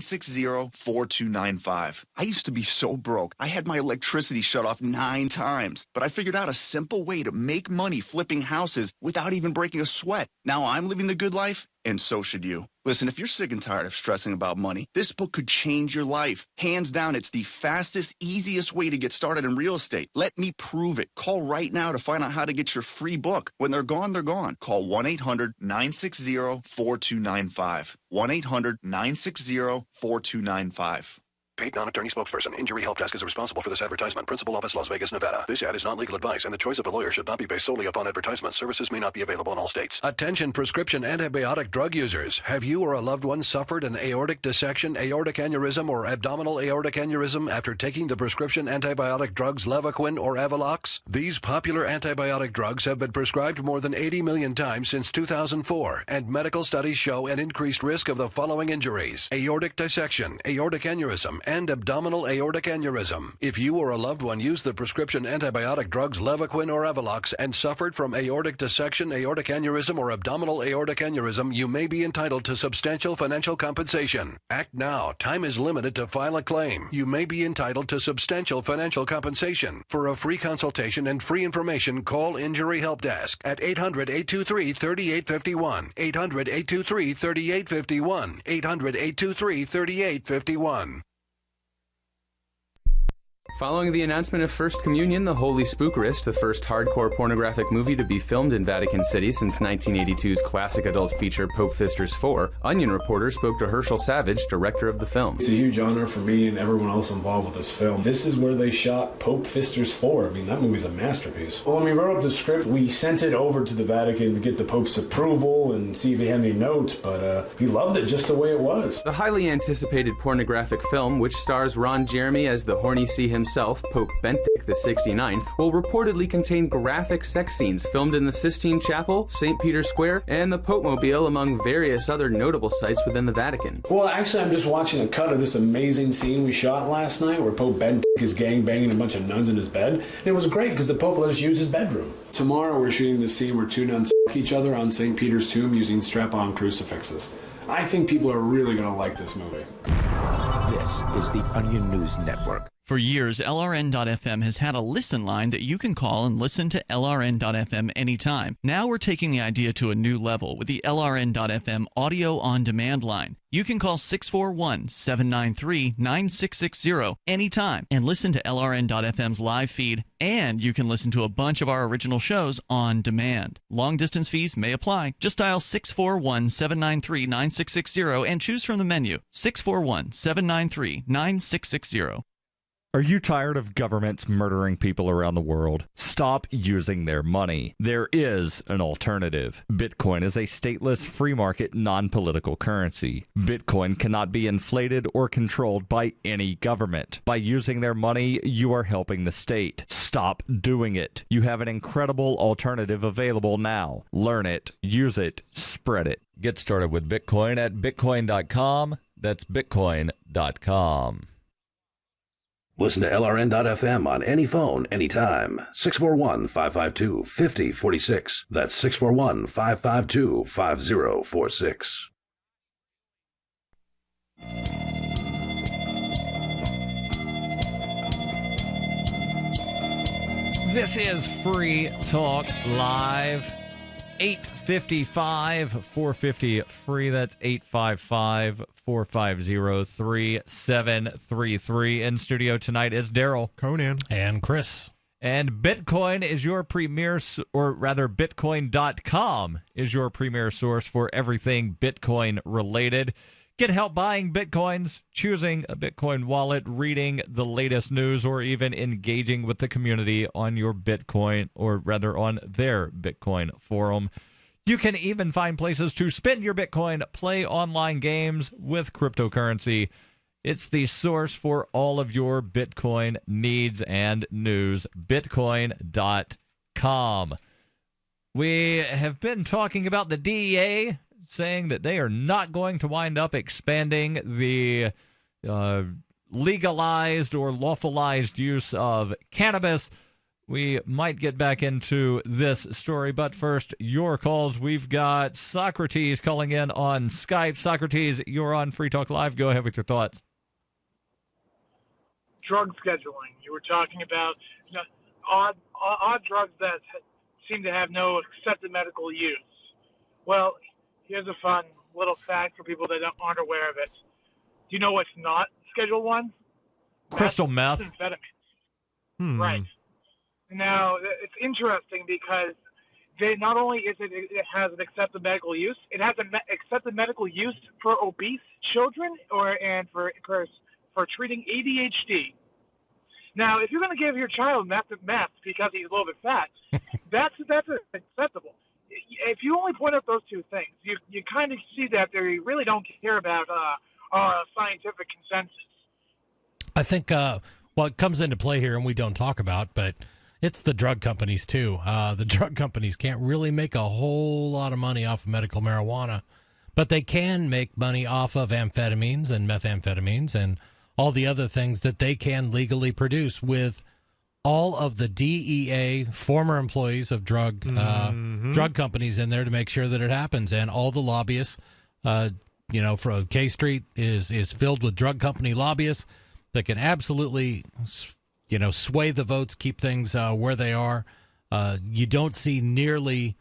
800-960-4295. I used to be so broke, I had my electricity shut off 9 times, but I figured out a simple way to make money flipping houses without even breaking a sweat. Now I'm living the good life, and so should you. Listen, if you're sick and tired of stressing about money, this book could change your life. Hands down, it's the fastest, easiest way to get started in real estate. Let me prove it. Call right now to find out how to get your free book. When they're gone, they're gone. Call 1-800-960-4295. 1-800-960-4295. Paid non-attorney spokesperson. Injury Help Desk is responsible for this advertisement. Principal office, Las Vegas, Nevada. This ad is not legal advice, and the choice of a lawyer should not be based solely upon advertisement. Services may not be available in all states. Attention prescription antibiotic drug users. Have you or a loved one suffered an aortic dissection, aortic aneurysm, or abdominal aortic aneurysm after taking the prescription antibiotic drugs Levaquin or Avelox? These popular antibiotic drugs have been prescribed more than 80 million times since 2004, and medical studies show an increased risk of the following injuries: aortic dissection, aortic aneurysm, and abdominal aortic aneurysm. If you or a loved one used the prescription antibiotic drugs Levaquin or Avelox and suffered from aortic dissection, aortic aneurysm, or abdominal aortic aneurysm, you may be entitled to substantial financial compensation. Act now. Time is limited to file a claim. You may be entitled to substantial financial compensation. For a free consultation and free information, call Injury Help Desk at 800-823-3851. 800-823-3851. 800-823-3851. Following the announcement of First Communion, The Holy Spookerist, the first hardcore pornographic movie to be filmed in Vatican City since 1982's classic adult feature Pope Fisters 4, Onion reporter spoke to Herschel Savage, director of the film. It's a huge honor for me and everyone else involved with this film. This is where they shot Pope Fisters 4. I mean, that movie's a masterpiece. Well, when we wrote up the script, we sent it over to the Vatican to get the Pope's approval and see if he had any notes, but he loved it just the way it was. The highly anticipated pornographic film, which stars Ron Jeremy as the horny sea himself, Pope Benedict the 69th, will reportedly contain graphic sex scenes filmed in the Sistine Chapel, St. Peter's Square, and the Pope Mobile, among various other notable sites within the Vatican. Well, actually, I'm just watching a cut of this amazing scene we shot last night where Pope Benedict is gangbanging a bunch of nuns in his bed, and it was great because the Pope let us use his bedroom. Tomorrow we're shooting the scene where 2 nuns fuck each other on St. Peter's tomb using strap-on crucifixes. I think people are really going to like this movie. This is the Onion News Network. For years, LRN.FM has had a listen line that you can call and listen to LRN.FM anytime. Now we're taking the idea to a new level with the LRN.FM audio on-demand line. You can call 641-793-9660 anytime and listen to LRN.FM's live feed, and you can listen to a bunch of our original shows on demand. Long-distance fees may apply. Just dial 641-793-9660 and choose from the menu. 641-793-9660. Are you tired of governments murdering people around the world? Stop using their money. There is an alternative. Bitcoin is a stateless, free market, non-political currency. Bitcoin cannot be inflated or controlled by any government. By using their money, you are helping the state. Stop doing it. You have an incredible alternative available now. Learn it, use it, spread it. Get started with Bitcoin at bitcoin.com. That's bitcoin.com. Listen to LRN.FM on any phone, anytime. 641-552-5046. That's 641-552-5046. This is Free Talk Live. 855-450-FREE. That's 855-450-3733. In studio tonight is Darryl, Conan, and Chris. And Bitcoin is your premier, or rather Bitcoin.com is your premier source for everything Bitcoin related. Get help buying Bitcoins, choosing a Bitcoin wallet, reading the latest news, or even engaging with the community on your Bitcoin, or rather on their Bitcoin forum. You can even find places to spend your Bitcoin, play online games with cryptocurrency. It's the source for all of your Bitcoin needs and news, Bitcoin.com. We have been talking about the DEA saying that they are not going to wind up expanding the legalized or lawfulized use of cannabis. We might get back into this story, but first, your calls. We've got Socrates calling in on Skype. Socrates, you're on Free Talk Live. Go ahead with your thoughts. Drug scheduling. You were talking about odd drugs that seem to have no accepted medical use. Well, here's a fun little fact for people that aren't aware of it. Do you know what's not Schedule 1? Crystal meth. Amphetamines. Right. Now, it's interesting because not only it has an accepted medical use, it has an accepted medical use for obese children and for treating ADHD. Now, if you're going to give your child meth because he's a little bit fat, that's acceptable. If you only point out those two things, you kind of see that they really don't care about scientific consensus. I think what comes into play here, and we don't talk about, but it's the drug companies, too. The drug companies can't really make a whole lot of money off of medical marijuana, but they can make money off of amphetamines and methamphetamines and all the other things that they can legally produce with all of the DEA former employees of drug companies in there to make sure that it happens. And all the lobbyists, for K Street is filled with drug company lobbyists that can absolutely sway the votes, keep things where they are. You don't see nearly,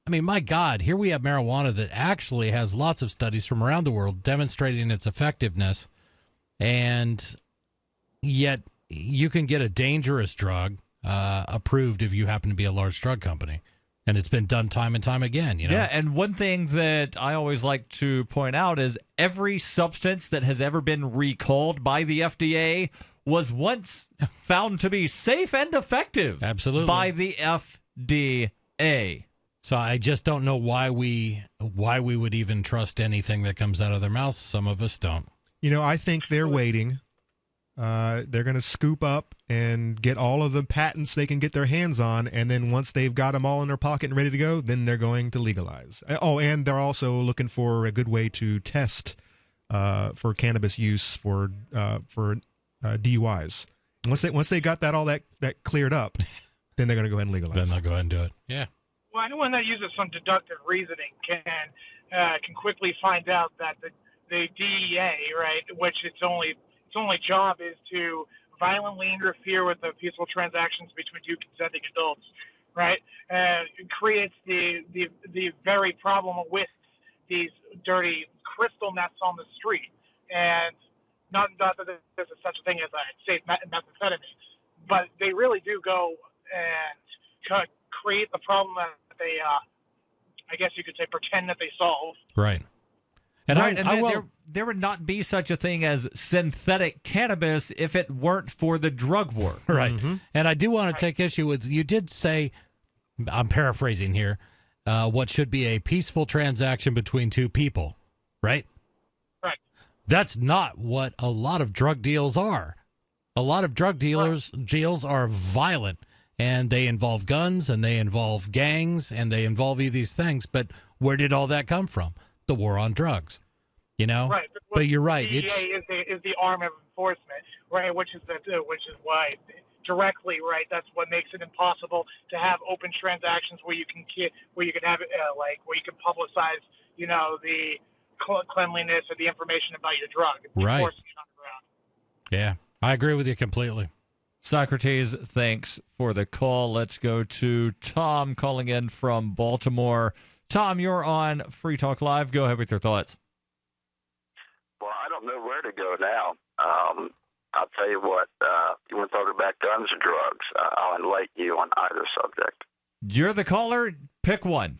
my God, here we have marijuana that actually has lots of studies from around the world demonstrating its effectiveness, and yet you can get a dangerous drug approved if you happen to be a large drug company. And it's been done time and time again, Yeah, and one thing that I always like to point out is every substance that has ever been recalled by the FDA was once found to be safe and effective. Absolutely. By the FDA. So I just don't know why we would even trust anything that comes out of their mouths. Some of us don't. I think they're waiting. They're going to scoop up and get all of the patents they can get their hands on, and then once they've got them all in their pocket and ready to go, then they're going to legalize. Oh, and they're also looking for a good way to test for cannabis use for DUIs. Once they got all that cleared up, then they're going to go ahead and legalize. Then they'll go ahead and do it. Yeah. Well, anyone that uses some deductive reasoning can quickly find out that the DEA, right, which its only job is to violently interfere with the peaceful transactions between two consenting adults, right? It creates the very problem with these dirty crystal meths on the street, and not that there's such a thing as a safe methamphetamine, but they really do go and create the problem that they, I guess you could say, pretend that they solve. Right. And there would not be such a thing as synthetic cannabis if it weren't for the drug war. Right. Mm-hmm. And I do want to take issue with, you did say, I'm paraphrasing here, what should be a peaceful transaction between two people, right? Right. That's not what a lot of drug deals are. A lot of drug deals are violent, and they involve guns, and they involve gangs, and they involve these things. But where did all that come from? The war on drugs, Right, but you're right. The DEA is the arm of enforcement, right? Which is why directly, right? That's what makes it impossible to have open transactions where you can have where you can publicize, the cleanliness or the information about your drug. Right. Yeah, I agree with you completely. Socrates, thanks for the call. Let's go to Tom calling in from Baltimore. Tom, you're on Free Talk Live. Go ahead with your thoughts. Well, I don't know where to go now. I'll tell you what, you want to talk about guns or drugs? I'll enlighten you on either subject. You're the caller. Pick one.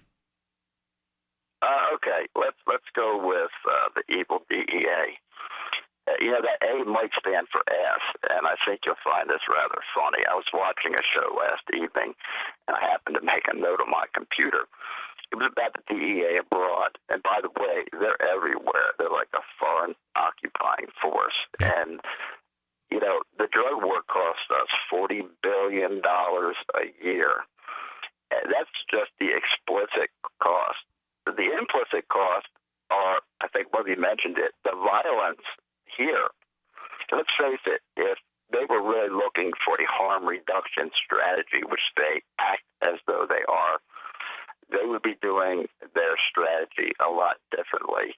Okay, let's go with the evil DEA. That A might stand for ass, and I think you'll find this rather funny. I was watching a show last evening, and I happened to make a note on my computer. It was about the DEA abroad. And by the way, they're everywhere. They're like a foreign occupying force. And, the drug war costs us $40 billion a year. And that's just the explicit cost. The implicit costs are, I think Bobby mentioned it, the violence here. Let's face it, if they were really looking for a harm reduction strategy, which they act as though they are. They would be doing their strategy a lot differently.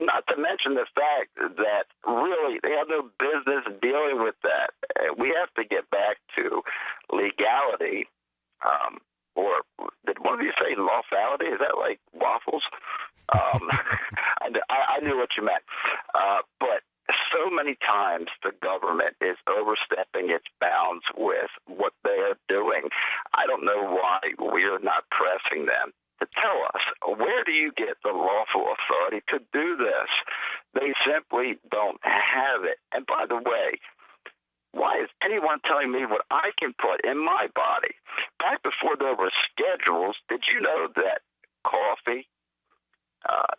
Not to mention the fact that really they have no business dealing with that. We have to get back to legality, or did one of you say lawfality? Is that like waffles? I knew what you meant. But so many times the government is overstepping its bounds with what they are doing. I don't know why we are not pressing them to tell us, where do you get the lawful authority to do this? They simply don't have it. And by the way, why is anyone telling me what I can put in my body? Back before there were schedules, did you know that coffee,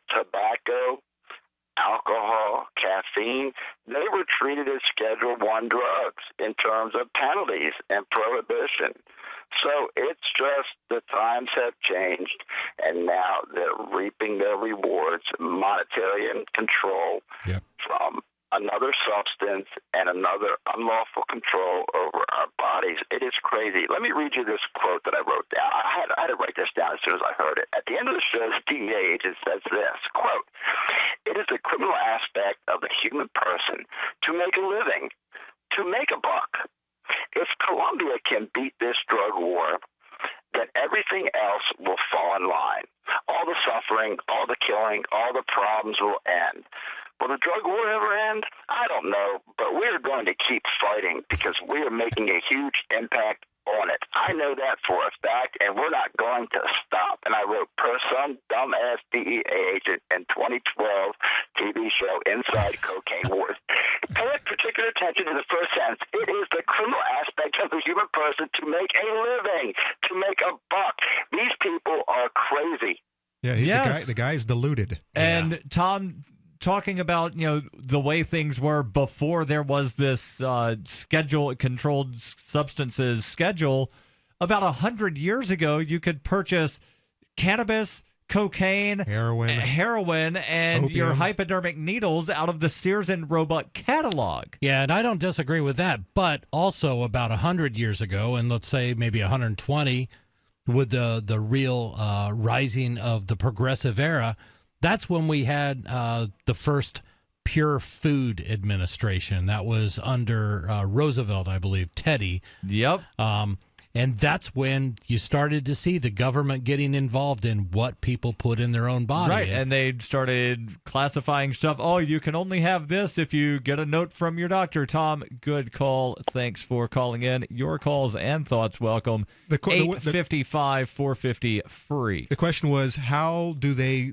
tobacco, alcohol, caffeine, they were treated as Schedule I drugs in terms of penalties and prohibition. So it's just the times have changed, and now they're reaping their rewards, monetary and control from another substance and another unlawful control over our bodies. It is crazy. Let me read you this quote that I wrote down. I had to write this down as soon as I heard it. At the end of the show, the DEA agent says this, quote, "It is a criminal aspect of the human person to make a living, to make a buck. If Colombia can beat this drug war, then everything else will fall in line. All the suffering, all the killing, all the problems will end. Will the drug war ever end? I don't know, but we're going to keep fighting because we are making a huge impact on it. I know that for a fact, and we're not going to stop." And I wrote, per some dumbass DEA agent in 2012 TV show Inside Cocaine Wars. Pay particular attention to the first sentence. It is the criminal aspect of the human person to make a living, to make a buck. These people are crazy. Yeah, the guy's deluded. And Tom, talking about the way things were before there was this controlled substances schedule, about 100 years ago, you could purchase cannabis, cocaine, heroin, and your hypodermic needles out of the Sears and Roebuck catalog. Yeah, and I don't disagree with that. But also about 100 years ago, and let's say maybe 120, with the real rising of the progressive era, that's when we had the first Pure Food Administration. That was under Roosevelt, I believe, Teddy. Yep. And that's when you started to see the government getting involved in what people put in their own body. Right, and they started classifying stuff. Oh, you can only have this if you get a note from your doctor. Tom, good call. Thanks for calling in. Your calls and thoughts welcome. 855-450 free. The question was, how do they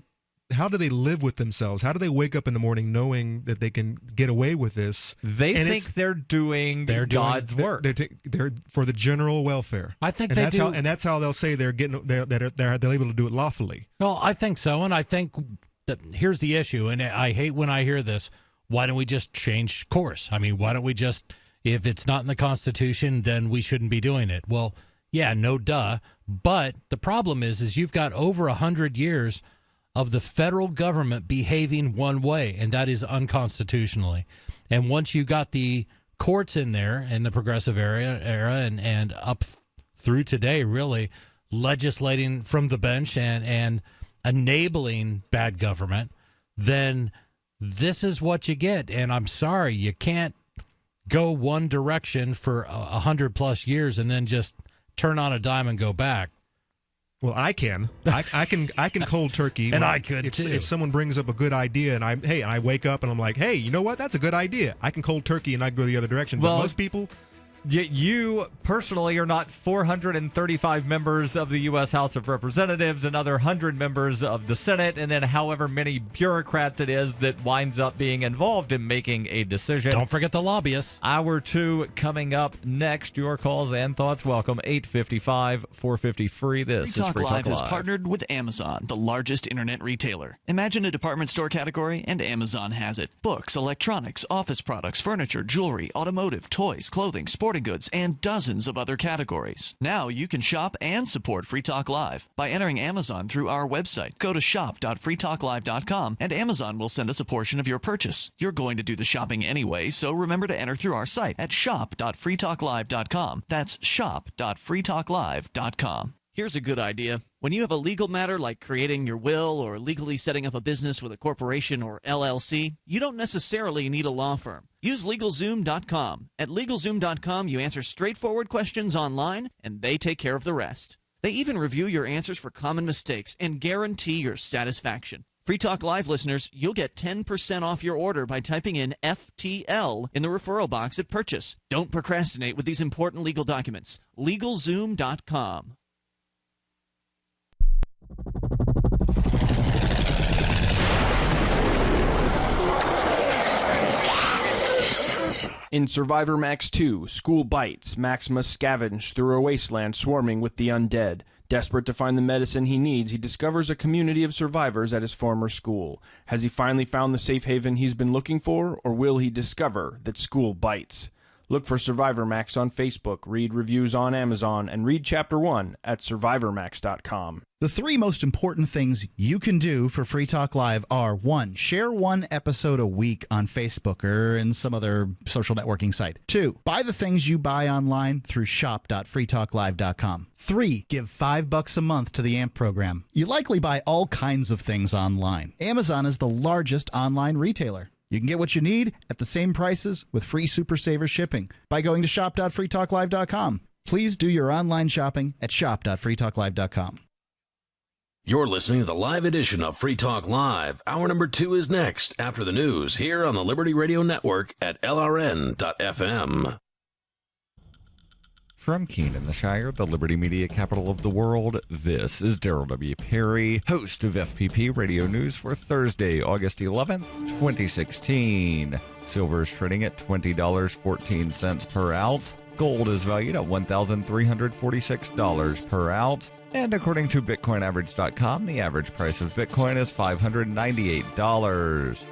live with themselves? How do they wake up in the morning knowing that they can get away with this? They think they're doing God's work. They're for the general welfare. I think they do. And that's how they'll say they're able to do it lawfully. Well, I think so, and I think that here's the issue, and I hate when I hear this. Why don't we just change course? I mean, why don't we just, if it's not in the Constitution, then we shouldn't be doing it? Well, yeah, no duh. But the problem is you've got over 100 years of the federal government behaving one way, and that is unconstitutionally. And once you got the courts in there in the progressive era and up through today, really legislating from the bench and enabling bad government, then this is what you get. And I'm sorry, you can't go one direction for 100+ years and then just turn on a dime and go back. Well, I can. I can cold turkey. And I could too. If someone brings up a good idea and I wake up and I'm like, hey, you know what? That's a good idea. I can cold turkey and I go the other direction. But most people, You personally are not 435 members of the U.S. House of Representatives, another 100 members of the Senate, and then however many bureaucrats it is that winds up being involved in making a decision. Don't forget the lobbyists. Hour 2 coming up next. Your calls and thoughts welcome. 855-450 free. This is Free Talk Live. Is partnered with Amazon, the largest internet retailer. Imagine a department store category, and Amazon has it. Books, electronics, office products, furniture, jewelry, automotive, toys, clothing, sports sporting goods, and dozens of other categories. Now you can shop and support Free Talk Live by entering Amazon through our website. Go to shop.freetalklive.com and Amazon will send us a portion of your purchase. You're going to do the shopping anyway, so remember to enter through our site at shop.freetalklive.com. That's shop.freetalklive.com. Here's a good idea. When you have a legal matter like creating your will or legally setting up a business with a corporation or LLC, you don't necessarily need a law firm. Use LegalZoom.com. At LegalZoom.com, you answer straightforward questions online, and they take care of the rest. They even review your answers for common mistakes and guarantee your satisfaction. Free Talk Live listeners, you'll get 10% off your order by typing in FTL in the referral box at purchase. Don't procrastinate with these important legal documents. LegalZoom.com. In Survivor Max 2, School Bites, Max must scavenge through a wasteland swarming with the undead. Desperate to find the medicine he needs, he discovers a community of survivors at his former school. Has he finally found the safe haven he's been looking for, or will he discover that school bites? Look for Survivor Max on Facebook, read reviews on Amazon, and read Chapter 1 at SurvivorMax.com. The three most important things you can do for Free Talk Live are: 1, share one episode a week on Facebook or in some other social networking site. 2, buy the things you buy online through shop.freetalklive.com. 3, give $5 a month to the AMP program. You likely buy all kinds of things online. Amazon is the largest online retailer. You can get what you need at the same prices with free Super Saver shipping by going to shop.freetalklive.com. Please do your online shopping at shop.freetalklive.com. You're listening to the live edition of Free Talk Live. Hour number 2 is next after the news here on the Liberty Radio Network at LRN.FM. From Keene in the Shire, the Liberty Media capital of the world, this is Darryl W. Perry, host of FPP Radio News for Thursday, August 11th, 2016. Silver is trading at $20.14 per ounce. Gold is valued at $1,346 per ounce. And according to BitcoinAverage.com, the average price of Bitcoin is $598.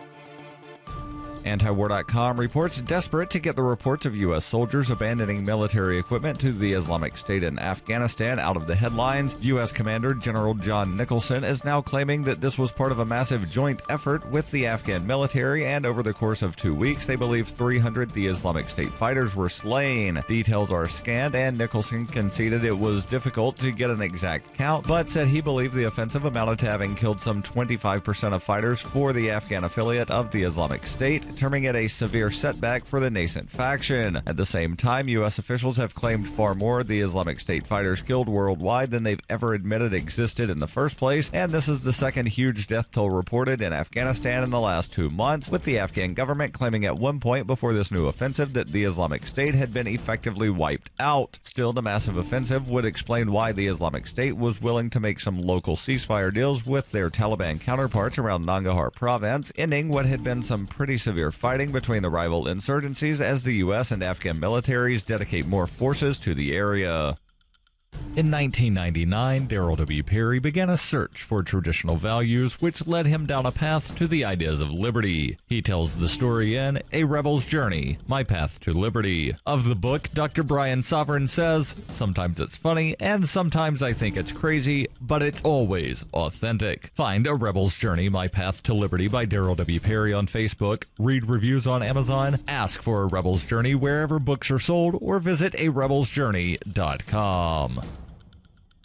Antiwar.com reports desperate to get the reports of U.S. soldiers abandoning military equipment to the Islamic State in Afghanistan out of the headlines. U.S. Commander General John Nicholson is now claiming that this was part of a massive joint effort with the Afghan military, and over the course of 2 weeks, they believe 300 the Islamic State fighters were slain. Details are scanned, and Nicholson conceded it was difficult to get an exact count, but said he believed the offensive amounted to having killed some 25% of fighters for the Afghan affiliate of the Islamic State, terming it a severe setback for the nascent faction. At the same time, U.S. officials have claimed far more of the Islamic State fighters killed worldwide than they've ever admitted existed in the first place, and this is the second huge death toll reported in Afghanistan in the last 2 months, with the Afghan government claiming at one point before this new offensive that the Islamic State had been effectively wiped out. Still, the massive offensive would explain why the Islamic State was willing to make some local ceasefire deals with their Taliban counterparts around Nangarhar province, ending what had been some pretty severe fighting between the rival insurgencies as the U.S. and Afghan militaries dedicate more forces to the area. In 1999, Darryl W. Perry began a search for traditional values, which led him down a path to the ideas of liberty. He tells the story in A Rebel's Journey, My Path to Liberty. Of the book, Dr. Brian Sovereign says, "Sometimes it's funny, and sometimes I think it's crazy, but it's always authentic." Find A Rebel's Journey, My Path to Liberty by Darryl W. Perry on Facebook, read reviews on Amazon, ask for A Rebel's Journey wherever books are sold, or visit arebelsjourney.com.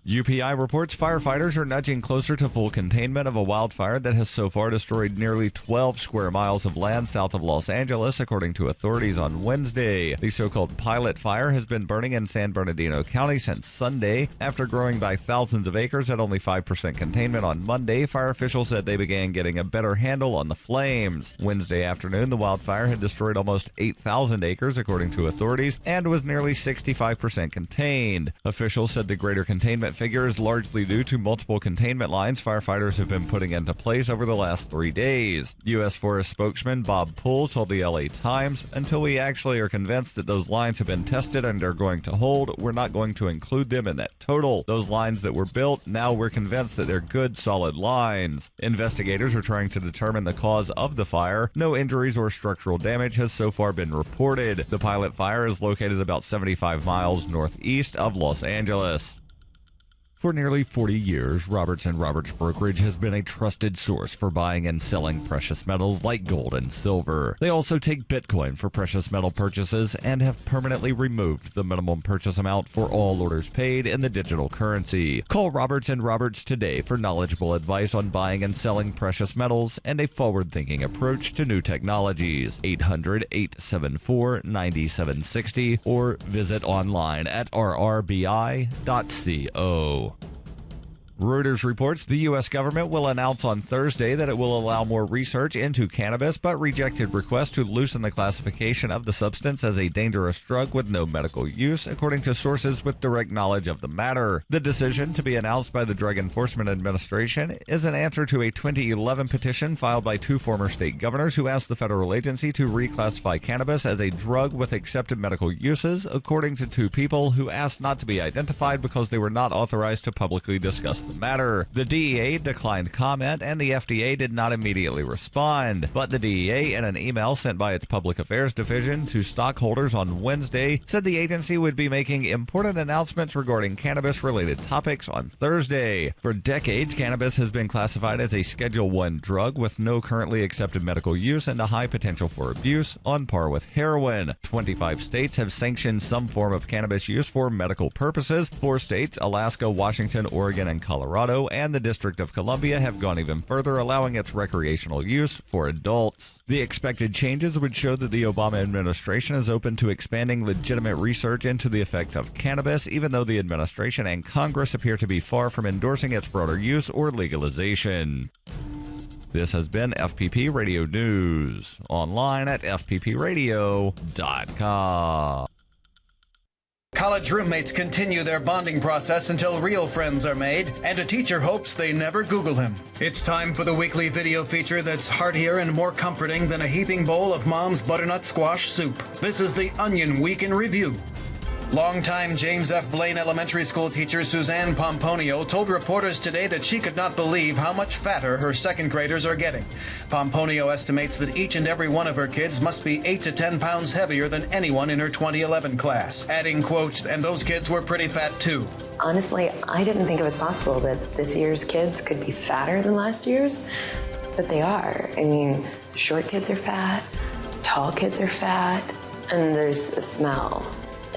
UPI reports firefighters are nudging closer to full containment of a wildfire that has so far destroyed nearly 12 square miles of land south of Los Angeles, according to authorities on Wednesday. The so-called pilot fire has been burning in San Bernardino County since Sunday. After growing by thousands of acres at only 5% containment on Monday, fire officials said they began getting a better handle on the flames. Wednesday afternoon, the wildfire had destroyed almost 8,000 acres, according to authorities, and was nearly 65% contained. Officials said the greater containment that figure is largely due to multiple containment lines firefighters have been putting into place over the last 3 days. U.S. Forest spokesman Bob Poole told the LA Times, "Until we actually are convinced that those lines have been tested and are going to hold, we're not going to include them in that total. Those lines that were built, now we're convinced that they're good, solid lines." Investigators are trying to determine the cause of the fire. No injuries or structural damage has so far been reported. The pilot fire is located about 75 miles northeast of Los Angeles. For nearly 40 years, Roberts & Roberts Brokerage has been a trusted source for buying and selling precious metals like gold and silver. They also take Bitcoin for precious metal purchases and have permanently removed the minimum purchase amount for all orders paid in the digital currency. Call Roberts & Roberts today for knowledgeable advice on buying and selling precious metals and a forward-thinking approach to new technologies. 800-874-9760 or visit online at rrbi.co. Reuters reports the U.S. government will announce on Thursday that it will allow more research into cannabis, but rejected requests to loosen the classification of the substance as a dangerous drug with no medical use, according to sources with direct knowledge of the matter. The decision, to be announced by the Drug Enforcement Administration, is an answer to a 2011 petition filed by 2 former state governors who asked the federal agency to reclassify cannabis as a drug with accepted medical uses, according to 2 people who asked not to be identified because they were not authorized to publicly discuss the matter. The DEA declined comment, and the FDA did not immediately respond. But the DEA, in an email sent by its Public Affairs Division to stockholders on Wednesday, said the agency would be making important announcements regarding cannabis-related topics on Thursday. For decades, cannabis has been classified as a Schedule I drug with no currently accepted medical use and a high potential for abuse, on par with heroin. 25 states have sanctioned some form of cannabis use for medical purposes. 4 states, Alaska, Washington, Oregon, and Colorado, and the District of Columbia have gone even further, allowing its recreational use for adults. The expected changes would show that the Obama administration is open to expanding legitimate research into the effects of cannabis, even though the administration and Congress appear to be far from endorsing its broader use or legalization. This has been FPP Radio News, online at fppradio.com. College roommates continue their bonding process until real friends are made, and a teacher hopes they never Google him. It's time for the weekly video feature that's heartier and more comforting than a heaping bowl of mom's butternut squash soup. This is the Onion Week in Review. Longtime James F. Blaine Elementary School teacher Suzanne Pomponio told reporters today that she could not believe how much fatter her second graders are getting. Pomponio estimates that each and every one of her kids must be 8 to 10 pounds heavier than anyone in her 2011 class, adding, quote, "and those kids were pretty fat too." Honestly, I didn't think it was possible that this year's kids could be fatter than last year's, but they are. I mean, short kids are fat, tall kids are fat, and there's a smell.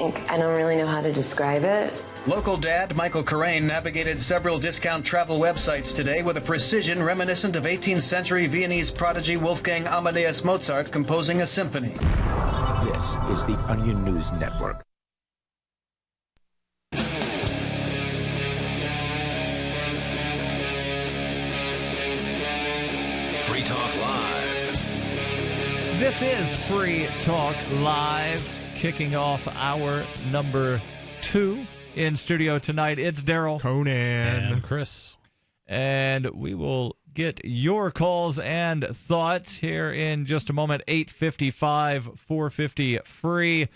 I don't really know how to describe it. Local dad Michael Corain navigated several discount travel websites today with a precision reminiscent of 18th century Viennese prodigy Wolfgang Amadeus Mozart composing a symphony. This is the Onion News Network. Free Talk Live. This is Free Talk Live. Kicking off hour number 2 in studio tonight. It's Darryl, Conan, and Chris. And we will get your calls and thoughts here in just a moment. 855-450 free.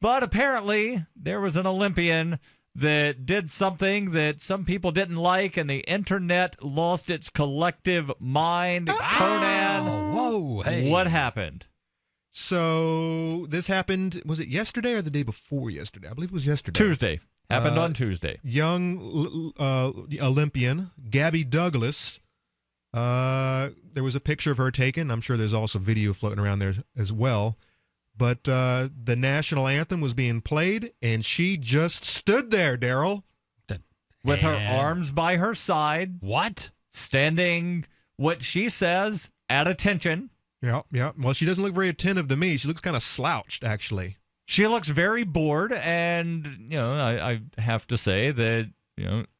But apparently there was an Olympian that did something that some people didn't like, and the internet lost its collective mind. Conan, whoa, hey. What happened? So this happened, was it yesterday or the day before yesterday? I believe it was yesterday. Tuesday. Happened on Tuesday. Young Olympian Gabby Douglas. There was a picture of her taken. I'm sure there's also video floating around there as well. But the national anthem was being played, and she just stood there, Darryl. With her arms by her side. What? Standing, what she says, at attention. Yeah. Well, she doesn't look very attentive to me. She looks kind of slouched, actually. She looks very bored, and, I have to say that,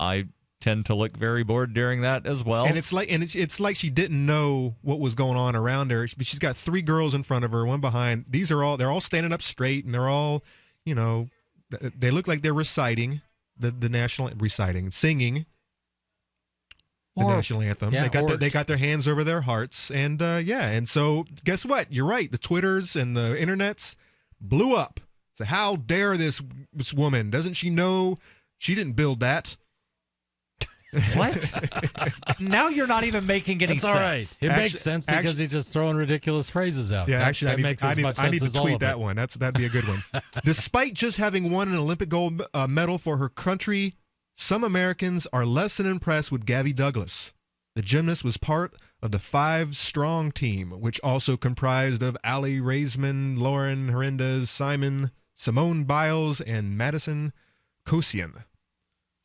I tend to look very bored during that as well. And it's like she didn't know what was going on around her. But she's got 3 girls in front of her, one behind. They're all standing up straight, and they're all, they look like they're reciting. the national singing the national anthem. Yeah, they got their hands over their hearts, and and so guess what? You're right. The Twitters and the internets blew up. So how dare this woman? Doesn't she know she didn't build that? What? Now you're not even making any That's sense. all right. It makes sense because he's just throwing ridiculous phrases out. Yeah, That makes as much sense I need to as all tweet of that it. one. That'd be a good one. Despite just having won an Olympic gold medal for her country, some Americans are less than impressed with Gabby Douglas. The gymnast was part of the 5-strong team, which also comprised of Ali Raisman, Lauren Hernandez, Simone Biles, and Madison Kosian,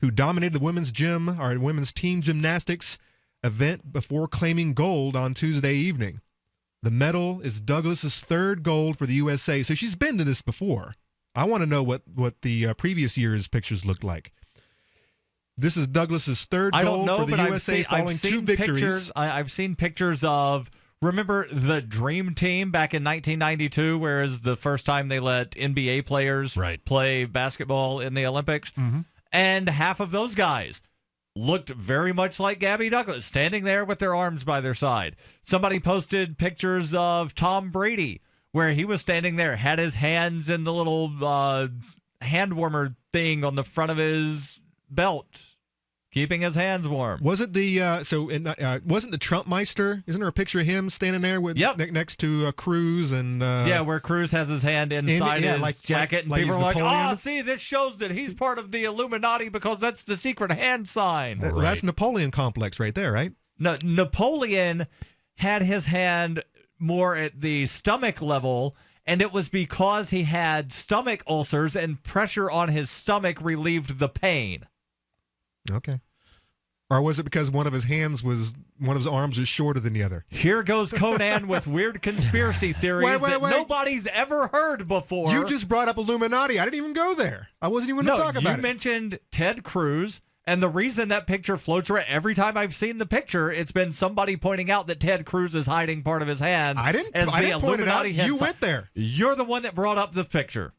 who dominated the women's team gymnastics event before claiming gold on Tuesday evening. The medal is Douglas's 3rd gold for the USA, so she's been to this before. I want to know what the previous year's pictures looked like. This is Douglas's 3rd gold for the USA, following 2 victories. I've seen pictures of, remember the Dream Team back in 1992, whereas the first time they let NBA players play basketball in the Olympics? Mm-hmm. And half of those guys looked very much like Gabby Douglas, standing there with their arms by their side. Somebody posted pictures of Tom Brady, where he was standing there, had his hands in the little hand warmer thing on the front of his belt, keeping his hands warm. Was it wasn't the Trumpmeister? Isn't there a picture of him standing there with next to Cruz and where Cruz has his hand inside his jacket, and people are like, Napoleon? "Oh, see, this shows that he's part of the Illuminati because that's the secret hand sign." Well, that's Napoleon complex right there, right? No, Napoleon had his hand more at the stomach level, and it was because he had stomach ulcers and pressure on his stomach relieved the pain. Okay. Or was it because one of his arms was shorter than the other? Here goes Conan with weird conspiracy theories that nobody's ever heard before. You just brought up Illuminati. I didn't even go there. I wasn't even going to talk about it. You mentioned Ted Cruz, and the reason that picture floats around, every time I've seen the picture, it's been somebody pointing out that Ted Cruz is hiding part of his hand. I didn't point it out. You went there. You're the one that brought up the picture.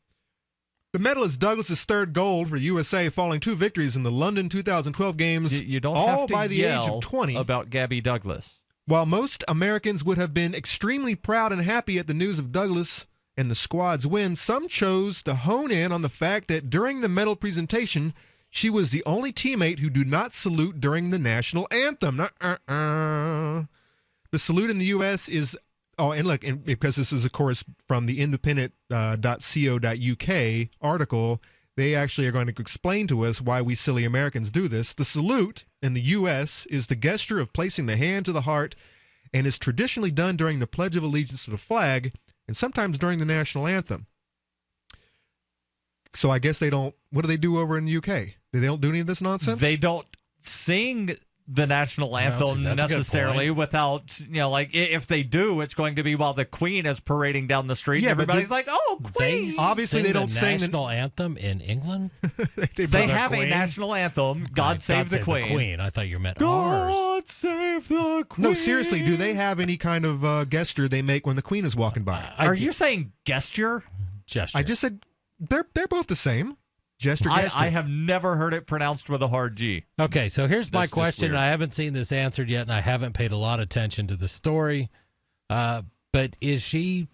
The medal is Douglas's 3rd gold for USA, following 2 victories in the London 2012 games, you don't all have to by the yell age of 20. About Gabby Douglas. While most Americans would have been extremely proud and happy at the news of Douglas and the squad's win, some chose to hone in on the fact that during the medal presentation, she was the only teammate who did not salute during the national anthem. The salute in the U.S. is... Oh, and look, because this is, of course, from the independent.co.uk article, they actually are going to explain to us why we silly Americans do this. The salute in the U.S. is the gesture of placing the hand to the heart and is traditionally done during the Pledge of Allegiance to the flag and sometimes during the national anthem. So I guess they don't... What do they do over in the UK? They don't do any of this nonsense? They don't sing the national anthem necessarily without, if they do, it's going to be while the Queen is parading down the street. Yeah, and everybody's like, "Oh, Queen!" Obviously, they don't sing the national anthem in England. They have a national anthem. God save the Queen. I thought you meant God ours. Save the Queen. No, seriously, do they have any kind of gesture they make when the Queen is walking by? Are you saying gesture? Gesture. I just said they're both the same. Gesture. I have never heard it pronounced with a hard G. Okay, so here's my That's question. weird. I haven't seen this answered yet, and I haven't paid a lot of attention to the story. But is she?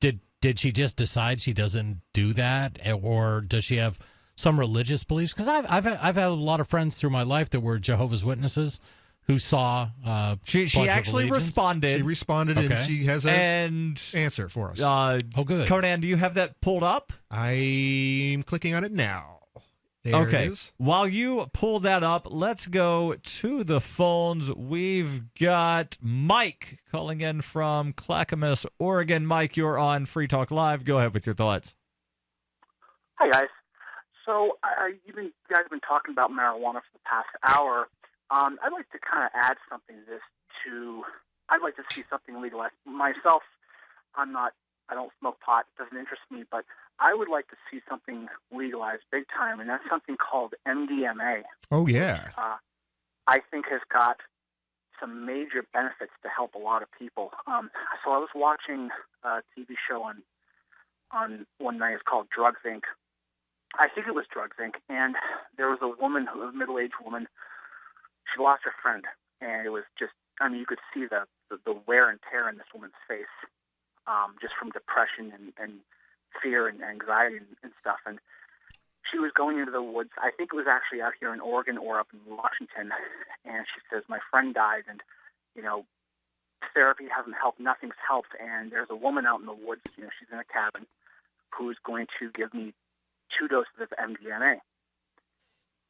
Did she just decide she doesn't do that, or does she have some religious beliefs? Because I've had a lot of friends through my life that were Jehovah's Witnesses who saw. She actually responded. She responded, and she has an answer for us. Oh, good. Conan, do you have that pulled up? I'm clicking on it now. There it is. While you pull that up, let's go to the phones. We've got Mike calling in from Clackamas, Oregon. Mike, you're on Free Talk Live. Go ahead with your thoughts. Hi, guys. So you guys have been talking about marijuana for the past hour. I'd like to kind of add something to this. I'd like to see something legalized. Myself, I don't smoke pot. It doesn't interest me, but I would like to see something legalized big time, and that's something called MDMA. Oh, yeah. Which, I think has got some major benefits to help a lot of people. So I was watching a TV show on one night. It's called Drugs Inc., I think it was Drugs Inc. And there was a woman, a middle-aged woman. She lost her friend, and it was just, I mean, you could see the wear and tear in this woman's face, just from depression and fear and anxiety and stuff. And she was going into the woods. I think it was actually out here in Oregon or up in Washington. And she says, my friend died, and, you know, therapy hasn't helped. Nothing's helped. And there's a woman out in the woods, you know, she's in a cabin, who's going to give me 2 doses of MDMA.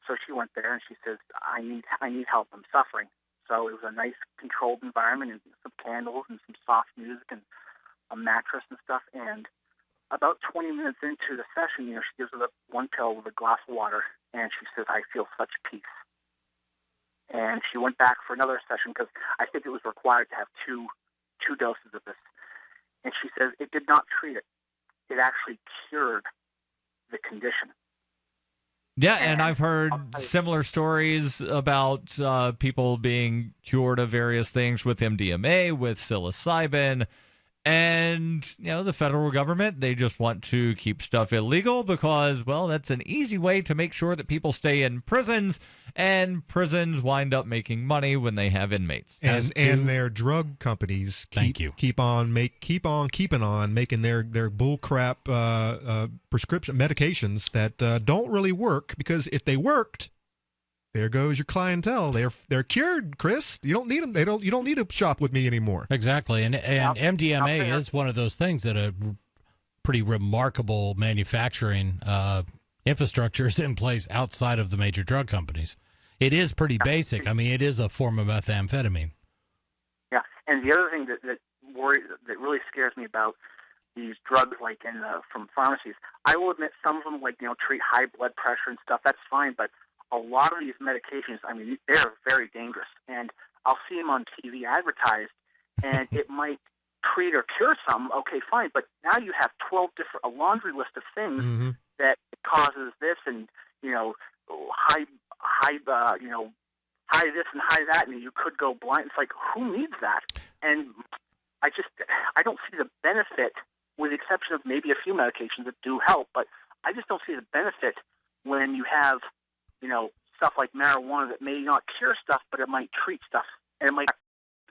So she went there and she says, I need help. I'm suffering. So it was a nice controlled environment and some candles and some soft music and a mattress and stuff. And about 20 minutes into the session, you know, she gives her the 1 pill with a glass of water, and she says, I feel such peace. And she went back for another session because I think it was required to have two doses of this. And she says it did not treat it. It actually cured the condition. Yeah, and I've heard similar stories about people being cured of various things with MDMA, with psilocybin, and, you know, the federal government, they just want to keep stuff illegal because, well, that's an easy way to make sure that people stay in prisons, and prisons wind up making money when they have inmates. And their drug companies keep on keeping on making their bullcrap prescription medications that don't really work, because if they worked, there goes your clientele. They're cured, Chris. You don't need them. You don't need to shop with me anymore. Exactly. And MDMA is one of those things that a pretty remarkable manufacturing infrastructure is in place outside of the major drug companies. It is pretty basic. I mean, it is a form of methamphetamine. Yeah, and the other thing that really scares me about these drugs, like from pharmacies, I will admit some of them, like, you know, treat high blood pressure and stuff. That's fine, but a lot of these medications, I mean, they're very dangerous. And I'll see them on TV advertised, and it might treat or cure some. Okay, fine, but now you have 12 different, a laundry list of things that causes this, and, you know, high this and high that, and you could go blind. It's like, who needs that? And I don't see the benefit, with the exception of maybe a few medications that do help, but I just don't see the benefit when you have, you know, stuff like marijuana that may not cure stuff, but it might treat stuff, and it might,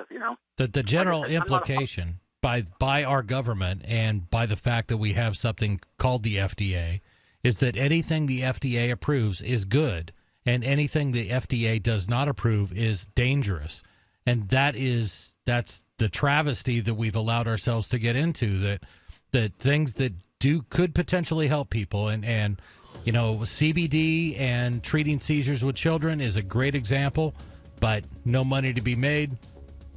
you know. The general implication by our government, and by the fact that we have something called the FDA, is that anything the FDA approves is good, and anything the FDA does not approve is dangerous. And that's the travesty that we've allowed ourselves to get into, that things that could potentially help people, and you know, CBD and treating seizures with children is a great example, but no money to be made.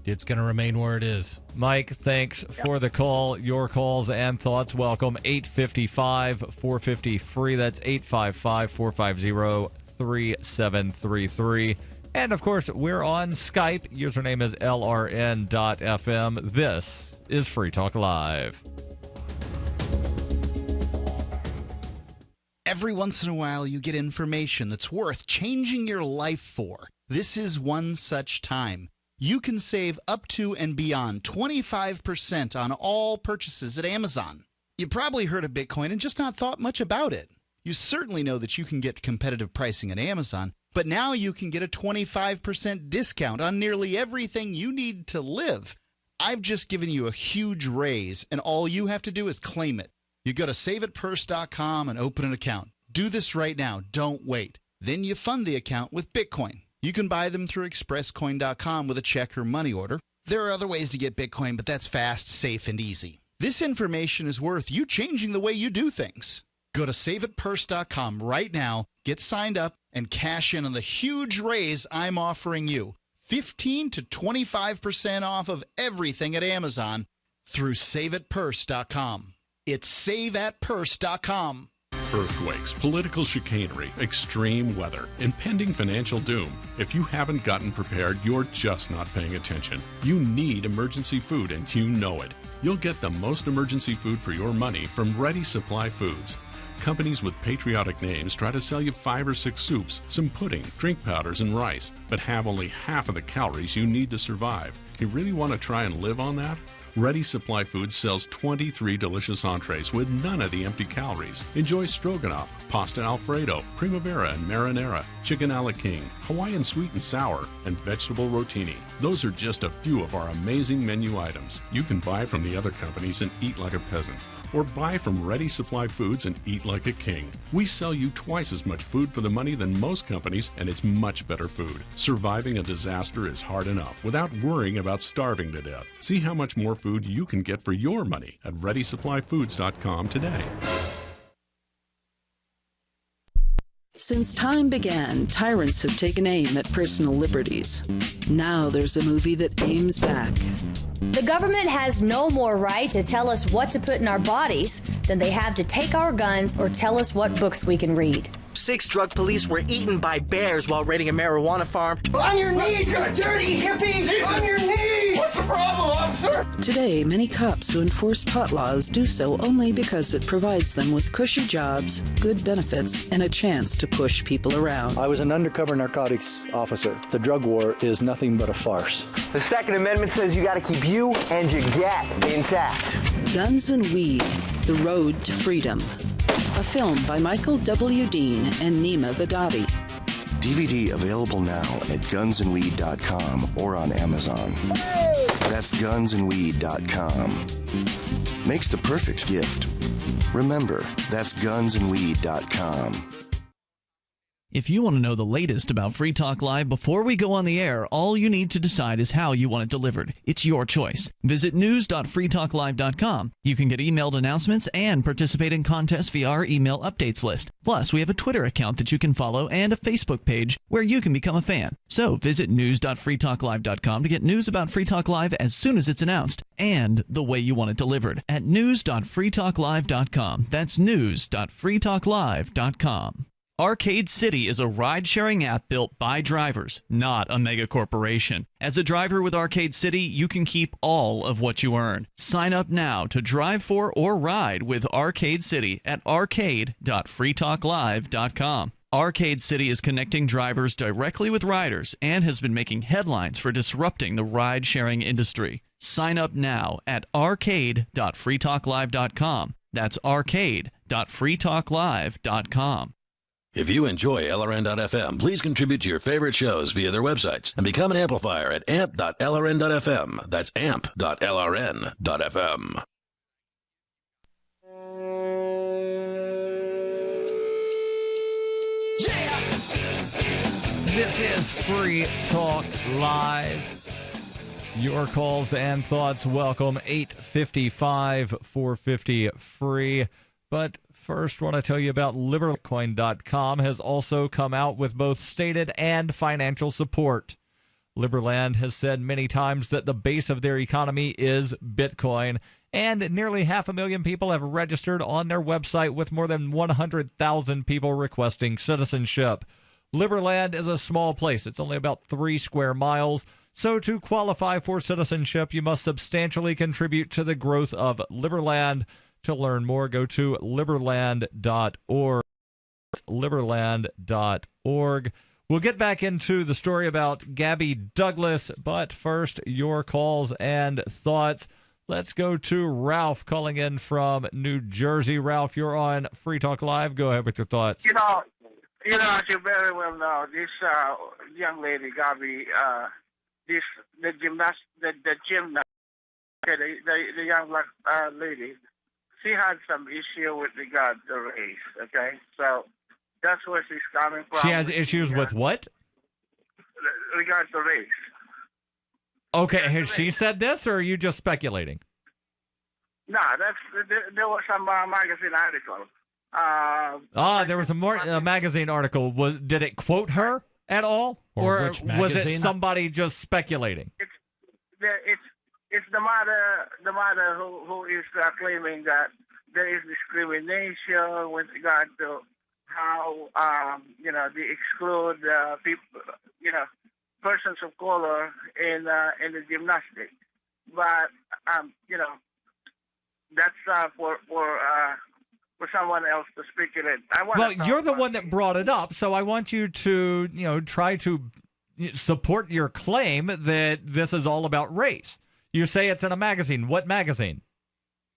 It's going to remain where it is. Mike, thanks for the call. Your calls and thoughts welcome. 855-450-FREE. That's 855-450-3733. And, of course, we're on Skype. Username is LRN.FM. This is Free Talk Live. Every once in a while, you get information that's worth changing your life for. This is one such time. You can save up to and beyond 25% on all purchases at Amazon. You probably heard of Bitcoin and just not thought much about it. You certainly know that you can get competitive pricing at Amazon, but now you can get a 25% discount on nearly everything you need to live. I've just given you a huge raise, and all you have to do is claim it. You go to saveitpurse.com and open an account. Do this right now. Don't wait. Then you fund the account with Bitcoin. You can buy them through expresscoin.com with a check or money order. There are other ways to get Bitcoin, but that's fast, safe, and easy. This information is worth you changing the way you do things. Go to saveitpurse.com right now, get signed up, and cash in on the huge raise I'm offering you. 15 to 25% off of everything at Amazon through saveitpurse.com. It's saveatpurse.com. Earthquakes, political chicanery, extreme weather, impending financial doom. If you haven't gotten prepared, you're just not paying attention. You need emergency food, and you know it. You'll get the most emergency food for your money from Ready Supply Foods. Companies with patriotic names try to sell you 5 or 6 soups, some pudding, drink powders, and rice, but have only half of the calories you need to survive. You really want to try and live on that? Ready Supply Foods sells 23 delicious entrees with none of the empty calories. Enjoy stroganoff, pasta alfredo, primavera and marinara, chicken a la king, Hawaiian sweet and sour, and vegetable rotini. Those are just a few of our amazing menu items. You can buy from the other companies and eat like a peasant, or buy from Ready Supply Foods and eat like a king. We sell you twice as much food for the money than most companies, and it's much better food. Surviving a disaster is hard enough without worrying about starving to death. See how much more food you can get for your money at ReadySupplyFoods.com today. Since time began, tyrants have taken aim at personal liberties. Now there's a movie that aims back. The government has no more right to tell us what to put in our bodies than they have to take our guns or tell us what books we can read. 6 drug police were eaten by bears while raiding a marijuana farm. On your knees, you dirty hippies! Jesus. On your knees! What's the problem, officer? Today, many cops who enforce pot laws do so only because it provides them with cushy jobs, good benefits, and a chance to push people around. I was an undercover narcotics officer. The drug war is nothing but a farce. The Second Amendment says you gotta keep you and your gat intact. Guns and Weed, The Road to Freedom. A film by Michael W. Dean and Nima Vadadi. DVD available now at gunsandweed.com or on Amazon. That's gunsandweed.com. Makes the perfect gift. Remember, that's gunsandweed.com. If you want to know the latest about Free Talk Live before we go on the air, all you need to decide is how you want it delivered. It's your choice. Visit news.freetalklive.com. You can get emailed announcements and participate in contests via our email updates list. Plus, we have a Twitter account that you can follow and a Facebook page where you can become a fan. So visit news.freetalklive.com to get news about Free Talk Live as soon as it's announced and the way you want it delivered at news.freetalklive.com. That's news.freetalklive.com. Arcade City is a ride-sharing app built by drivers, not a mega corporation. As a driver with Arcade City, you can keep all of what you earn. Sign up now to drive for or ride with Arcade City at arcade.freetalklive.com. Arcade City is connecting drivers directly with riders and has been making headlines for disrupting the ride-sharing industry. Sign up now at arcade.freetalklive.com. That's arcade.freetalklive.com. If you enjoy LRN.FM, please contribute to your favorite shows via their websites and become an amplifier at amp.lrn.fm. That's amp.lrn.fm. This is Free Talk Live. Your calls and thoughts welcome. 855-450-FREE. But first, want to tell you about Libercoin.com has also come out with both stated and financial support. Liberland has said many times that the base of their economy is Bitcoin, and nearly 500,000 people have registered on their website with more than 100,000 people requesting citizenship. Liberland is a small place. It's only about 3 square miles. So to qualify for citizenship, you must substantially contribute to the growth of Liberland. To learn more, go to liberland.org. Liberland.org. We'll get back into the story about Gabby Douglas, but first, your calls and thoughts. Let's go to Ralph calling in from New Jersey. Ralph, you're on Free Talk Live. Go ahead with your thoughts. You know, as you very well know, this young lady, Gabby, the gymnast, the young black lady, she had some issue with regard to race, okay? So that's where she's coming from. She has issues with what? Regard to race. Okay, has she said this, or are you just speculating? No, there was some magazine article. There was a magazine article. Did it quote her at all? Or which was magazine? it somebody just speculating? It's the mother who is claiming that there is discrimination with regard to how they exclude people, persons of color in the gymnastics. But that's for someone else to speculate. Well, you're the one that brought it up, so I want you to try to support your claim that this is all about race. You say it's in a magazine. What magazine?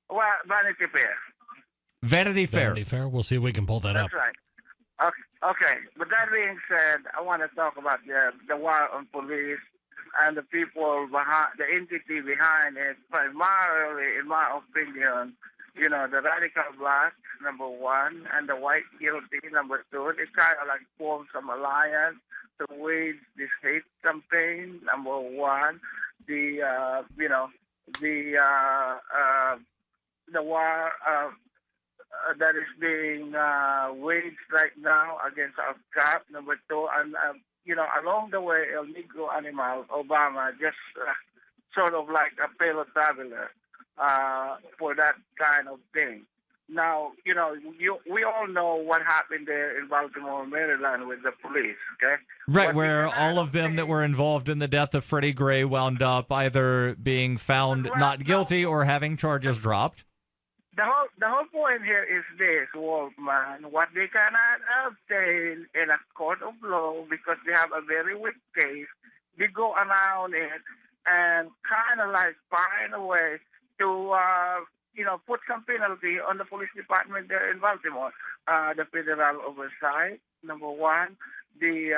Well, Vanity Fair. Vanity Fair. Vanity Fair. We'll see if we can pull that up. That's right. Okay. But that being said, I want to talk about the war on police and the people behind, the entity behind it. Primarily, in my opinion, the radical black, number one, and the white guilty, number two. They kind of like form some alliance to wage this hate campaign, number one. The war that is being waged right now against our cap, number two, and along the way, El Negro Animal, Obama, just sort of like a fellow traveler for that kind of thing. Now, we all know what happened there in Baltimore, Maryland with the police, okay? Right, where all of them that were involved in the death of Freddie Gray wound up either being found not guilty or having charges dropped. The whole point here is this, Wolfman. What they cannot obtain in a court of law because they have a very weak case, they go around it and kind of like find a way to, put some penalty on the police department there in Baltimore. The federal oversight, number one. The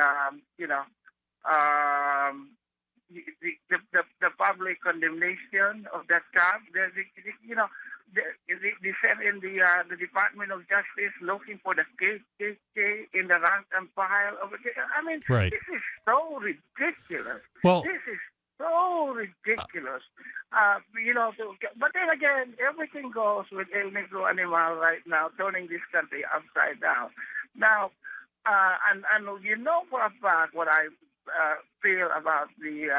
public condemnation of that cop. They sent in the Department of Justice looking for the KKK in the rank and file of it. I mean, right. This is so ridiculous. Well, this is so ridiculous. But then again, everything goes with El Negro Animal right now, turning this country upside down. Now, and for a fact what I feel about the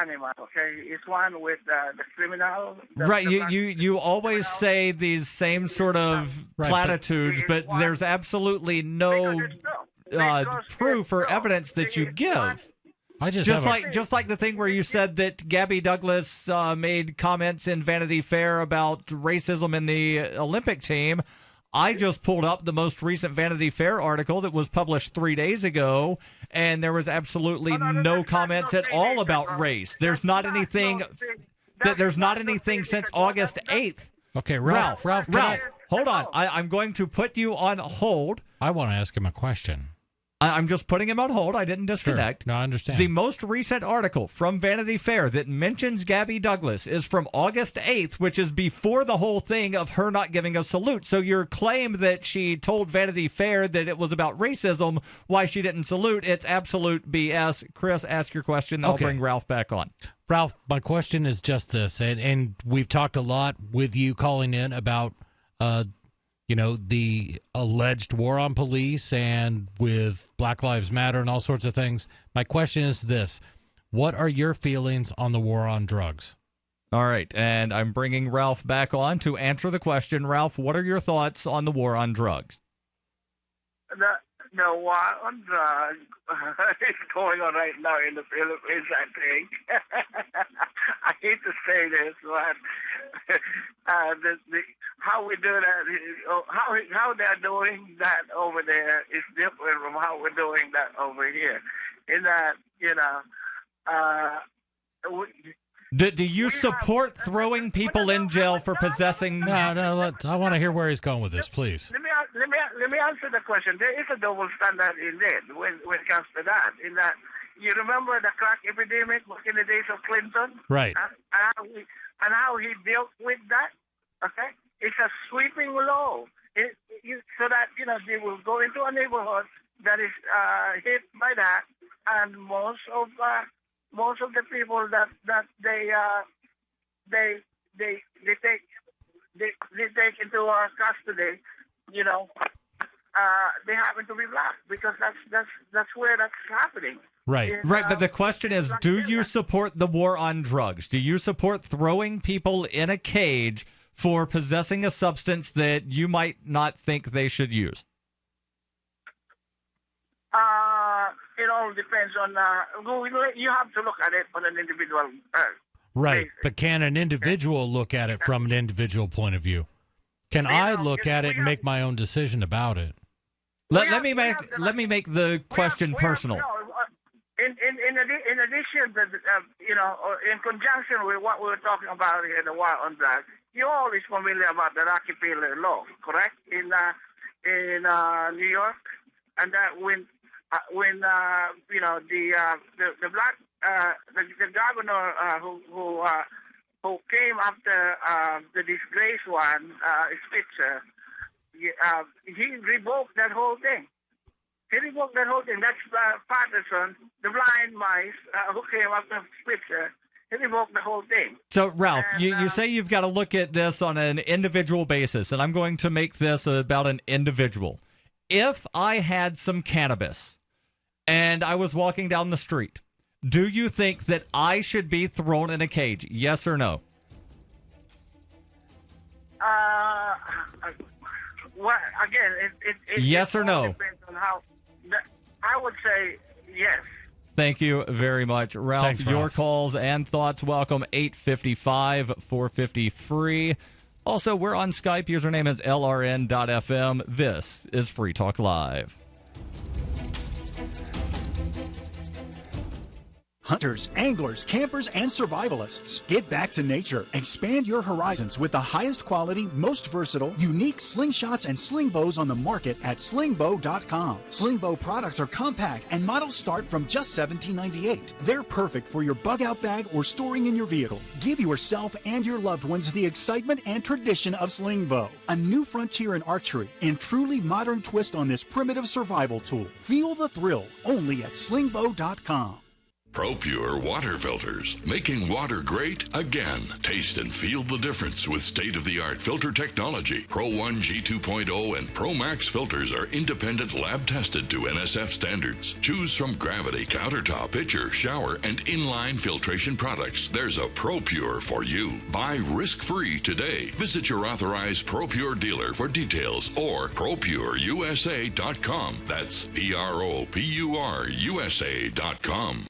animal. Okay, it's one with the criminal. Right, you always say these same sort of platitudes, but there's absolutely no proof or evidence that you give. Just like the thing where you said that Gabby Douglas made comments in Vanity Fair about racism in the Olympic team. I just pulled up the most recent Vanity Fair article that was published 3 days ago, and there was absolutely no comments at all about race. There's not anything since August 8th. Okay, Ralph, hold on. I'm going to put you on hold. I want to ask him a question. I'm just putting him on hold. I didn't disconnect. Sure. No, I understand. The most recent article from Vanity Fair that mentions Gabby Douglas is from August 8th, which is before the whole thing of her not giving a salute. So your claim that she told Vanity Fair that it was about racism, why she didn't salute, it's absolute BS. Chris, ask your question. I'll bring Ralph back on. Ralph, my question is just this, and we've talked a lot with you calling in about the alleged war on police and with Black Lives Matter and all sorts of things. My question is this. What are your feelings on the war on drugs? All right, and I'm bringing Ralph back on to answer the question. Ralph, what are your thoughts on the war on drugs? The war on drugs is going on right now in the Philippines, I think. I hate to say this, but how we do that, how they're doing that over there is different from how we're doing that over here. In that, do you support throwing people in jail for possessing? No. I want to hear where he's going with this, please. Let me answer the question. There is a double standard in it when it comes to that. In that, you remember the crack epidemic back in the days of Clinton, right? And how he dealt with that. Okay, it's a sweeping law, so that they will go into a neighborhood that is hit by that, and most of the people that they take into custody, they happen to be black because that's where that's happening. Right. But the question is, do you support the war on drugs? Do you support throwing people in a cage for possessing a substance that you might not think they should use? It all depends on. You have to look at it on an individual. Right, basis. but can an individual look at it from an individual point of view? Can I look at it and make my own decision about it? Let me make the question personal. in addition to, in conjunction with what we were talking about here, the war on drugs, you're always familiar about the Rockefeller law, correct? In New York, and that when the black the governor who came after the disgraced one, Spitzer, he revoked that whole thing. He revoked that whole thing. That's Patterson, the blind mice who came after Spitzer. He revoked the whole thing. So, Ralph, you say you've got to look at this on an individual basis, and I'm going to make this about an individual. If I had some cannabis and I was walking down the street, do you think that I should be thrown in a cage? Yes or no? Well, again, it yes or no? Depends on how. I would say yes. Thank you very much, Ralph. Thanks, Ralph. Your calls and thoughts welcome. 855-450 free. Also, we're on Skype. Username is LRN.FM. This is Free Talk Live. Hunters, anglers, campers, and survivalists. Get back to nature. Expand your horizons with the highest quality, most versatile, unique slingshots and sling bows on the market at slingbow.com. Sling bow products are compact and models start from just $17.98. They're perfect for your bug out bag or storing in your vehicle. Give yourself and your loved ones the excitement and tradition of sling bow. A new frontier in archery and truly modern twist on this primitive survival tool. Feel the thrill only at slingbow.com. ProPure water filters, making water great again. Taste and feel the difference with state-of-the-art filter technology. Pro 1 G2.0 and Pro Max filters are independent lab-tested to NSF standards. Choose from Gravity, Countertop, Pitcher, Shower, and Inline filtration products. There's a ProPure for you. Buy risk-free today. Visit your authorized ProPure dealer for details or ProPureUSA.com. That's ProPureUSA.com.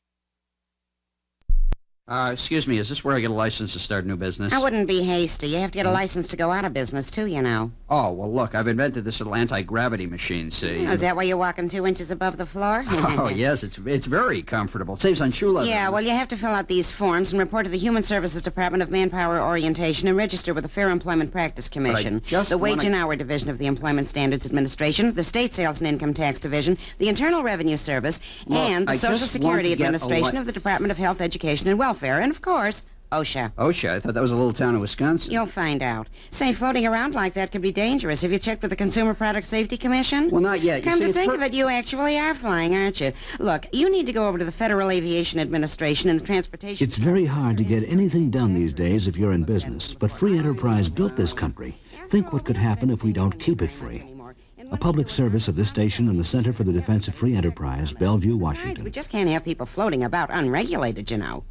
Excuse me, is this where I get a license to start a new business? I wouldn't be hasty. You have to get a license to go out of business, too, you know. Oh, well, look, I've invented this little anti-gravity machine, see? Oh, is that why you're walking 2 inches above the floor? Oh, yes, it's very comfortable. It saves on shoe leather. Yeah, well, you have to fill out these forms and report to the Human Services Department of Manpower Orientation and register with the Fair Employment Practice Commission, the Wage and Hour Division of the Employment Standards Administration, the State Sales and Income Tax Division, the Internal Revenue Service, and the Social Security Administration of the Department of Health, Education, and Welfare, and, of course, OSHA. OSHA? I thought that was a little town in Wisconsin. You'll find out. Say, floating around like that could be dangerous. Have you checked with the Consumer Product Safety Commission? Well, not yet. Come to think of it, you actually are flying, aren't you? Look, you need to go over to the Federal Aviation Administration and the Transportation... It's very hard to get anything done these days if you're in business, but free enterprise built this country. Think what could happen if we don't keep it free. A public service of this station and the Center for the Defense of Free Enterprise, Bellevue, Washington. We just can't have people floating about unregulated, you know.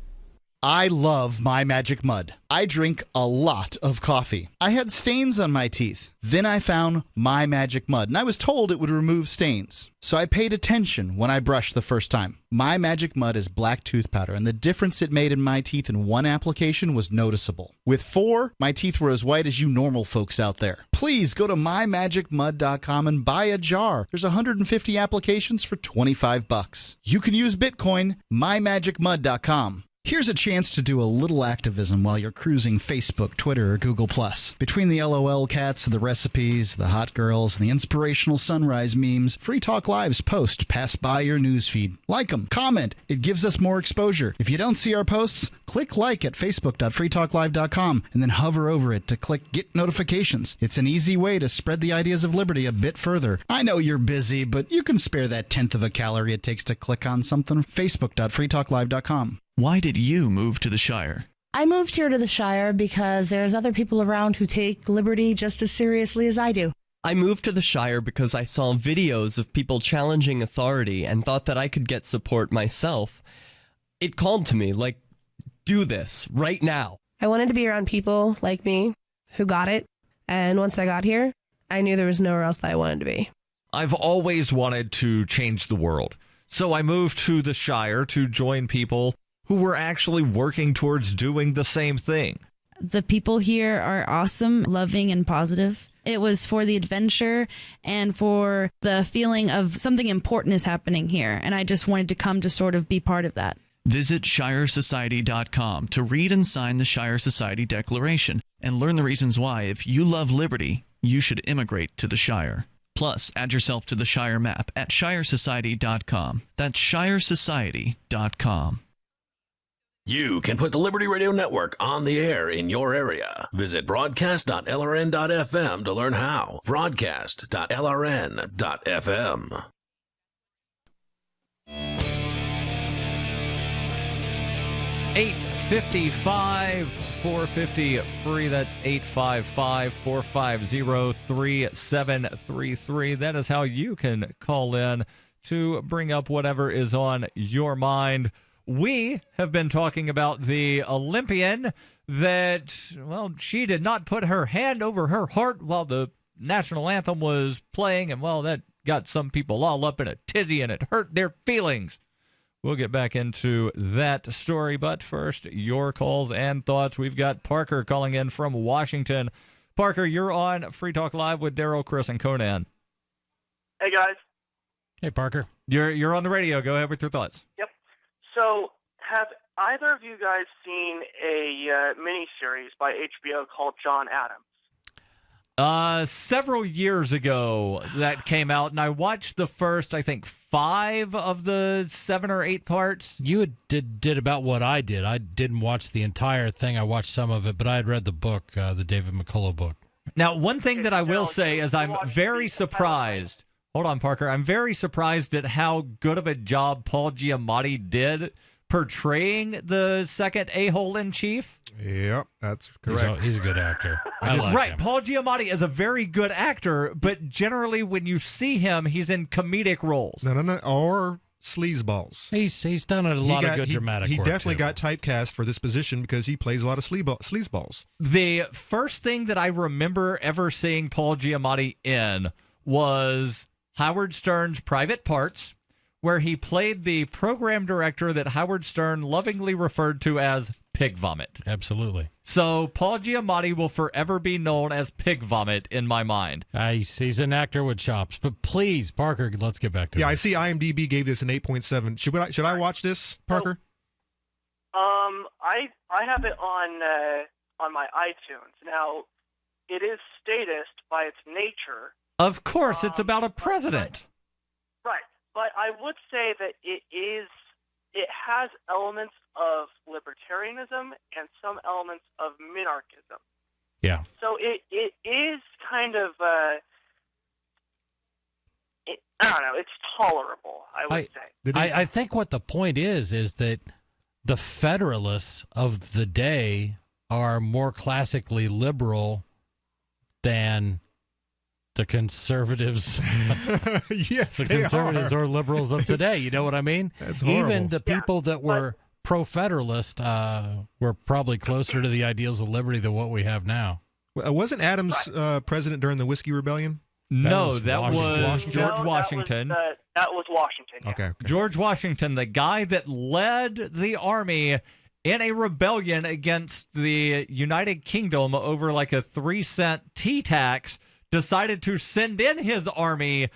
I love My Magic Mud. I drink a lot of coffee. I had stains on my teeth. Then I found My Magic Mud, and I was told it would remove stains. So I paid attention when I brushed the first time. My Magic Mud is black tooth powder, and the difference it made in my teeth in one application was noticeable. With 4, my teeth were as white as you normal folks out there. Please go to mymagicmud.com and buy a jar. There's 150 applications for $25. You can use Bitcoin, mymagicmud.com. Here's a chance to do a little activism while you're cruising Facebook, Twitter, or Google+. Between the LOL cats, the recipes, the hot girls, and the inspirational sunrise memes, Free Talk Live's posts pass by your newsfeed. Like them, comment. It gives us more exposure. If you don't see our posts, click like at facebook.freetalklive.com and then hover over it to click Get Notifications. It's an easy way to spread the ideas of liberty a bit further. I know you're busy, but you can spare that 1/10 of a calorie it takes to click on something. Facebook.freetalklive.com. Why did you move to the Shire? I moved here to the Shire because there's other people around who take liberty just as seriously as I do. I moved to the Shire because I saw videos of people challenging authority and thought that I could get support myself. It called to me, like, do this right now. I wanted to be around people like me who got it, and once I got here, I knew there was nowhere else that I wanted to be. I've always wanted to change the world, so I moved to the Shire to join people who were actually working towards doing the same thing. The people here are awesome, loving, and positive. It was for the adventure and for the feeling of something important is happening here. And I just wanted to come to sort of be part of that. Visit ShireSociety.com to read and sign the Shire Society Declaration and learn the reasons why, if you love liberty, you should immigrate to the Shire. Plus, add yourself to the Shire map at ShireSociety.com. That's ShireSociety.com. You can put the Liberty Radio Network on the air in your area. Visit broadcast.lrn.fm to learn how. Broadcast.lrn.fm. 855 450 free. That's 855-450-3733. That is how you can call in to bring up whatever is on your mind. We have been talking about the Olympian that, well, she did not put her hand over her heart while the national anthem was playing, and, well, that got some people all up in a tizzy, and it hurt their feelings. We'll get back into that story, but first, your calls and thoughts. We've got Parker calling in from Washington. Parker, you're on Free Talk Live with Darryl, Chris, and Conan. Hey, guys. Hey, Parker. You're on the radio. Go ahead with your thoughts. Yep. So, have either of you guys seen a miniseries by HBO called John Adams? Several years ago that came out, and I watched the first, I think, 5 of the 7 or 8 parts. You did about what I did. I didn't watch the entire thing. I watched some of it, but I had read the book, the David McCullough book. Now, one thing that I will say is I'm very surprised. Hold on, Parker. I'm very surprised at how good of a job Paul Giamatti did portraying the second a-hole in chief. Yep, that's correct. He's a good actor. Right, Paul Giamatti is a very good actor, but generally when you see him, he's in comedic roles. No, or sleazeballs. He's done a lot of good dramatic work. He definitely got typecast for this position because he plays a lot of sleazeballs. The first thing that I remember ever seeing Paul Giamatti in was Howard Stern's Private Parts, where he played the program director that Howard Stern lovingly referred to as Pig Vomit. Absolutely. So Paul Giamatti will forever be known as Pig Vomit in my mind. He's an actor with chops. But please, Parker, let's get back to this. I see IMDb gave this an 8.7. Should I watch this, Parker? I have it on my iTunes. Now, it is statist by its nature. Of course, it's about a president. Right. But I would say that it has elements of libertarianism and some elements of minarchism. Yeah. So it is kind of, I don't know, it's tolerable, I would say. I think what the point is that the Federalists of the day are more classically liberal than the conservatives. Yes, the conservatives or liberals of today. You know what I mean? That's horrible. Even the people that were pro-federalist were probably closer to the ideals of liberty than what we have now. Wasn't Adams president during the Whiskey Rebellion? That was George Washington. That was Washington. Yeah. Okay. George Washington, the guy that led the army in a rebellion against the United Kingdom over like a 3-cent tea tax, decided to send in his army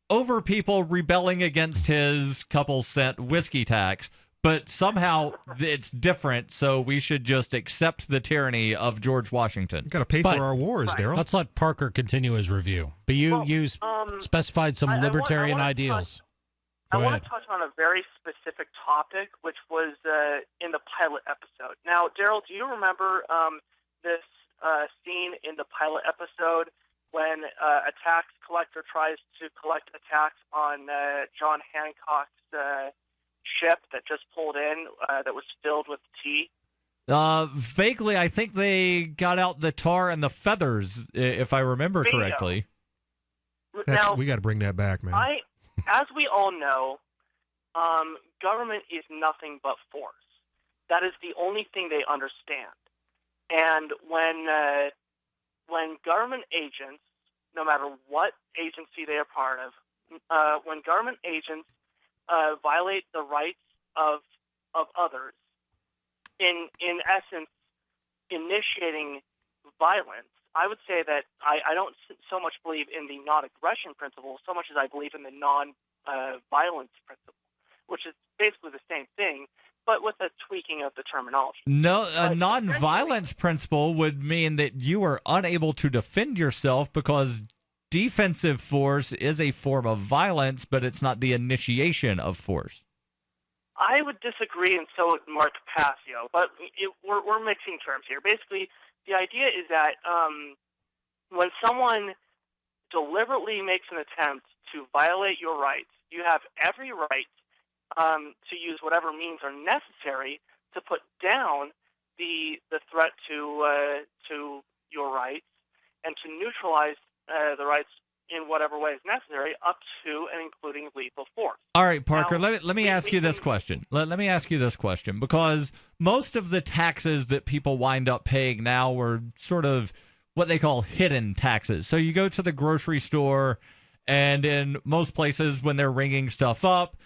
over people rebelling against his couple-cent whiskey tax. But somehow it's different, so we should just accept the tyranny of George Washington. We've got to pay for our wars, Darryl. Let's let Parker continue his review. But you specified some libertarian ideals. I want to touch on a very specific topic, which was in the pilot episode. Now, Darryl, do you remember this scene in the pilot episode when a tax collector tries to collect a tax on John Hancock's ship that just pulled in that was filled with tea? Vaguely, I think they got out the tar and the feathers, if I remember correctly. Now, we got to bring that back, man. As we all know, government is nothing but force. That is the only thing they understand. And when government agents, no matter what agency they are part of, when government agents violate the rights of others, in essence, initiating violence I would say that I don't so much believe in the non-aggression principle so much as I believe in the non-violence principle, which is basically the same thing, but with a tweaking of the terminology. No, a non-violence principle would mean that you are unable to defend yourself because defensive force is a form of violence, but it's not the initiation of force. I would disagree, and so would Mark Passio, but we're mixing terms here. Basically, the idea is that when someone deliberately makes an attempt to violate your rights, you have every right to use whatever means are necessary to put down the threat to your rights and to neutralize the rights in whatever way is necessary, up to and including lethal force. All right, Parker, now, let me ask you this question. Let me ask you this question, because most of the taxes that people wind up paying now are sort of what they call hidden taxes. So you go to the grocery store, and in most places when they're ringing stuff up,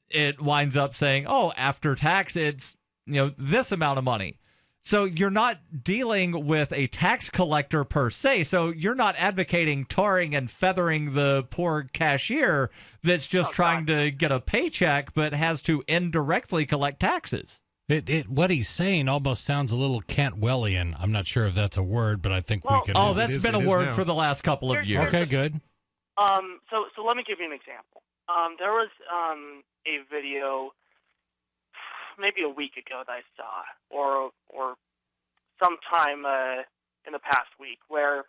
it winds up saying, oh, after tax, it's this amount of money. So you're not dealing with a tax collector per se. So you're not advocating tarring and feathering the poor cashier that's just trying to get a paycheck but has to indirectly collect taxes. What he's saying almost sounds a little Cantwellian. I'm not sure if that's a word, but I think we can. Oh, that's been a word for the last couple of years. Okay, good. So let me give you an example. There was a video maybe a week ago that I saw, or sometime in the past week, where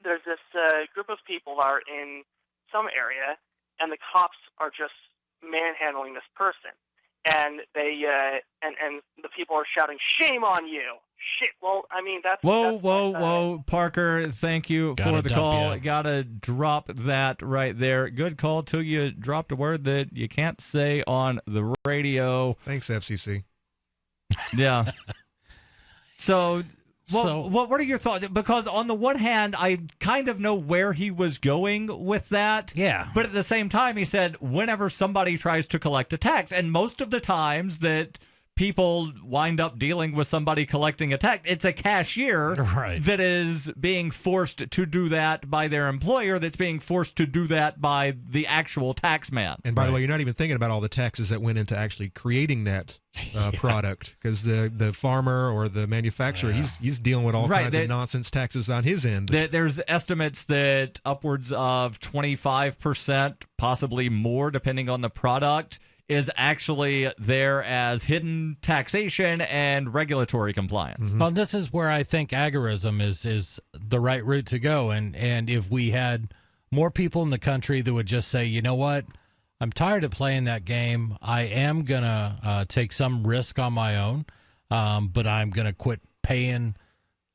there's this group of people that are in some area, and the cops are just manhandling this person, and they and the people are shouting, "Shame on you!" Shit. Well, I mean that's whoa, Parker. Thank you for the call. Gotta drop that right there. Good call till you dropped a word that you can't say on the radio. Thanks, FCC. Yeah. So, what are your thoughts? Because on the one hand, I kind of know where he was going with that. Yeah. But at the same time, he said whenever somebody tries to collect a tax, and most of the times that people wind up dealing with somebody collecting a tax, it's a cashier that is being forced to do that by their employer, that's being forced to do that by the actual tax man. And by the way, you're not even thinking about all the taxes that went into actually creating that product, because the farmer or the manufacturer, he's dealing with all kinds of nonsense taxes on his end. There's estimates that upwards of 25%, possibly more, depending on the product, is actually there as hidden taxation and regulatory compliance. Mm-hmm. Well, this is where I think agorism is the right route to go. And if we had more people in the country that would just say, you know what, I'm tired of playing that game. I am going to take some risk on my own, but I'm going to quit paying.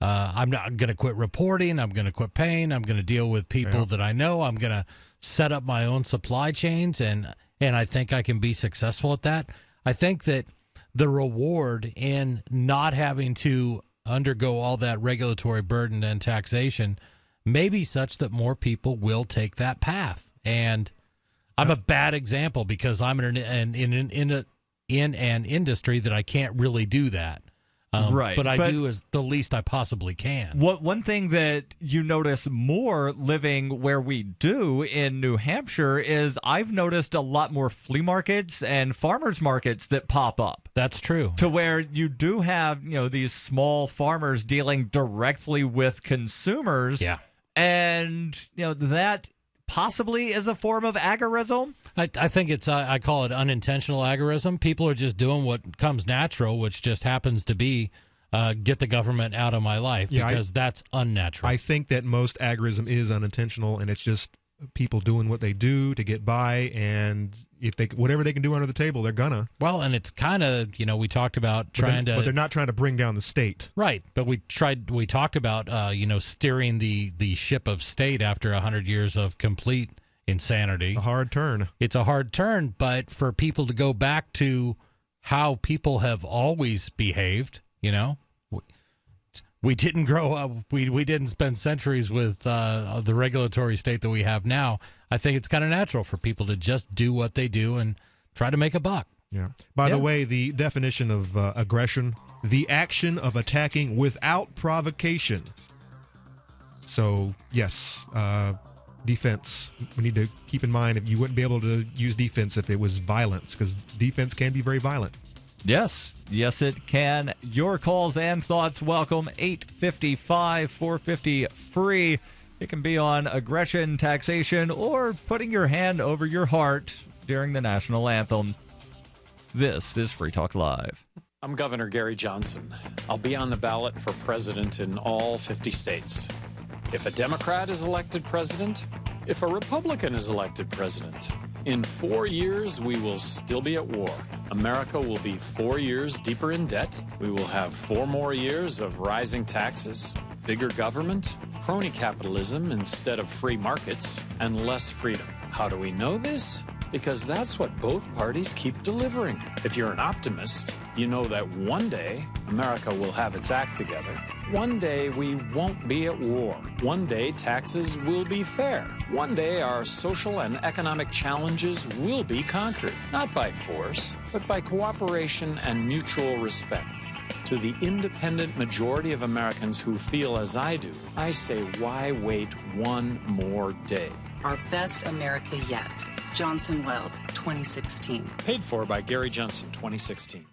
I'm not going to quit reporting. I'm going to quit paying. I'm going to deal with people that I know. I'm going to set up my own supply chains, and I think I can be successful at that. I think that the reward in not having to undergo all that regulatory burden and taxation may be such that more people will take that path. And I'm a bad example because I'm in an industry that I can't really do that. But I do as the least I possibly can. One thing that you notice more living where we do in New Hampshire is I've noticed a lot more flea markets and farmers markets that pop up. That's true. To where you do have, these small farmers dealing directly with consumers. Yeah. And, that possibly is a form of agorism. I think it's, I call it unintentional agorism. People are just doing what comes natural, which just happens to be get the government out of my life, because that's unnatural. I think that most agorism is unintentional, and it's just people doing what they do to get by, and if whatever they can do under the table, they're gonna. Well, and it's kind of, we talked about but they're not trying to bring down the state. Right, but we talked about, steering the ship of state after 100 years of complete insanity. It's a hard turn. It's a hard turn, but for people to go back to how people have always behaved, we didn't grow up. We didn't spend centuries with the regulatory state that we have now. I think it's kind of natural for people to just do what they do and try to make a buck. Yeah. By the way, the definition of aggression, the action of attacking without provocation. So, yes, defense. We need to keep in mind if you wouldn't be able to use defense if it was violence, because defense can be very violent. Yes, it can. Your calls and thoughts welcome. 855-450-FREE. It can be on aggression, taxation, or putting your hand over your heart during the national anthem. This is Free Talk Live. I'm Governor Gary Johnson. I'll be on the ballot for president in all 50 states. If a Democrat is elected president, if a Republican is elected president, in 4 years, we will still be at war. America will be 4 years deeper in debt. We will have 4 more years of rising taxes, bigger government, crony capitalism instead of free markets, and less freedom. How do we know this? Because that's what both parties keep delivering. If you're an optimist, you know that one day America will have its act together. One day we won't be at war. One day taxes will be fair. One day our social and economic challenges will be conquered, not by force, but by cooperation and mutual respect. To the independent majority of Americans who feel as I do, I say, why wait one more day? Our best America yet. Johnson Weld, 2016. Paid for by Gary Johnson, 2016.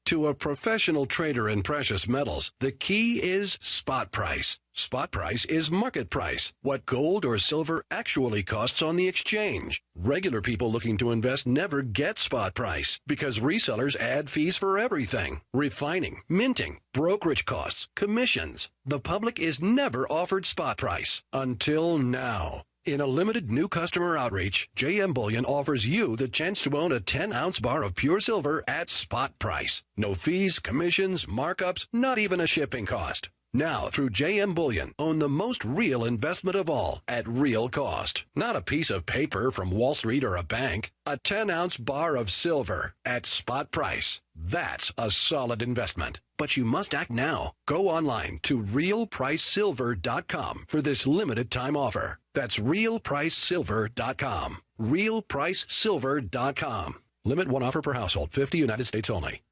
To a professional trader in precious metals, the key is spot price. Spot price is market price, what gold or silver actually costs on the exchange. Regular people looking to invest never get spot price because resellers add fees for everything. Refining, minting, brokerage costs, commissions. The public is never offered spot price until now. In a limited new customer outreach, JM Bullion offers you the chance to own a 10-ounce bar of pure silver at spot price. No fees, commissions, markups, not even a shipping cost. Now, through JM Bullion, own the most real investment of all at real cost. Not a piece of paper from Wall Street or a bank. A 10-ounce bar of silver at spot price. That's a solid investment. But you must act now. Go online to realpricesilver.com for this limited time offer. That's realpricesilver.com. realpricesilver.com. Limit one offer per household. 50 United States only.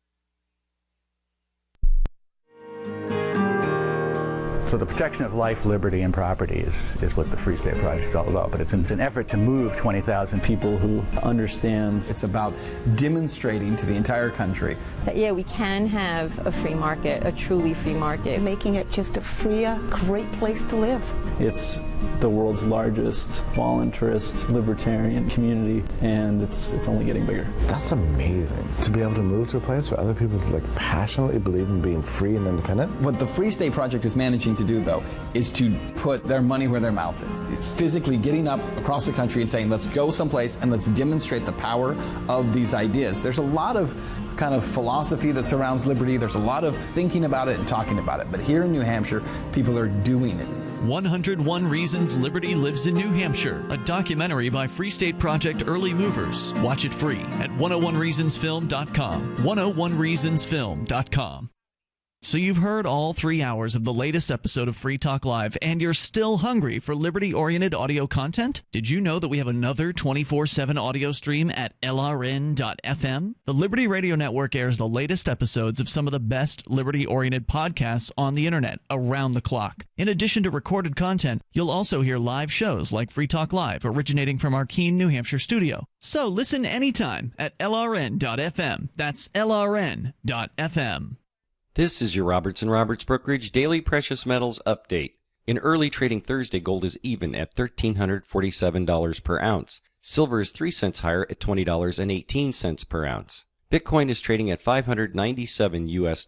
So the protection of life, liberty, and property is what the Free State Project is all about. But it's an effort to move 20,000 people who understand. It's about demonstrating to the entire country that, yeah, we can have a free market, a truly free market. Making it just a freer, great place to live. It's the world's largest voluntarist libertarian community, and it's only getting bigger. That's amazing, to be able to move to a place where other people passionately believe in being free and independent. What the Free State Project is managing to do, though, is to put their money where their mouth is. It's physically getting up across the country and saying, let's go someplace and let's demonstrate the power of these ideas. There's a lot of kind of philosophy that surrounds liberty. There's a lot of thinking about it and talking about it. But here in New Hampshire, people are doing it. 101 Reasons Liberty Lives in New Hampshire, a documentary by Free State Project Early Movers. Watch it free at 101reasonsfilm.com. 101reasonsfilm.com. So you've heard all 3 hours of the latest episode of Free Talk Live, and you're still hungry for liberty-oriented audio content? Did you know that we have another 24/7 audio stream at LRN.FM? The Liberty Radio Network airs the latest episodes of some of the best liberty-oriented podcasts on the internet around the clock. In addition to recorded content, you'll also hear live shows like Free Talk Live, originating from our Keene, New Hampshire studio. So listen anytime at LRN.FM. That's LRN.FM. This is your Robertson Roberts Brokerage Daily Precious Metals Update. In early trading Thursday, gold is even at $1,347 per ounce. Silver is 3 cents higher at $20.18 per ounce. Bitcoin is trading at $597 US.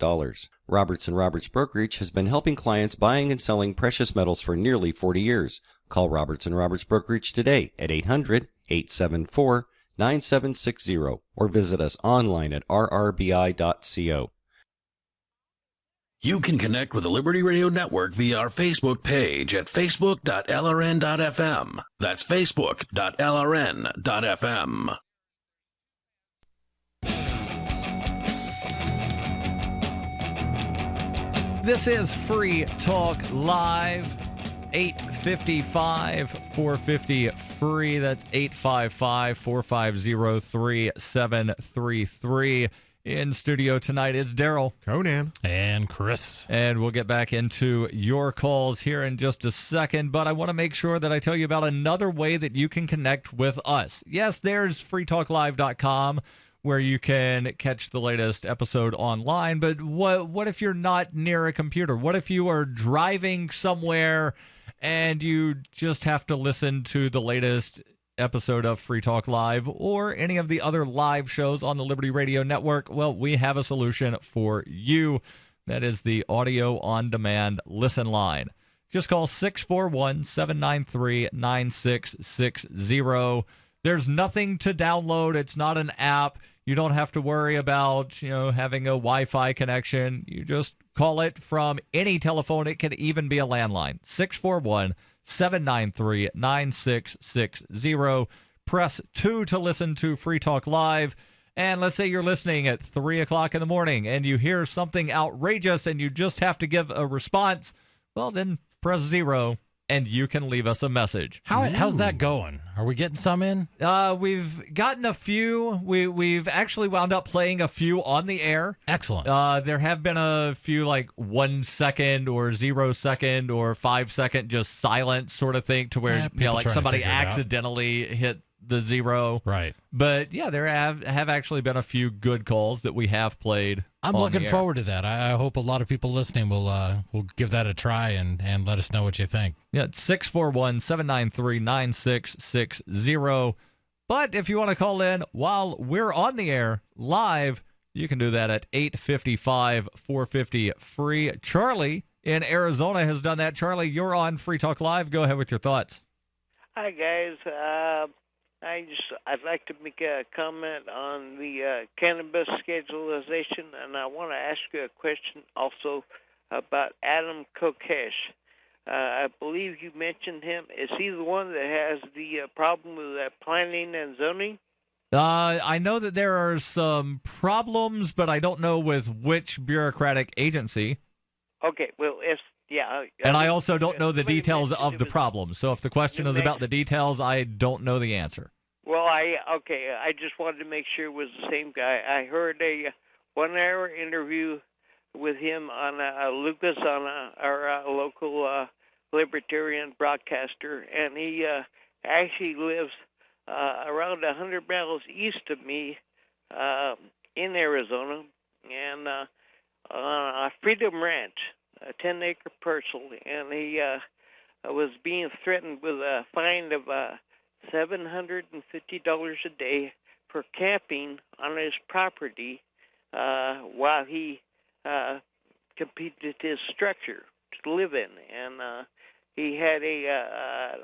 Robertson Roberts Brokerage has been helping clients buying and selling precious metals for nearly 40 years. Call Robertson Roberts Brokerage today at 800-874-9760 or visit us online at rrbi.co. You can connect with the Liberty Radio Network via our Facebook page at facebook.lrn.fm. That's facebook.lrn.fm. This is Free Talk Live. 855-450-FREE. That's 855-450-3733. In studio tonight, it's Darryl, Conan, and Chris. And we'll get back into your calls here in just a second, but I want to make sure that I tell you about another way that you can connect with us. Yes, there's freetalklive.com, where you can catch the latest episode online, but what if you're not near a computer? What if you are driving somewhere and you just have to listen to the latest episode of Free Talk Live or any of the other live shows on the Liberty Radio Network? Well, we have a solution for you. That is the audio on demand listen line. Just call 641-793-9660. There's nothing to download. It's not an app. You don't have to worry about, having a Wi-Fi connection. You just call it from any telephone. It can even be a landline. 641-793-9660. Press 2 to listen to Free Talk Live. And let's say you're listening at 3 o'clock in the morning and you hear something outrageous and you just have to give a response. Well, then press 0 and you can leave us a message. How's that going? Are we getting some in? We've gotten a few. We've actually wound up playing a few on the air. Excellent. There have been a few 1 second or 0 second or 5 second just silence sort of thing to where somebody accidentally hit the 0. Right. But yeah, there have actually been a few good calls that we have played. I'm looking forward to that. I hope a lot of people listening will give that a try and let us know what you think. Yeah, it's 641-793-9660. But if you want to call in while we're on the air live, you can do that at 855-450-FREE. Charlie in Arizona has done that. Charlie, you're on Free Talk Live. Go ahead with your thoughts. Hi, guys. I'd like to make a comment on the cannabis schedulization, and I want to ask you a question also about Adam Kokesh. I believe you mentioned him. Is he the one that has the problem with planning and zoning? I know that there are some problems, but I don't know with which bureaucratic agency. Okay, well, and I also don't know the details of the problem. So if the question is about the details, I don't know the answer. Well, I just wanted to make sure it was the same guy. I heard a 1-hour interview with him on Lucas on our local libertarian broadcaster, and he actually lives around 100 miles east of me in Arizona, and on a Freedom Ranch, a 10-acre parcel, and he was being threatened with a fine of $750 a day for camping on his property while he completed his structure to live in. And he had a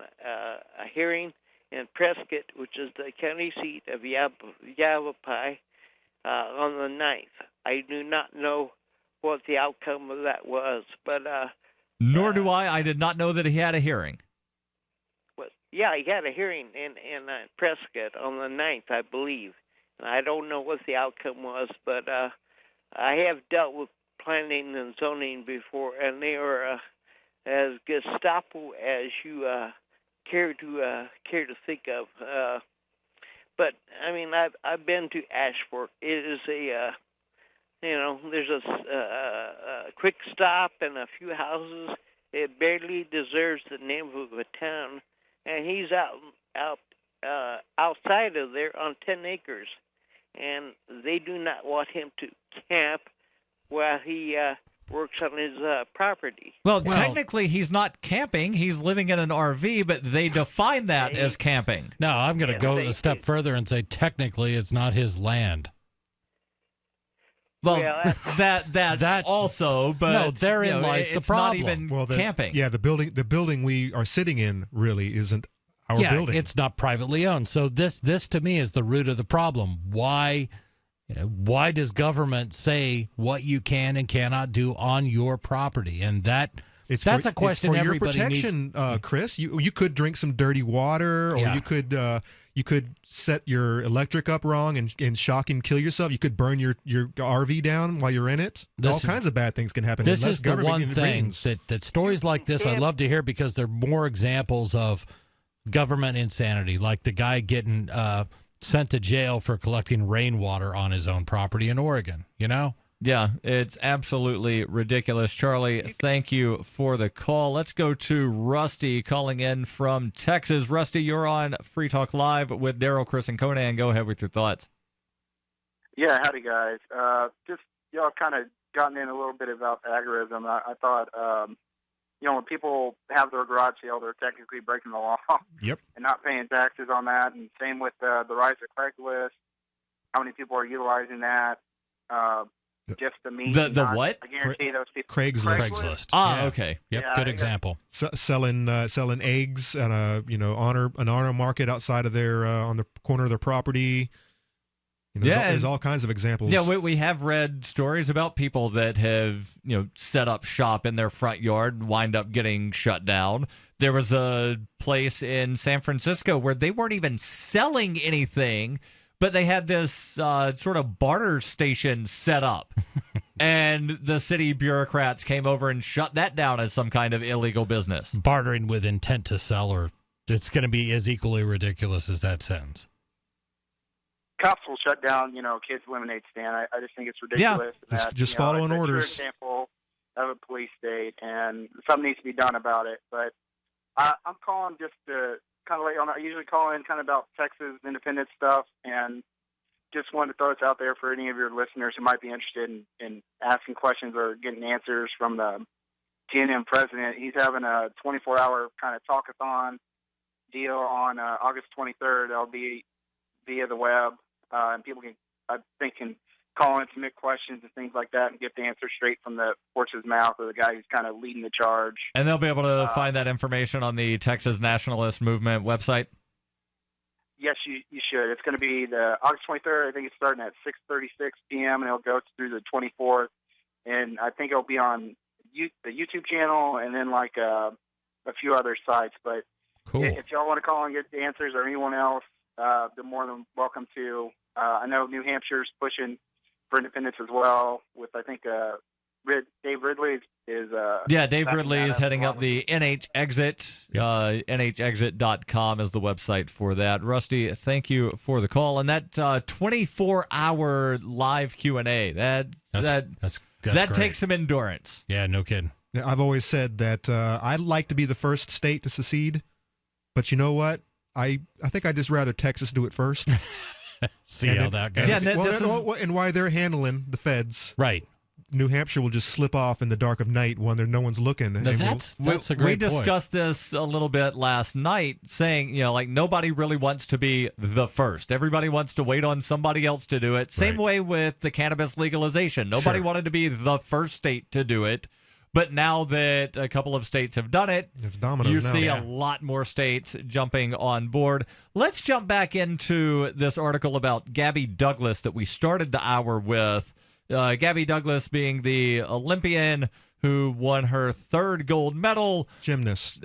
hearing in Prescott, which is the county seat of Yavapai, on the 9th. I do not know what the outcome of that was, but nor do I. I did not know that he had a hearing. Yeah, he had a hearing in Prescott on the 9th, I believe. And I don't know what the outcome was, but I have dealt with planning and zoning before, and they are as Gestapo as you care to think of. But I mean, I've been to Ashford. It is there's a quick stop and a few houses. It barely deserves the name of a town. And he's outside of there on 10 acres, and they do not want him to camp while he works on his property. Well, technically, he's not camping. He's living in an RV, but they define that as camping. No, I'm going to go a step further and say technically it's not his land. Well, that also, but no, therein lies the problem. It's not even camping. Yeah, the building we are sitting in really isn't our building. It's not privately owned. So this to me is the root of the problem. Why does government say what you can and cannot do on your property? And that's a question everybody needs. It's for your protection, Chris. You could drink some dirty water, or you could set your electric up wrong and shock and kill yourself. You could burn your RV down while you're in it. All kinds of bad things can happen. This is the one thing that stories like this I love to hear, because they're more examples of government insanity, like the guy getting sent to jail for collecting rainwater on his own property in Oregon, you know? Yeah, it's absolutely ridiculous. Charlie, thank you for the call. Let's go to Rusty calling in from Texas. Rusty, you're on Free Talk Live with Darryl, Chris, and Conan. Go ahead with your thoughts. Yeah, howdy, guys. Just, y'all kind of gotten in a little bit about agorism. I thought, when people have their garage sale, they're technically breaking the law. Yep. And not paying taxes on that. And same with the rise of Craigslist. How many people are utilizing that? Just the means. The what? I guarantee those people. Craigslist. Ah, okay. Yep, Yeah, good yeah. example. Selling eggs at an honor market outside of their on the corner of their property. There's all kinds of examples. Yeah, we have read stories about people that have set up shop in their front yard and wind up getting shut down. There was a place in San Francisco where they weren't even selling anything, but they had this sort of barter station set up. And the city bureaucrats came over and shut that down as some kind of illegal business. Bartering with intent to sell, or it's going to be as equally ridiculous as that sentence. Cops will shut down, kids' lemonade stand. I just think it's ridiculous. Yeah, that, just following it's orders. A true example of a police state, and something needs to be done about it. But I'm calling just to kind of let you know. I usually call in kind of about Texas independent stuff, and just wanted to throw this out there for any of your listeners who might be interested in asking questions or getting answers from the TNM president. He's having a 24-hour kind of talkathon deal on August 23rd. That'll be via the web. And people can call in, submit questions and things like that, and get the answer straight from the horse's mouth or the guy who's kind of leading the charge. And they'll be able to find that information on the Texas Nationalist Movement website? Yes, you should. It's going to be the August 23rd. I think it's starting at 6:36 p.m. and it'll go through the 24th. And I think it'll be on the YouTube channel and then like a few other sites. But cool. If y'all want to call and get the answers, or anyone else, they're more than welcome to. I know New Hampshire's pushing for independence as well. With I think Dave Ridley is. Dave Ridley is heading up the NH Exit. NHExit.com is the website for that. Rusty, thank you for the call. And that 24-hour live Q&A, that great. takes some endurance. Yeah, no kidding. Yeah, I've always said that I'd like to be the first state to secede, but you know what? I think I'd just rather Texas do it first. See how that goes. And why they're handling the feds. Right. New Hampshire will just slip off in the dark of night when no one's looking. No, that's a great point. We discussed this a little bit last night, saying, nobody really wants to be the first. Everybody wants to wait on somebody else to do it. Same way with the cannabis legalization. Nobody wanted to be the first state to do it. But now that a couple of states have done it, it's dominoes you now. see a lot more states jumping on board. Let's jump back into this article about Gabby Douglas that we started the hour with. Gabby Douglas being the Olympian who won her third gold medal. Gymnast.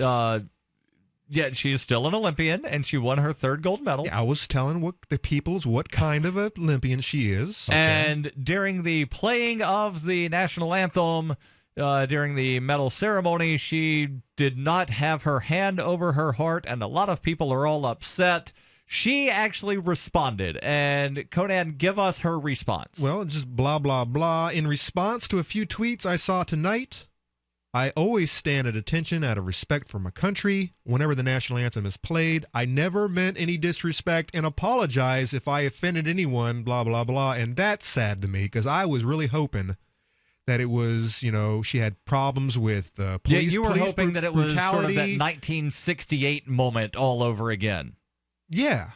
She's still an Olympian, and she won her third gold medal. Yeah, I was telling what kind of Olympian she is. Okay. And during the playing of the national anthem, during the medal ceremony, she did not have her hand over her heart, and a lot of people are all upset. She actually responded, and Conan, give us her response. Well, just blah, blah, blah. In response to a few tweets I saw tonight, I always stand at attention out of respect for my country whenever the national anthem is played. I never meant any disrespect and apologize if I offended anyone, blah, blah, blah. And that's sad to me because I was really hoping that it was, she had problems with police. You were hoping that it was brutality. Sort of that 1968 moment all over again. Yeah.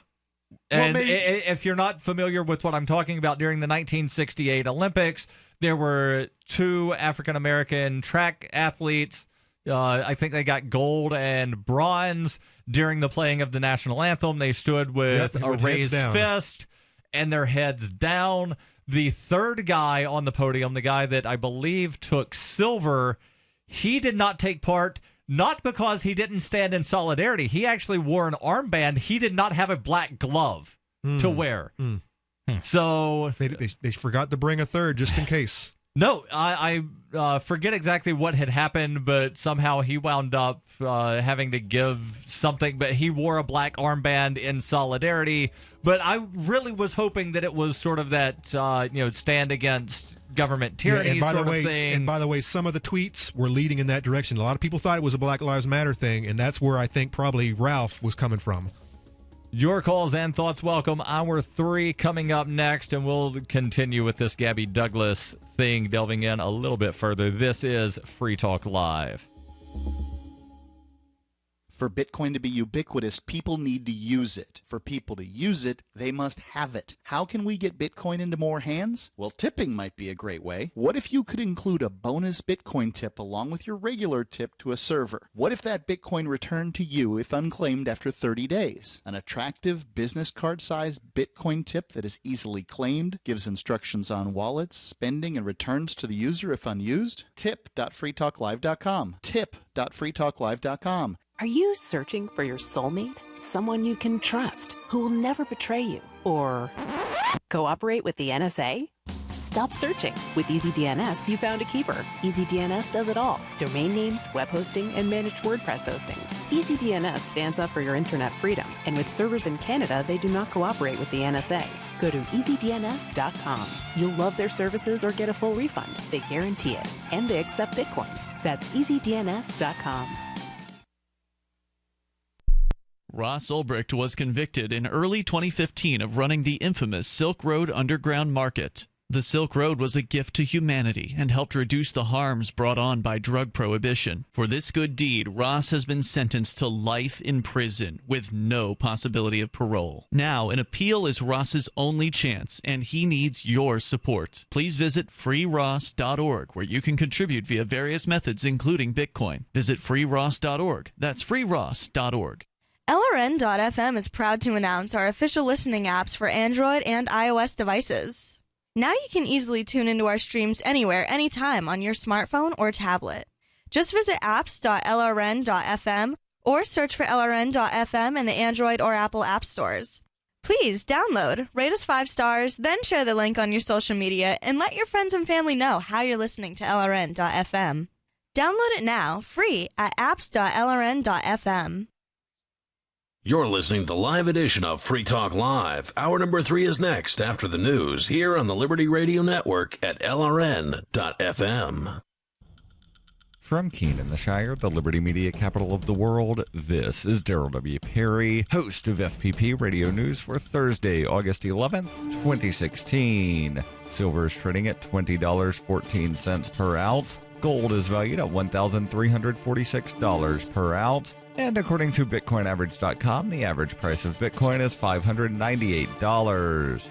And if you're not familiar with what I'm talking about, during the 1968 Olympics, there were two African-American track athletes. I think they got gold and bronze during the playing of the national anthem. They stood with a raised fist and their heads down. The third guy on the podium, the guy that I believe took silver, he did not take part. Not because he didn't stand in solidarity. He actually wore an armband. He did not have a black glove to wear. So they forgot to bring a third just in case. No, I forget exactly what had happened, but somehow he wound up having to give something. But he wore a black armband in solidarity. But I really was hoping that it was sort of that stand against government tyranny sort of thing. And by the way, some of the tweets were leading in that direction. A lot of people thought it was a Black Lives Matter thing, and that's where I think probably Ralph was coming from. Your calls and thoughts welcome. Hour 3 coming up next, and we'll continue with this Gabby Douglas thing, delving in a little bit further. This is Free Talk Live. For Bitcoin to be ubiquitous, people need to use it. For people to use it, they must have it. How can we get Bitcoin into more hands? Well, tipping might be a great way. What if you could include a bonus Bitcoin tip along with your regular tip to a server? What if that Bitcoin returned to you if unclaimed after 30 days? An attractive business card-sized Bitcoin tip that is easily claimed, gives instructions on wallets, spending, and returns to the user if unused? Tip.freetalklive.com. Tip.freetalklive.com. Are you searching for your soulmate? Someone you can trust, who will never betray you or cooperate with the NSA? Stop searching. With EasyDNS, you found a keeper. EasyDNS does it all. Domain names, web hosting, and managed WordPress hosting. EasyDNS stands up for your internet freedom. And with servers in Canada, they do not cooperate with the NSA. Go to EasyDNS.com. You'll love their services or get a full refund. They guarantee it. And they accept Bitcoin. That's EasyDNS.com. Ross Ulbricht was convicted in early 2015 of running the infamous Silk Road underground market. The Silk Road was a gift to humanity and helped reduce the harms brought on by drug prohibition. For this good deed, Ross has been sentenced to life in prison with no possibility of parole. Now, an appeal is Ross's only chance, and he needs your support. Please visit freeross.org, where you can contribute via various methods, including Bitcoin. Visit freeross.org. That's freeross.org. LRN.FM is proud to announce our official listening apps for Android and iOS devices. Now you can easily tune into our streams anywhere, anytime on your smartphone or tablet. Just visit apps.lrn.fm or search for LRN.FM in the Android or Apple app stores. Please download, rate us 5 stars, then share the link on your social media and let your friends and family know how you're listening to LRN.FM. Download it now, free at apps.lrn.fm. You're listening to the live edition of Free Talk Live. Hour number 3 is next after the news here on the Liberty Radio Network at LRN.FM. From Keene in the Shire, the Liberty Media capital of the world, this is Darryl W. Perry, host of FPP Radio News for Thursday, August 11th, 2016. Silver is trading at $20.14 per ounce. Gold is valued at $1,346 per ounce. And according to BitcoinAverage.com, the average price of Bitcoin is $598.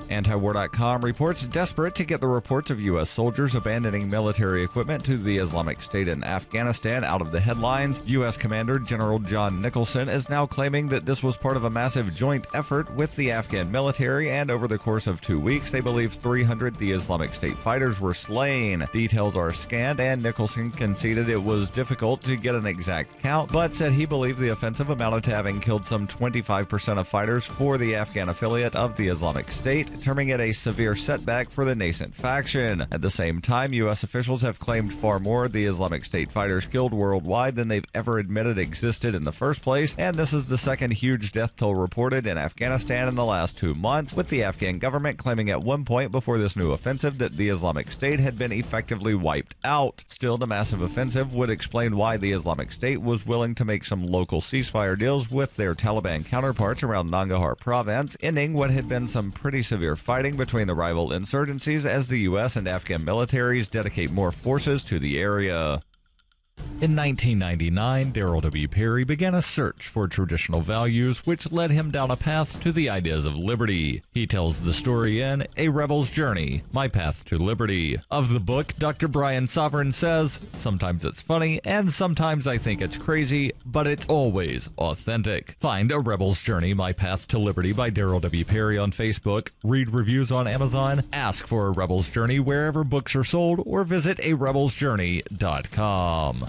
Antiwar.com reports desperate to get the reports of U.S. soldiers abandoning military equipment to the Islamic State in Afghanistan out of the headlines. U.S. Commander General John Nicholson is now claiming that this was part of a massive joint effort with the Afghan military, and over the course of 2 weeks, they believe 300 the Islamic State fighters were slain. Details are scant, and Nicholson conceded it was difficult to get an exact count, but said he believed the offensive amounted to having killed some 25% of fighters for the Afghan affiliate of the Islamic State, terming it a severe setback for the nascent faction. At the same time, U.S. officials have claimed far more of the Islamic State fighters killed worldwide than they've ever admitted existed in the first place, and this is the second huge death toll reported in Afghanistan in the last 2 months, with the Afghan government claiming at one point before this new offensive that the Islamic State had been effectively wiped out. Still, the massive offensive would explain why the Islamic State was willing to make some local ceasefire deals with their Taliban counterparts around Nangarhar province, ending what had been some pretty severe fighting between the rival insurgencies as the U.S. and Afghan militaries dedicate more forces to the area. In 1999, Darryl W. Perry began a search for traditional values, which led him down a path to the ideas of liberty. He tells the story in A Rebel's Journey, My Path to Liberty. Of the book, Dr. Brian Sovereign says, sometimes it's funny, and sometimes I think it's crazy, but it's always authentic. Find A Rebel's Journey, My Path to Liberty by Darryl W. Perry on Facebook, read reviews on Amazon, ask for A Rebel's Journey wherever books are sold, or visit arebelsjourney.com.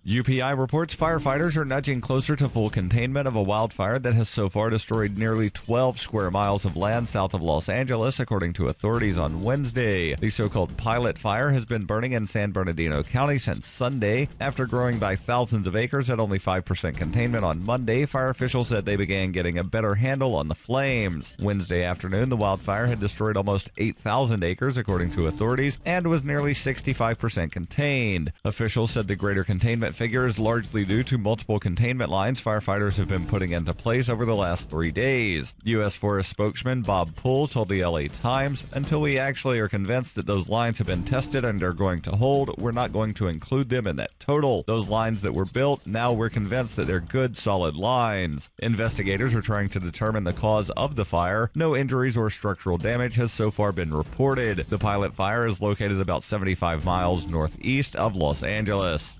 UPI reports firefighters are nudging closer to full containment of a wildfire that has so far destroyed nearly 12 square miles of land south of Los Angeles, according to authorities on Wednesday. The so-called pilot fire has been burning in San Bernardino County since Sunday. After growing by thousands of acres at only 5% containment on Monday, fire officials said they began getting a better handle on the flames. Wednesday afternoon, the wildfire had destroyed almost 8,000 acres, according to authorities, and was nearly 65% contained. Officials said the greater containment figure is largely due to multiple containment lines firefighters have been putting into place over the last 3 days. U.S. Forest spokesman Bob Poole told the LA Times, "Until we actually are convinced that those lines have been tested and are going to hold, we're not going to include them in that total. Those lines that were built, now we're convinced that they're good, solid lines." Investigators are trying to determine the cause of the fire. No injuries or structural damage has so far been reported. The pilot fire is located about 75 miles northeast of Los Angeles.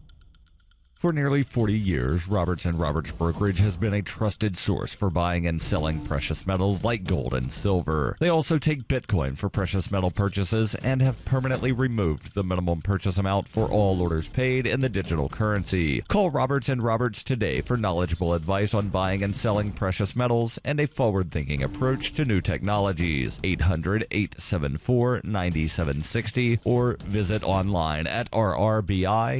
For nearly 40 years, Roberts & Roberts Brokerage has been a trusted source for buying and selling precious metals like gold and silver. They also take Bitcoin for precious metal purchases and have permanently removed the minimum purchase amount for all orders paid in the digital currency. Call Roberts & Roberts today for knowledgeable advice on buying and selling precious metals and a forward-thinking approach to new technologies. 800-874-9760 or visit online at rrbi.co.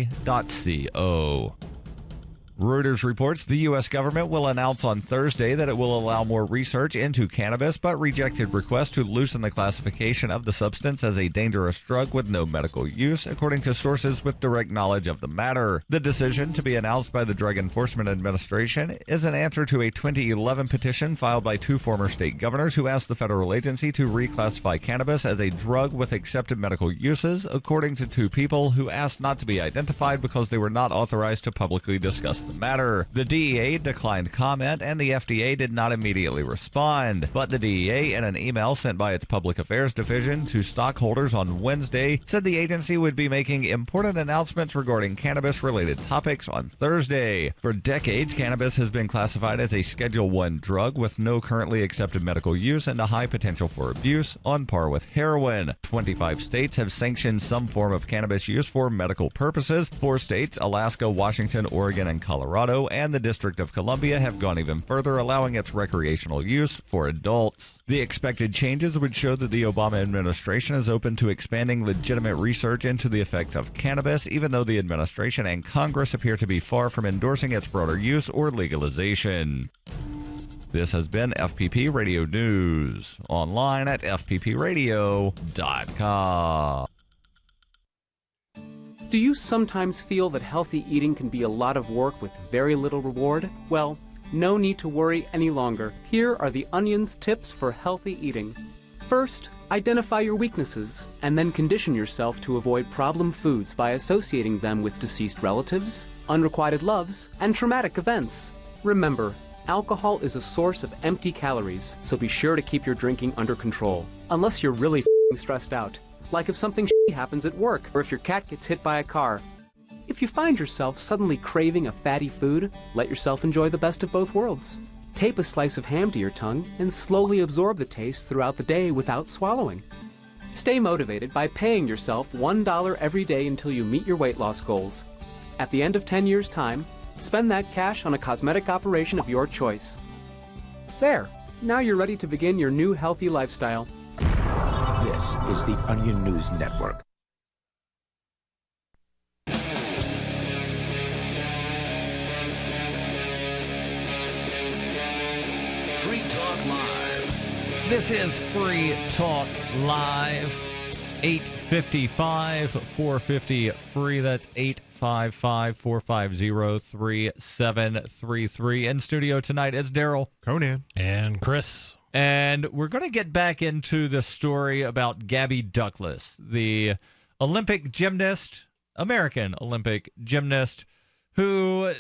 Reuters reports the U.S. government will announce on Thursday that it will allow more research into cannabis, but rejected requests to loosen the classification of the substance as a dangerous drug with no medical use, according to sources with direct knowledge of the matter. The decision, to be announced by the Drug Enforcement Administration, is an answer to a 2011 petition filed by 2 former state governors who asked the federal agency to reclassify cannabis as a drug with accepted medical uses, according to 2 people who asked not to be identified because they were not authorized to publicly discuss the matter. The DEA declined comment, and the FDA did not immediately respond. But the DEA, in an email sent by its Public Affairs Division to stockholders on Wednesday, said the agency would be making important announcements regarding cannabis-related topics on Thursday. For decades, cannabis has been classified as a Schedule I drug with no currently accepted medical use and a high potential for abuse, on par with heroin. 25 states have sanctioned some form of cannabis use for medical purposes. 4 states, Alaska, Washington, Oregon, and Colorado, and the District of Columbia have gone even further, allowing its recreational use for adults. The expected changes would show that the Obama administration is open to expanding legitimate research into the effects of cannabis, even though the administration and Congress appear to be far from endorsing its broader use or legalization. This has been FPP Radio News, online at fppradio.com. Do you sometimes feel that healthy eating can be a lot of work with very little reward? Well, no need to worry any longer. Here are the Onion's tips for healthy eating. First, identify your weaknesses, and then condition yourself to avoid problem foods by associating them with deceased relatives, unrequited loves, and traumatic events. Remember, alcohol is a source of empty calories, so be sure to keep your drinking under control. Unless you're really stressed out. Like if something happens at work, or if your cat gets hit by a car. If you find yourself suddenly craving a fatty food, let yourself enjoy the best of both worlds. Tape a slice of ham to your tongue and slowly absorb the taste throughout the day without swallowing. Stay motivated by paying yourself $1 every day until you meet your weight loss goals. At the end of 10 years' time, spend that cash on a cosmetic operation of your choice. There, now you're ready to begin your new healthy lifestyle. This is the Onion News Network. Free Talk Live. This is Free Talk Live. 855 450 free. That's 855-450-3733. In studio tonight is Darryl, Conan, and Chris. And we're going to get back into the story about Gabby Douglas, the Olympic gymnast, American Olympic gymnast, who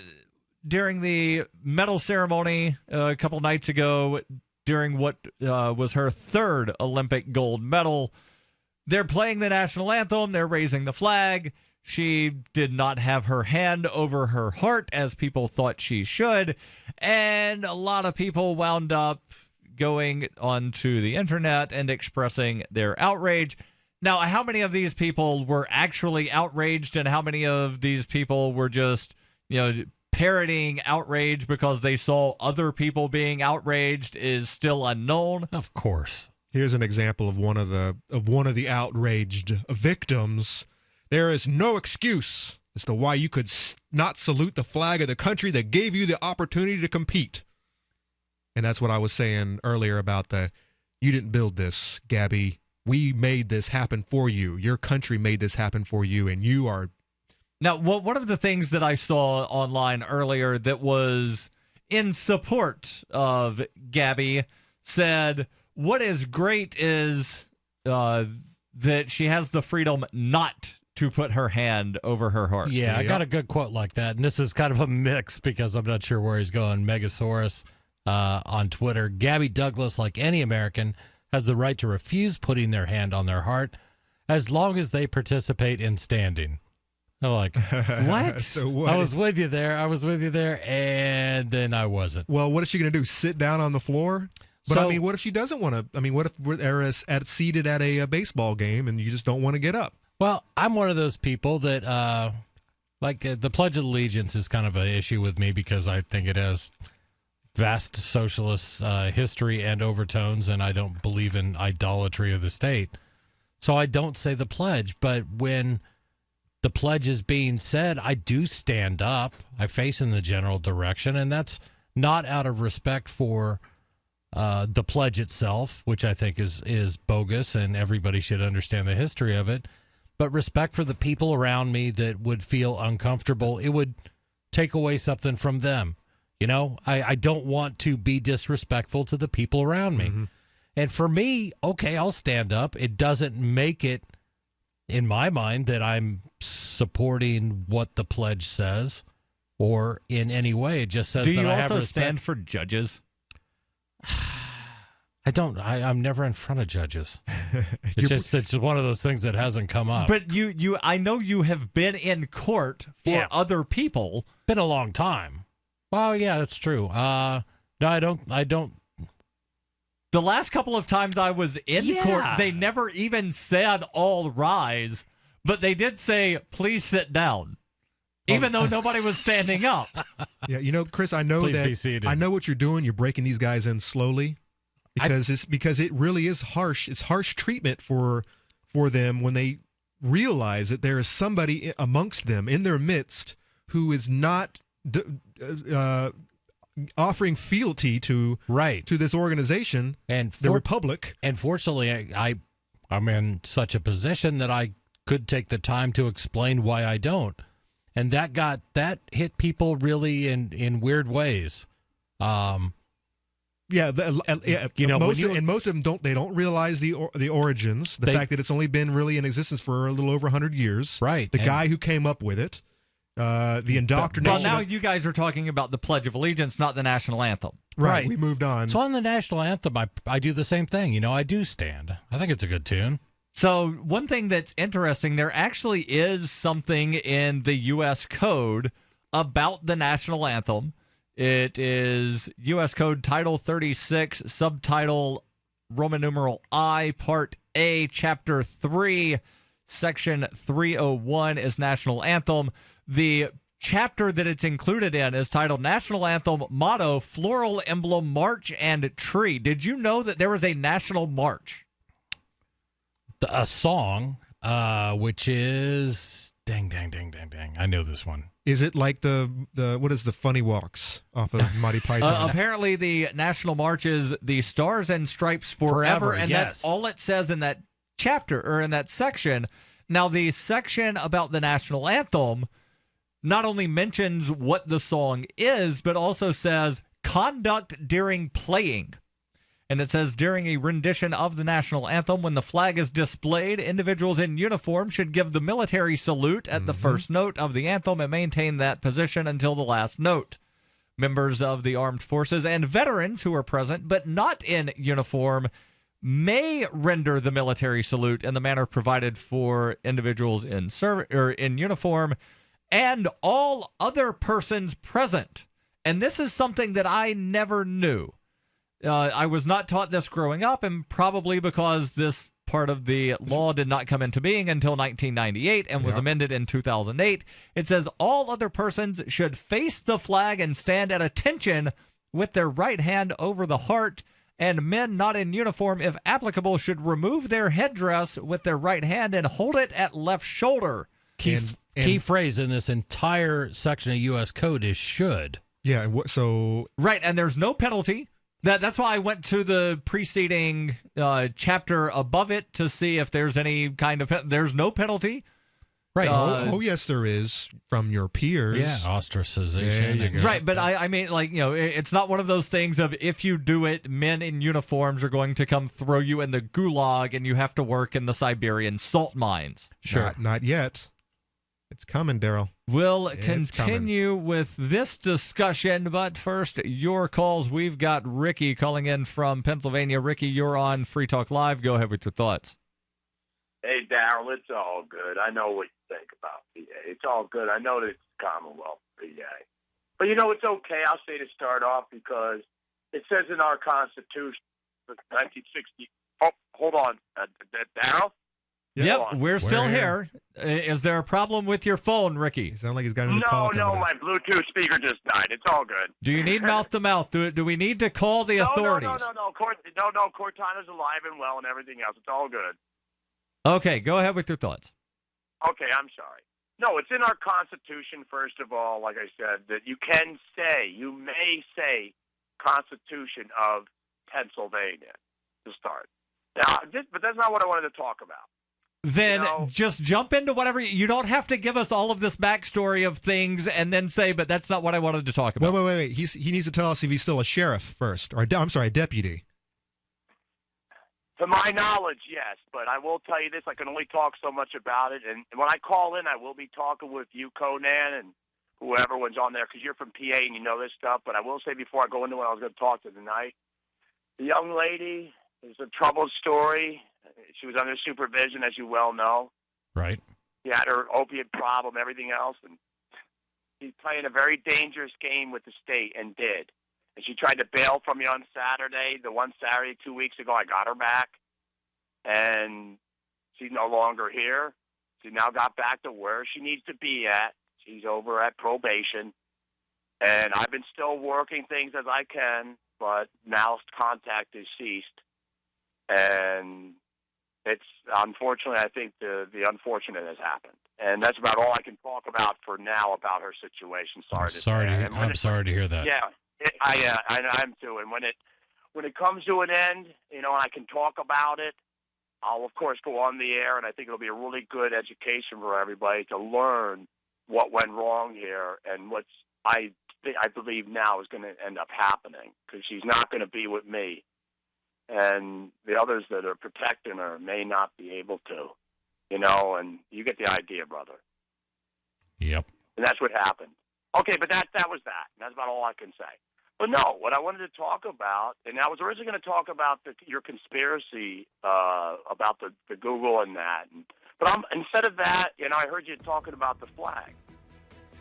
during the medal ceremony a couple nights ago, during what was her 3rd Olympic gold medal, they're playing the national anthem, they're raising the flag. She did not have her hand over her heart as people thought she should, and a lot of people wound up going onto the internet and expressing their outrage. Now, how many of these people were actually outraged and how many of these people were just, parroting outrage because they saw other people being outraged is still unknown. Of course. Here's an example of one of the outraged victims. There is no excuse as to why you could not salute the flag of the country that gave you the opportunity to compete. And that's what I was saying earlier about you didn't build this, Gabby. We made this happen for you. Your country made this happen for you, and you are... Now, one of the things that I saw online earlier that was in support of Gabby said, what is great is that she has the freedom not to put her hand over her heart. Yeah, I got a good quote like that, and this is kind of a mix because I'm not sure where he's going. Megasaurus on Twitter. Gabby Douglas, like any American, has the right to refuse putting their hand on their heart as long as they participate in standing. I'm like, what? So what? I was with you there, and then I wasn't. Well, what is she going to do? Sit down on the floor? But I mean, what if she doesn't want to? I mean, what if we're seated at a baseball game and you just don't want to get up? Well, I'm one of those people that, the Pledge of Allegiance is kind of an issue with me because I think it has vast socialist history and overtones, and I don't believe in idolatry of the state. So I don't say the pledge, but when the pledge is being said, I do stand up. I face in the general direction, and that's not out of respect for the pledge itself, which I think is bogus, and everybody should understand the history of it, but respect for the people around me that would feel uncomfortable. It would take away something from them. I don't want to be disrespectful to the people around me. Mm-hmm. And for me, okay, I'll stand up. It doesn't make it, in my mind, that I'm supporting what the pledge says or in any way. It just says that I have respect. Do you also stand for judges? I don't. I'm never in front of judges. It's just one of those things that hasn't come up. But I know you have been in court for other people. Been a long time. Well, yeah, that's true. No, I don't. The last couple of times I was in court, they never even said all rise, but they did say, please sit down, even though nobody was standing up. Yeah, Chris, I know Please be seated. I know what you're doing. You're breaking these guys in slowly because it really is harsh. It's harsh treatment for them when they realize that there is somebody amongst them in their midst who is not offering fealty to this organization and the Republic. And fortunately, I'm in such a position that I could take the time to explain why I don't. And that hit people really in weird ways. Most of them don't realize the origins, the fact that it's only been really in existence for a little over 100 years. Right. The guy who came up with it, the indoctrination. Well, now you guys are talking about the Pledge of Allegiance, not the national anthem. Right. We moved on. So on the national anthem, I do the same thing. I do stand. I think it's a good tune. So one thing that's interesting, there actually is something in the U.S. Code about the national anthem. It is U.S. Code Title 36, Subtitle Roman numeral I, Part A, Chapter 3, Section 301 is National Anthem. The chapter that it's included in is titled National Anthem, Motto, Floral Emblem, March, and Tree. Did you know that there was a national march? A song, which is dang. I know this one. Is it like the what is the funny walks off of Monty Python? Apparently, the national march is the Stars and Stripes Forever, and that's all it says in that chapter or in that section. Now, the section about the national anthem not only mentions what the song is, but also says conduct during playing. And it says, during a rendition of the national anthem, when the flag is displayed, individuals in uniform should give the military salute at the first note of the anthem and maintain that position until the last note. Members of the armed forces and veterans who are present but not in uniform may render the military salute in the manner provided for individuals in uniform and all other persons present. And this is something that I never knew. I was not taught this growing up, and probably because this part of the law did not come into being until 1998 and was amended in 2008. It says all other persons should face the flag and stand at attention with their right hand over the heart, and men not in uniform, if applicable, should remove their headdress with their right hand and hold it at left shoulder. Key phrase in this entire section of U.S. Code is should. Yeah, right, and there's no penalty. That's why I went to the preceding chapter above it to see if there's any kind of there's no penalty. Right. Oh, yes, there is from your peers. Yeah, ostracization. Right, but I mean, like, you know, it's not one of those things of if you do it, men in uniforms are going to come throw you in the gulag and you have to work in the Siberian salt mines. Sure. Not yet. It's coming, Darryl. We'll continue with this discussion, but first, your calls. We've got Ricky calling in from Pennsylvania. Ricky, you're on Free Talk Live. Go ahead with your thoughts. Hey, Darryl, it's all good. I know what you think about PA. It's all good. I know that it's Commonwealth PA. But, you know, it's okay, I'll say to start off, because it says in our Constitution, 1960. Oh, hold on. Darryl? Yep, we're still here. Is there a problem with your phone, Ricky? It sounds like he's got a call. No, my Bluetooth speaker just died. It's all good. Do you need mouth-to-mouth? Do we need to call the authorities? No. Cortana's alive and well and everything else. It's all good. Okay, go ahead with your thoughts. Okay, I'm sorry. No, it's in our Constitution, first of all, like I said, that you may say Constitution of Pennsylvania to start. Now, but that's not what I wanted to talk about. Then just jump into whatever. You don't have to give us all of this backstory of things and then say, but that's not what I wanted to talk about. Wait. He needs to tell us if he's still a sheriff first. Or, I'm sorry, a deputy. To my knowledge, yes. But I will tell you this, I can only talk so much about it. And when I call in, I will be talking with you, Conan, and whoever was on there, because you're from PA and you know this stuff. But I will say before I go into what I was going to talk to tonight, the young lady is a troubled story. She was under supervision, as you well know. Right. She had her opiate problem, everything else, and she's playing a very dangerous game with the state, and did. And she tried to bail from me on Saturday. The one Saturday 2 weeks ago, I got her back, and she's no longer here. She now got back to where she needs to be at. She's over at probation, and I've been still working things as I can, but now contact is ceased, and it's unfortunately, I think the unfortunate has happened, and that's about all I can talk about for now about her situation. I'm sorry to hear that. Yeah, I am too. And when it comes to an end, you know, I can talk about it. I'll of course go on the air, and I think it'll be a really good education for everybody to learn what went wrong here and what's I believe now is going to end up happening, because she's not going to be with me. And the others that are protecting her may not be able to, you know, and you get the idea, brother. Yep. And that's what happened. Okay, but that was that. That's about all I can say. But no, what I wanted to talk about, and I was originally going to talk about your conspiracy about the Google and that. But instead of that, you know, I heard you talking about the flag.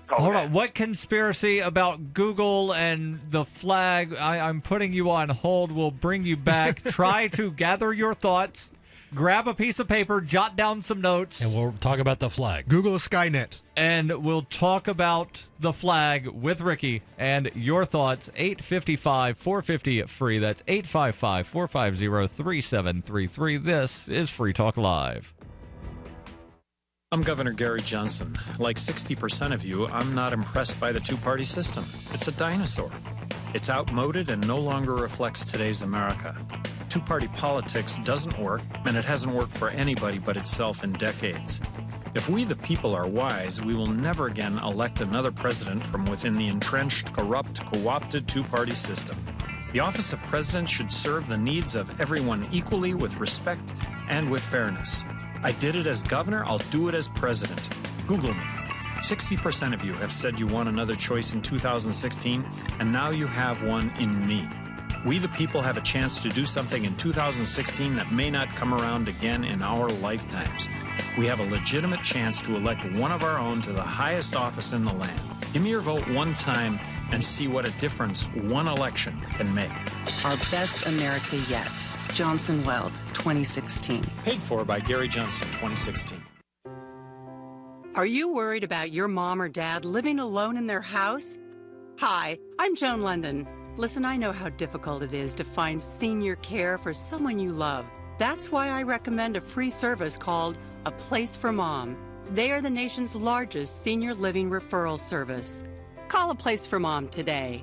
Hold on. What conspiracy about Google and the flag? I'm putting you on hold. We'll bring you back. Try to gather your thoughts. Grab a piece of paper. Jot down some notes. And we'll talk about the flag. Google is Skynet. And we'll talk about the flag with Ricky and your thoughts. 855-450-FREE. That's 855-450-3733. This is Free Talk Live. I'm Governor Gary Johnson. Like 60% of you, I'm not impressed by the two-party system. It's a dinosaur. It's outmoded and no longer reflects today's America. Two-party politics doesn't work, and it hasn't worked for anybody but itself in decades. If we the people are wise, we will never again elect another president from within the entrenched, corrupt, co-opted two-party system. The office of president should serve the needs of everyone equally, with respect and with fairness. I did it as governor, I'll do it as president. Google me. 60% of you have said you want another choice in 2016, and now you have one in me. We the people have a chance to do something in 2016 that may not come around again in our lifetimes. We have a legitimate chance to elect one of our own to the highest office in the land. Give me your vote one time and see what a difference one election can make. Our best America yet. Johnson Weld, 2016. Paid for by Gary Johnson, 2016. Are you worried about your mom or dad living alone in their house? Hi, I'm Joan London. Listen, I know how difficult it is to find senior care for someone you love. That's why I recommend a free service called A Place for Mom. They are the nation's largest senior living referral service. Call A Place for Mom today.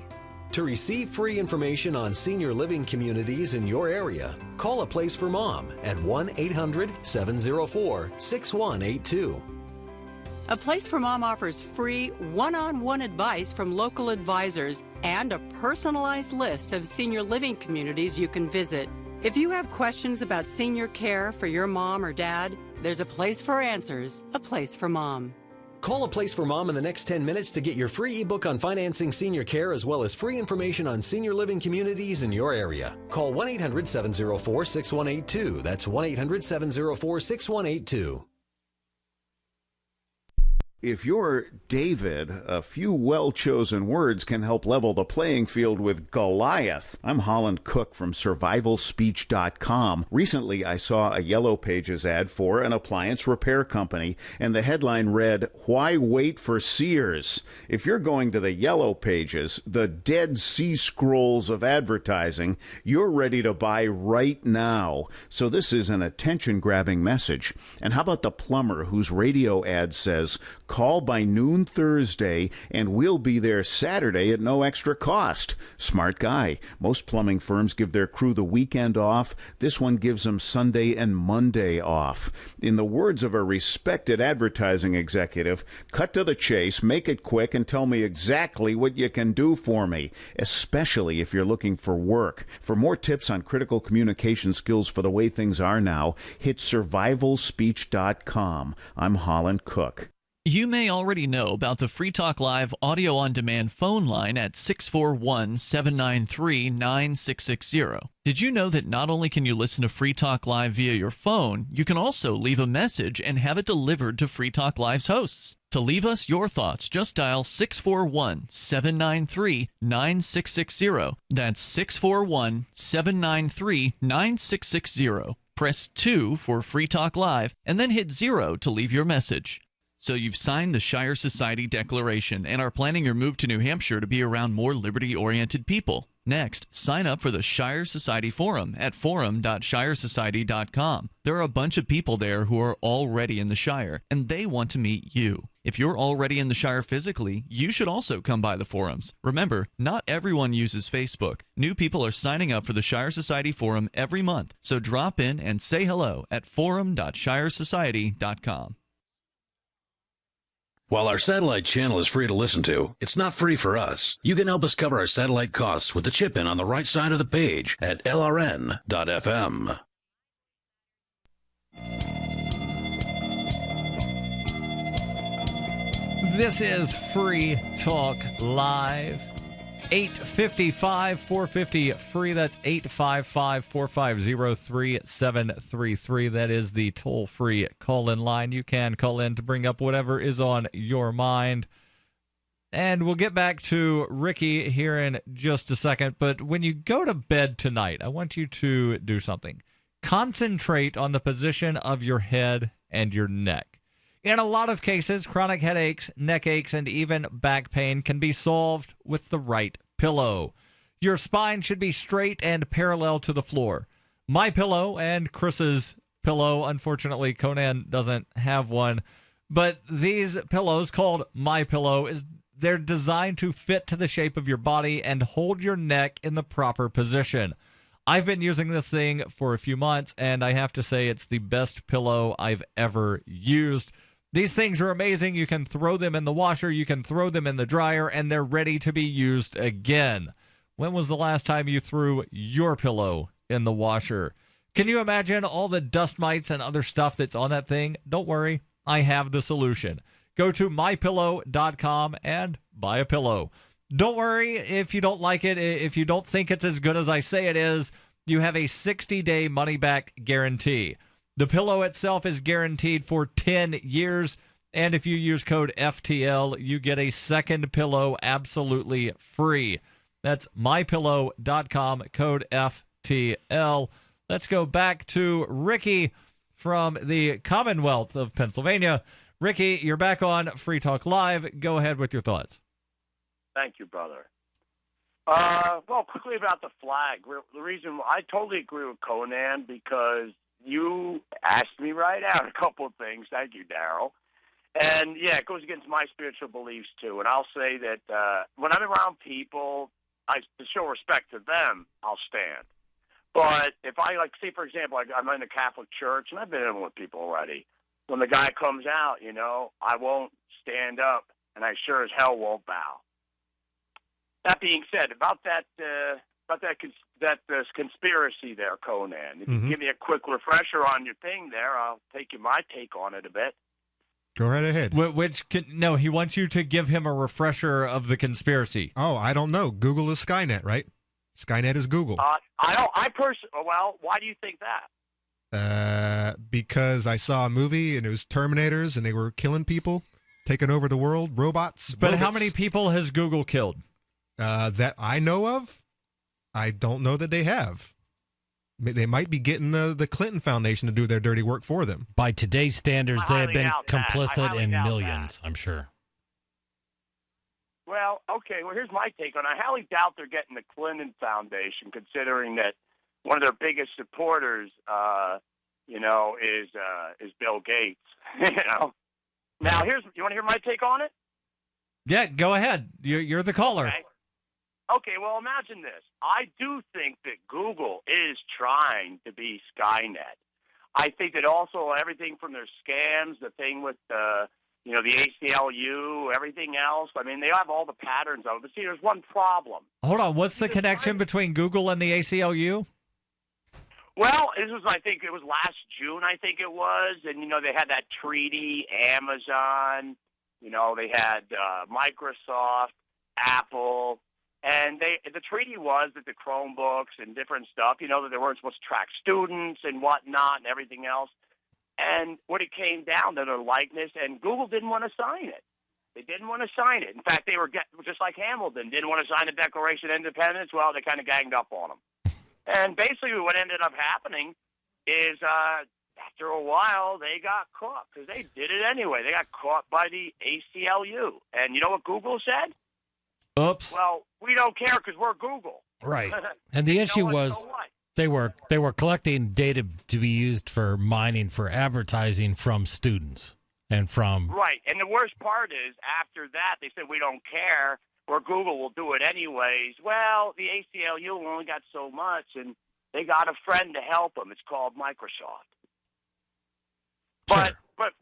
To receive free information on senior living communities in your area, call A Place for Mom at 1-800-704-6182. A Place for Mom offers free one-on-one advice from local advisors and a personalized list of senior living communities you can visit. If you have questions about senior care for your mom or dad, there's a place for answers, A Place for Mom. Call A Place for Mom in the next 10 minutes to get your free ebook on financing senior care as well as free information on senior living communities in your area. Call 1-800-704-6182. That's 1-800-704-6182. If you're David, a few well-chosen words can help level the playing field with Goliath. I'm Holland Cook from survivalspeech.com. Recently, I saw a Yellow Pages ad for an appliance repair company, and the headline read, "Why wait for Sears?" If you're going to the Yellow Pages, the Dead Sea Scrolls of advertising, you're ready to buy right now. So this is an attention-grabbing message. And how about the plumber whose radio ad says, "Call by noon Thursday, and we'll be there Saturday at no extra cost"? Smart guy. Most plumbing firms give their crew the weekend off. This one gives them Sunday and Monday off. In the words of a respected advertising executive, cut to the chase, make it quick, and tell me exactly what you can do for me, especially if you're looking for work. For more tips on critical communication skills for the way things are now, hit survivalspeech.com. I'm Holland Cook. You may already know about the Free Talk Live audio-on-demand phone line at 641-793-9660. Did you know that not only can you listen to Free Talk Live via your phone, you can also leave a message and have it delivered to Free Talk Live's hosts? To leave us your thoughts, just dial 641-793-9660. That's 641-793-9660. Press 2 for Free Talk Live, and then hit 0 to leave your message. So you've signed the Shire Society Declaration and are planning your move to New Hampshire to be around more liberty-oriented people. Next, sign up for the Shire Society Forum at forum.shiresociety.com. There are a bunch of people there who are already in the Shire, and they want to meet you. If you're already in the Shire physically, you should also come by the forums. Remember, not everyone uses Facebook. New people are signing up for the Shire Society Forum every month, so drop in and say hello at forum.shiresociety.com. While our satellite channel is free to listen to, it's not free for us. You can help us cover our satellite costs with the chip-in on the right side of the page at lrn.fm. This is Free Talk Live. 855-450-FREE. That's 855-450-3733. That is the toll-free call-in line. You can call in to bring up whatever is on your mind. And we'll get back to Ricky here in just a second. But when you go to bed tonight, I want you to do something. Concentrate on the position of your head and your neck. In a lot of cases, chronic headaches, neck aches, and even back pain can be solved with the right pillow. Your spine should be straight and parallel to the floor. My pillow and Chris's pillow, unfortunately, Conan doesn't have one, but these pillows called My Pillow, they're designed to fit to the shape of your body and hold your neck in the proper position. I've been using this thing for a few months, and I have to say it's the best pillow I've ever used. These things are amazing. You can throw them in the washer, you can throw them in the dryer, and they're ready to be used again. When was the last time you threw your pillow in the washer? Can you imagine all the dust mites and other stuff that's on that thing? Don't worry, I have the solution. Go to mypillow.com and buy a pillow. Don't worry if you don't like it, if you don't think it's as good as I say it is, you have a 60-day money-back guarantee. The pillow itself is guaranteed for 10 years, and if you use code FTL, you get a second pillow absolutely free. That's mypillow.com, code FTL. Let's go back to Ricky from the Commonwealth of Pennsylvania. Ricky, you're back on Free Talk Live. Go ahead with your thoughts. Thank you, brother. Well, quickly about the flag. The reason I totally agree with Conan because you asked me right out a couple of things. Thank you, Darryl. And, yeah, it goes against my spiritual beliefs, too. And I'll say that when I'm around people, to show respect to them, I'll stand. But if I, like, say, for example, I'm in a Catholic church, and I've been in with people already, when the guy comes out, you know, I won't stand up, and I sure as hell won't bow. That being said, about that conspiracy there, Conan, if you give me a quick refresher on your thing there, I'll take my take on it a bit. Go right ahead. No, he wants you to give him a refresher of the conspiracy. Oh, I don't know. Google is Skynet, right? Skynet is Google. Well, why do you think that? Because I saw a movie and it was Terminators and they were killing people, taking over the world, robots. But how many people has Google killed? That I know of, I don't know that they have. They might be getting the Clinton Foundation to do their dirty work for them. By today's standards, they have been complicit in millions, I'm sure. Well, okay. Well, here's my take on it. I highly doubt they're getting the Clinton Foundation, considering that one of their biggest supporters, is Bill Gates. Now, you want to hear my take on it? Yeah, go ahead. You're the caller. Okay, well, imagine this. I do think that Google is trying to be Skynet. I think that also everything from their scams, the thing with the ACLU, everything else, I mean, they have all the patterns of it. But see, there's one problem. Hold on. What's the connection between Google and the ACLU? Well, I think it was last June, and, they had that treaty, Amazon, they had Microsoft, Apple, and the treaty was that the Chromebooks and different stuff, that they weren't supposed to track students and whatnot and everything else. And when it came down to their likeness, and Google didn't want to sign it. They didn't want to sign it. In fact, they were just like Hamilton, didn't want to sign the Declaration of Independence. Well, they kind of ganged up on them. And basically what ended up happening is after a while, they got caught because they did it anyway. They got caught by the ACLU. And you know what Google said? Oops. Well, we don't care because we're Google. Right. And the issue was they were collecting data to be used for mining for advertising from students and from... Right. And the worst part is after that, they said, we don't care. Or Google will do it anyways. Well, the ACLU only got so much, and they got a friend to help them. It's called Microsoft. Sure. But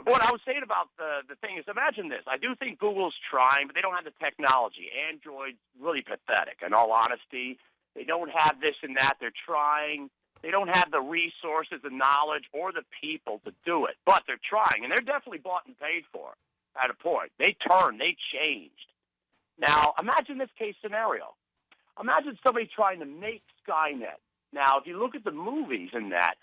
what I was saying about the thing is, imagine this. I do think Google's trying, but they don't have the technology. Android's really pathetic, in all honesty. They don't have this and that. They're trying. They don't have the resources, the knowledge, or the people to do it. But they're trying, and they're definitely bought and paid for at a point. They changed. Now, imagine this case scenario. Imagine somebody trying to make Skynet. Now, if you look at the movies and that,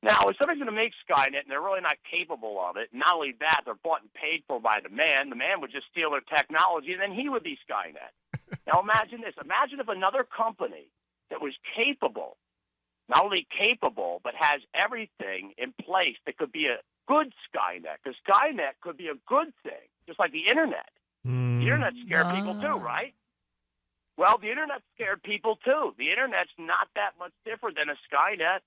now, if somebody's going to make Skynet and they're really not capable of it, not only that, they're bought and paid for by the man would just steal their technology, and then he would be Skynet. Now, imagine this. Imagine if another company that was capable, not only capable, but has everything in place that could be a good Skynet, because Skynet could be a good thing, just like the Internet. The Internet scared people too, right? Well, the Internet scared people too. The Internet's not that much different than a Skynet,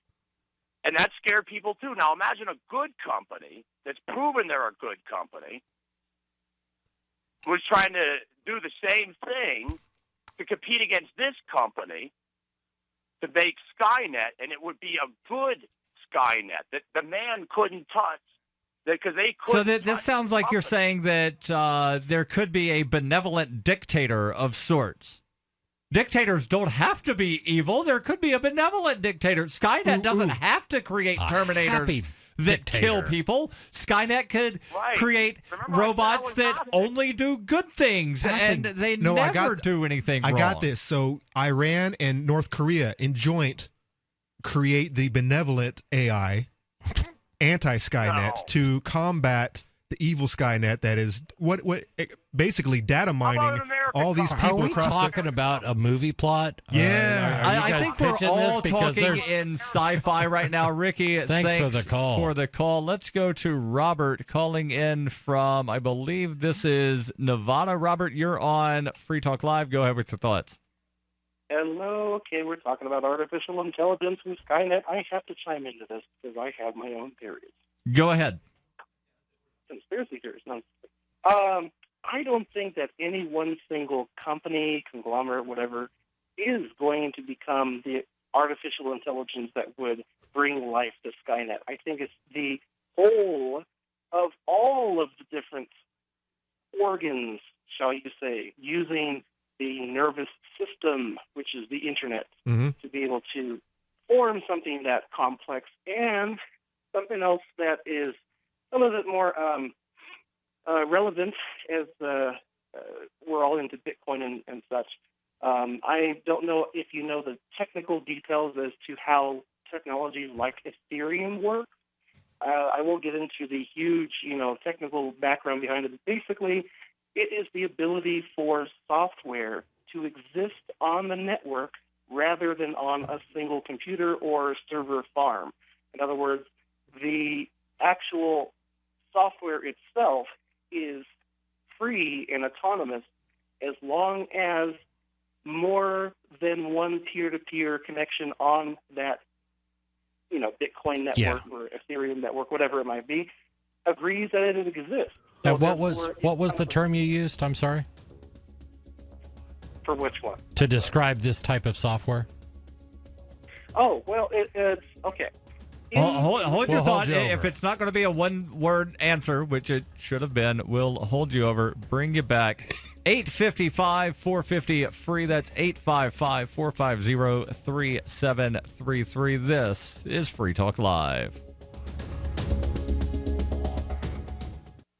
and that scared people too. Now, imagine a good company that's proven they're a good company was trying to do the same thing to compete against this company to make Skynet, and it would be a good Skynet that the man couldn't touch. Because they so this sounds like you're saying that there could be a benevolent dictator of sorts. Dictators don't have to be evil. There could be a benevolent dictator. Skynet doesn't have to create Terminators that kill people. Skynet could create robots that only do good things, and they never do anything wrong. I got this. So Iran and North Korea in joint create the benevolent AI, anti-Skynet, to combat the evil Skynet that is basically data mining all these people. Are we talking about a movie plot? Yeah, I think we're all talking in sci-fi right now. Ricky, thanks for the call. Let's go to Robert calling in from, I believe this is Nevada. Robert, you're on Free Talk Live. Go ahead with your thoughts. Hello. Okay, we're talking about artificial intelligence and Skynet. I have to chime into this because I have my own theories. Go ahead. Conspiracy theories. No. I don't think that any one single company, conglomerate, whatever, is going to become the artificial intelligence that would bring life to Skynet. I think it's the whole of all of the different organs, shall you say, using the nervous system, which is the internet, to be able to form something that complex and something else that is a little bit more relevant as we're all into Bitcoin and such. I don't know if you know the technical details as to how technologies like Ethereum work. I won't get into the huge, technical background behind it. But basically, it is the ability for software to exist on the network rather than on a single computer or server farm. In other words, the actual software itself is free and autonomous as long as more than one peer-to-peer connection on that, Bitcoin network or Ethereum network, whatever it might be, agrees that it exists. So what was the term you used? I'm sorry. For which one? To describe this type of software. Oh, well, it's okay. Hold your thought. Hold you if it's not going to be a one-word answer, which it should have been, we'll hold you over, bring you back. 855-450-FREE. That's 855-450-3733. This is Free Talk Live.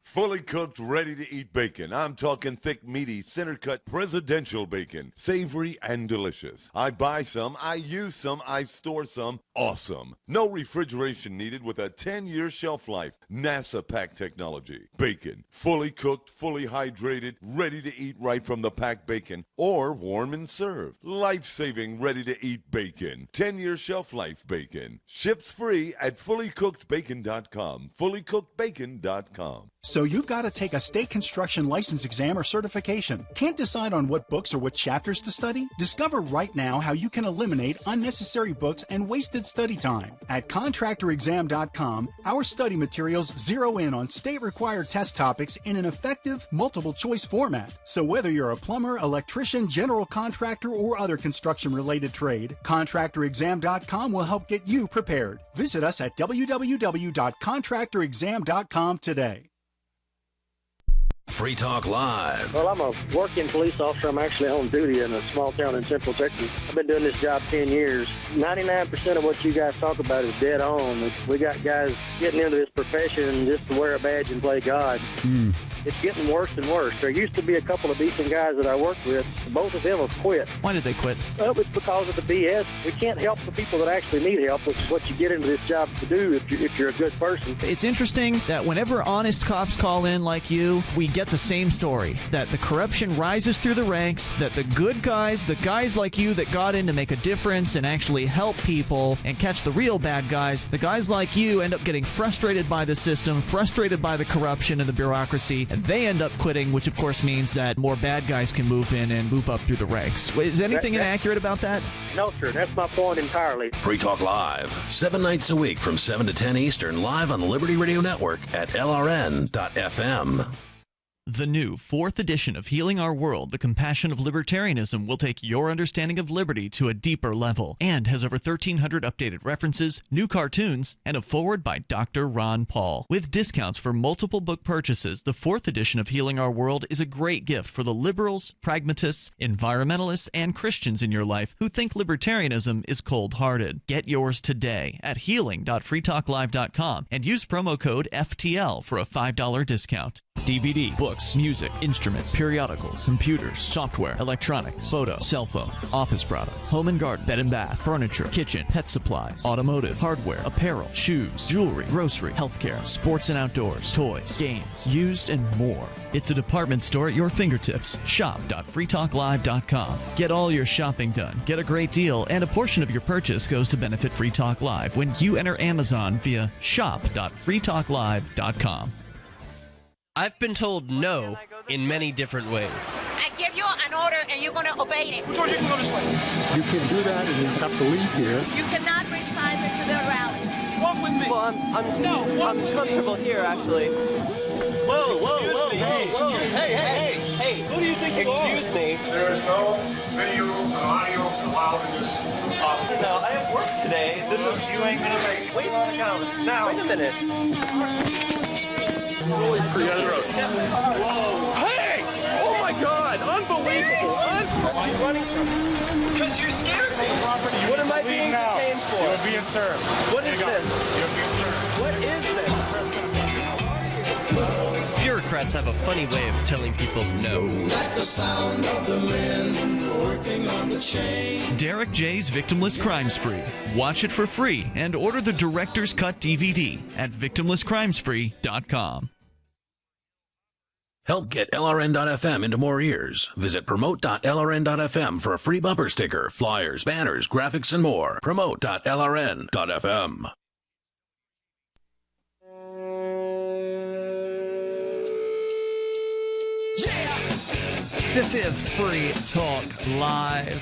Fully cooked, ready-to-eat bacon. I'm talking thick, meaty, center-cut presidential bacon. Savory and delicious. I buy some, I use some, I store some. Awesome. No refrigeration needed with a 10-year shelf life. NASA pack technology. Bacon. Fully cooked, fully hydrated, ready to eat right from the packed bacon or warm and served. Life-saving, ready-to-eat bacon. 10-year shelf life bacon. Ships free at fullycookedbacon.com. Fullycookedbacon.com. So you've got to take a state construction license exam or certification. Can't decide on what books or what chapters to study? Discover right now how you can eliminate unnecessary books and wasted study time. At contractorexam.com, our study materials zero in on state-required test topics in an effective, multiple-choice format. So whether you're a plumber, electrician, general contractor, or other construction-related trade, contractorexam.com will help get you prepared. Visit us at www.contractorexam.com today. Free Talk Live. Well, I'm a working police officer. I'm actually on duty in a small town in Central Texas. I've been doing this job 10 years. 99% of what you guys talk about is dead on. We got guys getting into this profession just to wear a badge and play God. It's getting worse and worse. There used to be a couple of decent guys that I worked with. Both of them have quit. Why did they quit? Well, it's because of the BS. We can't help the people that actually need help, which is what you get into this job to do if you're a good person. It's interesting that whenever honest cops call in like you, we get the same story, that the corruption rises through the ranks, that the good guys, the guys like you that got in to make a difference and actually help people and catch the real bad guys, the guys like you end up getting frustrated by the system, frustrated by the corruption and the bureaucracy, and they end up quitting, which of course means that more bad guys can move in and move up through the ranks. Is anything inaccurate about that? No, sir. That's my point entirely. Free Talk Live, 7 nights a week from 7 to 10 Eastern, live on the Liberty Radio Network at LRN.FM. The new 4th edition of Healing Our World, The Compassion of Libertarianism, will take your understanding of liberty to a deeper level and has over 1,300 updated references, new cartoons, and a foreword by Dr. Ron Paul. With discounts for multiple book purchases, the 4th edition of Healing Our World is a great gift for the liberals, pragmatists, environmentalists, and Christians in your life who think libertarianism is cold-hearted. Get yours today at healing.freetalklive.com and use promo code FTL for a $5 discount. DVD, books, music, instruments, periodicals, computers, software, electronics, photo, cell phone, office products, home and garden, bed and bath, furniture, kitchen, pet supplies, automotive, hardware, apparel, shoes, jewelry, grocery, healthcare, sports and outdoors, toys, games, used, and more. It's a department store at your fingertips. Shop.freetalklive.com. Get all your shopping done, get a great deal, and a portion of your purchase goes to benefit Free Talk Live when you enter Amazon via shop.freetalklive.com. I've been told no in many different ways. I give you an order and you're going to obey it. Who told you to go this way? You can do that and you have to leave here. You cannot bring signs into the rally. Walk with me. Well, I'm comfortable here, actually. Whoa, hey. Who do you think you are? Excuse me. There is no video or audio allowed in this office. No, I have work today. You ain't going to make it. Wait a minute. Hey! Oh my God! Unbelievable! Why are you running from me? Because you scared me. What am I being detained for? You're being served. What is this? You're being served. What is this? Bureaucrats have a funny way of telling people no. That's the sound of the men working on the chain. Derek J's Victimless Crime Spree. Watch it for free and order the Director's Cut DVD at victimlesscrimespree.com. Help get LRN.FM into more ears. Visit promote.lrn.fm for a free bumper sticker, flyers, banners, graphics, and more. Promote.lrn.fm. This is Free Talk Live.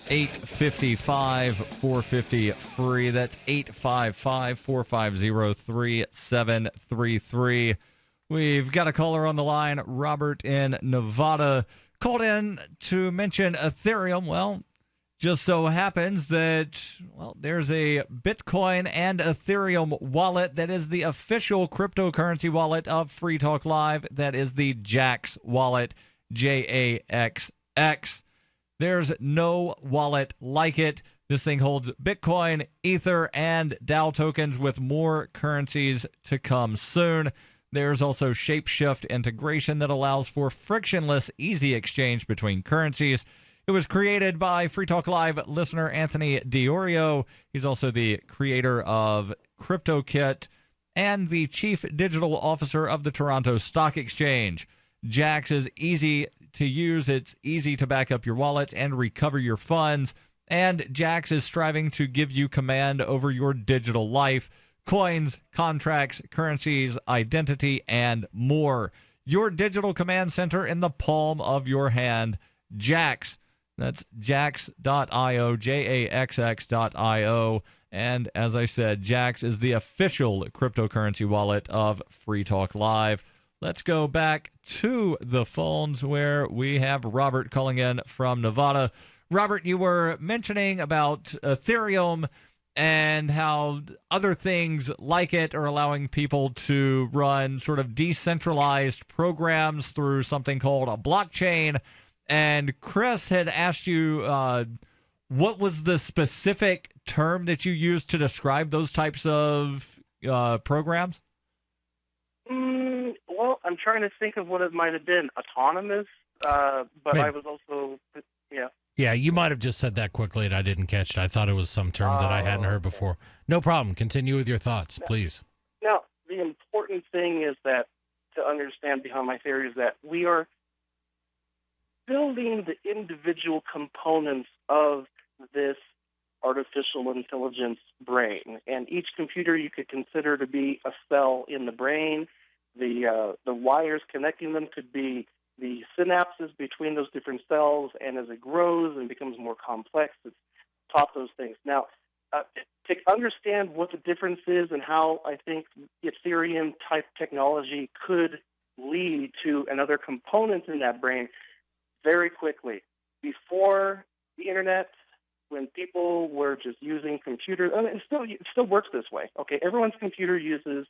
855-450-FREE. That's 855-450-3733. We've got a caller on the line, Robert in Nevada, called in to mention Ethereum. Well, just so happens that, there's a Bitcoin and Ethereum wallet that is the official cryptocurrency wallet of Free Talk Live. That is the Jaxx wallet, JAXX. There's no wallet like it. This thing holds Bitcoin, Ether, and DAO tokens with more currencies to come soon. There's also Shapeshift integration that allows for frictionless, easy exchange between currencies. It was created by Free Talk Live listener Anthony Diorio. He's also the creator of CryptoKit and the chief digital officer of the Toronto Stock Exchange. Jaxx is easy to use. It's easy to back up your wallets and recover your funds. And Jaxx is striving to give you command over your digital life. Coins, contracts, currencies, identity, and more. Your digital command center in the palm of your hand. Jaxx. That's jaxx.io, JAXX.io. And as I said, Jaxx is the official cryptocurrency wallet of Free Talk Live. Let's go back to the phones where we have Robert calling in from Nevada. Robert, you were mentioning about Ethereum and how other things like it are allowing people to run sort of decentralized programs through something called a blockchain. And Chris had asked you what was the specific term that you used to describe those types of programs? Well, I'm trying to think of what it might have been. Autonomous, but Maybe. I was also, yeah. Yeah, you might have just said that quickly and I didn't catch it. I thought it was some term that I hadn't heard before. No problem. Continue with your thoughts, please. Now, the important thing is that to understand behind my theory is that we are building the individual components of this artificial intelligence brain. And each computer you could consider to be a cell in the brain. The wires connecting them could be the synapses between those different cells, and as it grows and becomes more complex, it's taught those things. Now, to understand what the difference is and how I think Ethereum-type technology could lead to another component in that brain, very quickly. Before the Internet, when people were just using computers, and it still works this way, okay? Everyone's computer uses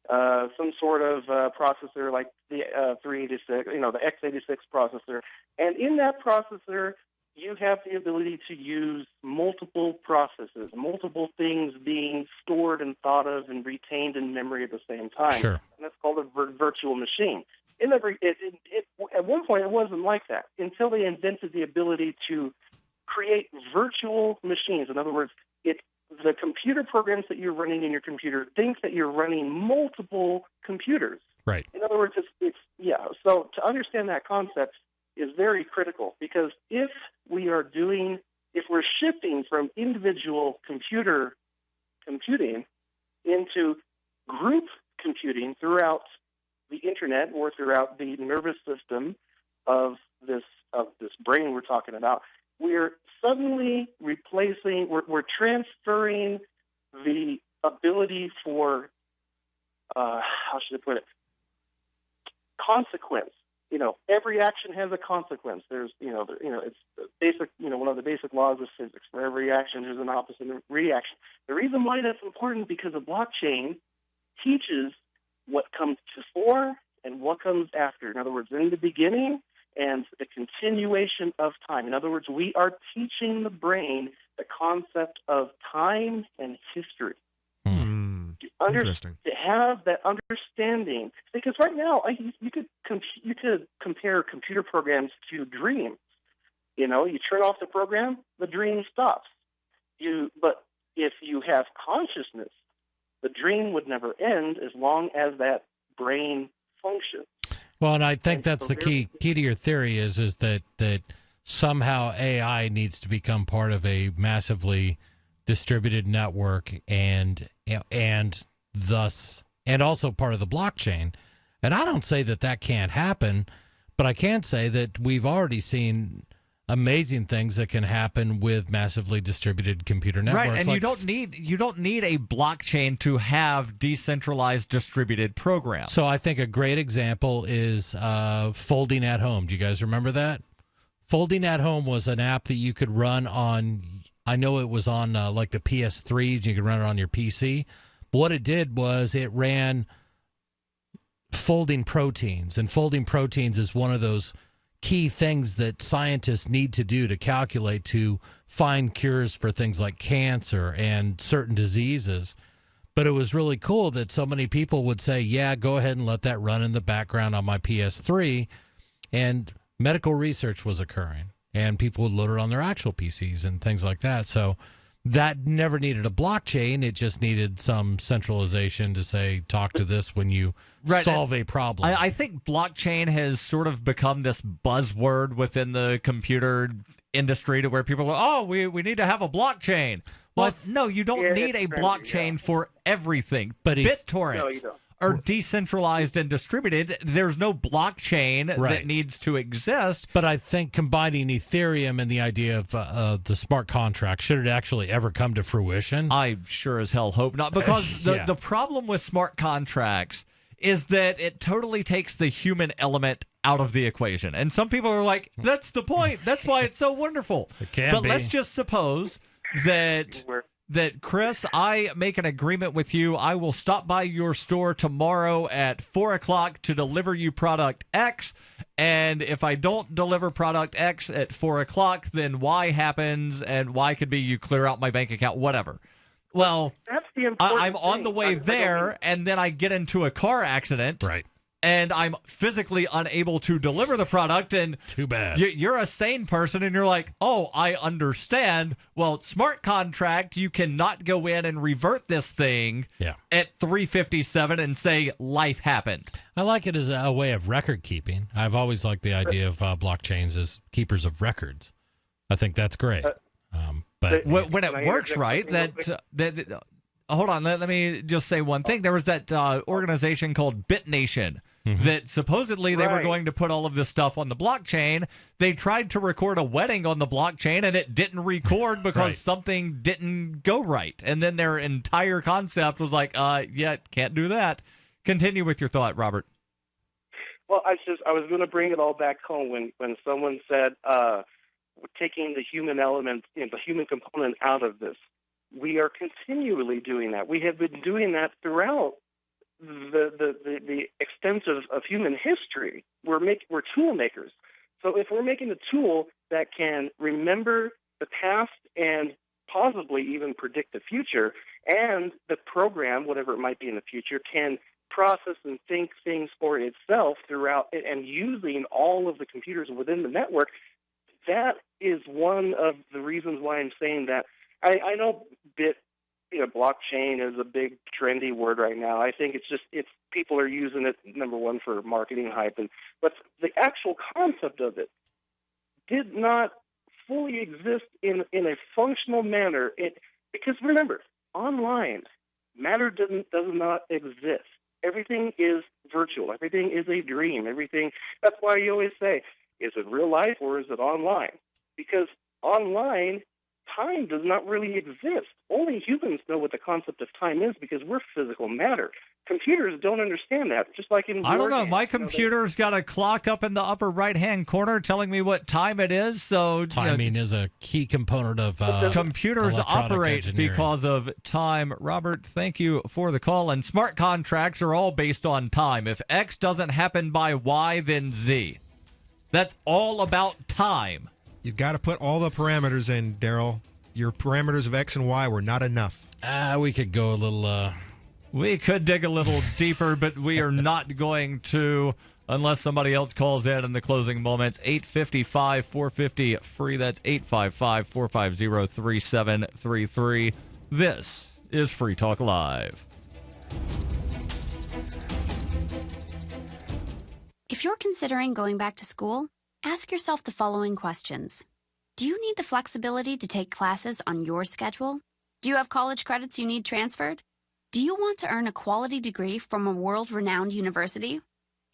some sort of processor like the 386, the x86 processor. And in that processor, you have the ability to use multiple processes, multiple things being stored and thought of and retained in memory at the same time. Sure. And that's called a virtual machine. At one point, it wasn't like that until they invented the ability to create virtual machines. In other words, the computer programs that you're running in your computer think that you're running multiple computers. Right. In other words, So to understand that concept is very critical, because if we're shifting from individual computing into group computing throughout the internet or throughout the nervous system of this brain we're talking about, we're suddenly we're transferring the ability for how should I put it? Consequence. Every action has a consequence. There's, it's basic. One of the basic laws of physics. For every action, there's an opposite reaction. The reason why that's important because a blockchain teaches what comes before and what comes after. In other words, in the beginning and the continuation of time. In other words, we are teaching the brain the concept of time and history. Interesting. To have that understanding, because right now you could compare computer programs to dreams. You turn off the program, the dream stops. But if you have consciousness, the dream would never end as long as that brain functions. Well, and I think that's the key to your theory is that somehow AI needs to become part of a massively distributed network and also part of the blockchain. And I don't say that can't happen, but I can say that we've already seen amazing things that can happen with massively distributed computer networks. Right, and you don't need a blockchain to have decentralized distributed programs. So I think a great example is Folding at Home. Do you guys remember that? Folding at Home was an app that you could run on, I know it was on like the PS3s, you could run it on your PC. But what it did was it ran folding proteins, and folding proteins is one of those key things that scientists need to do to calculate to find cures for things like cancer and certain diseases. But it was really cool that so many people would say, yeah, go ahead and let that run in the background on my PS3. And medical research was occurring, and people would load it on their actual PCs and things like that. So that never needed a blockchain. It just needed some centralization to say, talk to this when you solve a problem. I think blockchain has sort of become this buzzword within the computer industry to where people are, we need to have a blockchain. Well, no, you don't need a blockchain for everything. But BitTorrents are decentralized and distributed. There's no blockchain that needs to exist. But I think combining Ethereum and the idea of the smart contract, should it actually ever come to fruition? I sure as hell hope not, because the problem with smart contracts is that it totally takes the human element out of the equation. And some people are like, that's the point. That's why it's so wonderful. It can but be. Let's just suppose that Chris, I make an agreement with you. I will stop by your store tomorrow at 4 o'clock to deliver you product X. And if I don't deliver product X at 4 o'clock, then Y happens, and Y could be you clear out my bank account, whatever. Well, that's the important I'm on the way there, and then I get into a car accident. Right. And I'm physically unable to deliver the product, and too bad. You're a sane person, and you're like, oh, I understand. Well, smart contract, you cannot go in and revert this thing at 3:57 and say life happened. I like it as a way of record keeping. I've always liked the idea of blockchains as keepers of records. I think that's great. But when it works right, hold on, let me just say one thing. There was that organization called BitNation. That supposedly they were going to put all of this stuff on the blockchain. They tried to record a wedding on the blockchain, and it didn't record because something didn't go right. And then their entire concept was like, can't do that. Continue with your thought, Robert. Well, I was going to bring it all back home when someone said we're taking the human element, the human component out of this. We are continually doing that. We have been doing that throughout the extent of human history. We're tool makers. So if we're making a tool that can remember the past and possibly even predict the future, and the program, whatever it might be in the future, can process and think things for itself throughout it, and using all of the computers within the network. That is one of the reasons why I'm saying that. I know blockchain is a big trendy word right now. I think it's people are using it, number one, for marketing hype, but the actual concept of it did not fully exist in a functional manner. Because remember, online, matter does not exist. Everything is virtual. Everything is a dream. That's why you always say, is it real life or is it online? Because online, time does not really exist. Only humans know what the concept of time is because we're physical matter. Computers don't understand that, just like in I don't know. My computer's got a clock up in the upper right-hand corner telling me what time it is. So timing is a key component of computers operate because of time. Robert, thank you for the call. And smart contracts are all based on time. If X doesn't happen by Y, then Z. That's all about time. You've got to put all the parameters in, Darryl. Your parameters of X and Y were not enough. We could go a little... We could dig a little deeper, but we are not going to unless somebody else calls in the closing moments. 855-450-FREE. That's 855-450-3733. This is Free Talk Live. If you're considering going back to school, ask yourself the following questions. Do you need the flexibility to take classes on your schedule? Do you have college credits you need transferred? Do you want to earn a quality degree from a world-renowned university?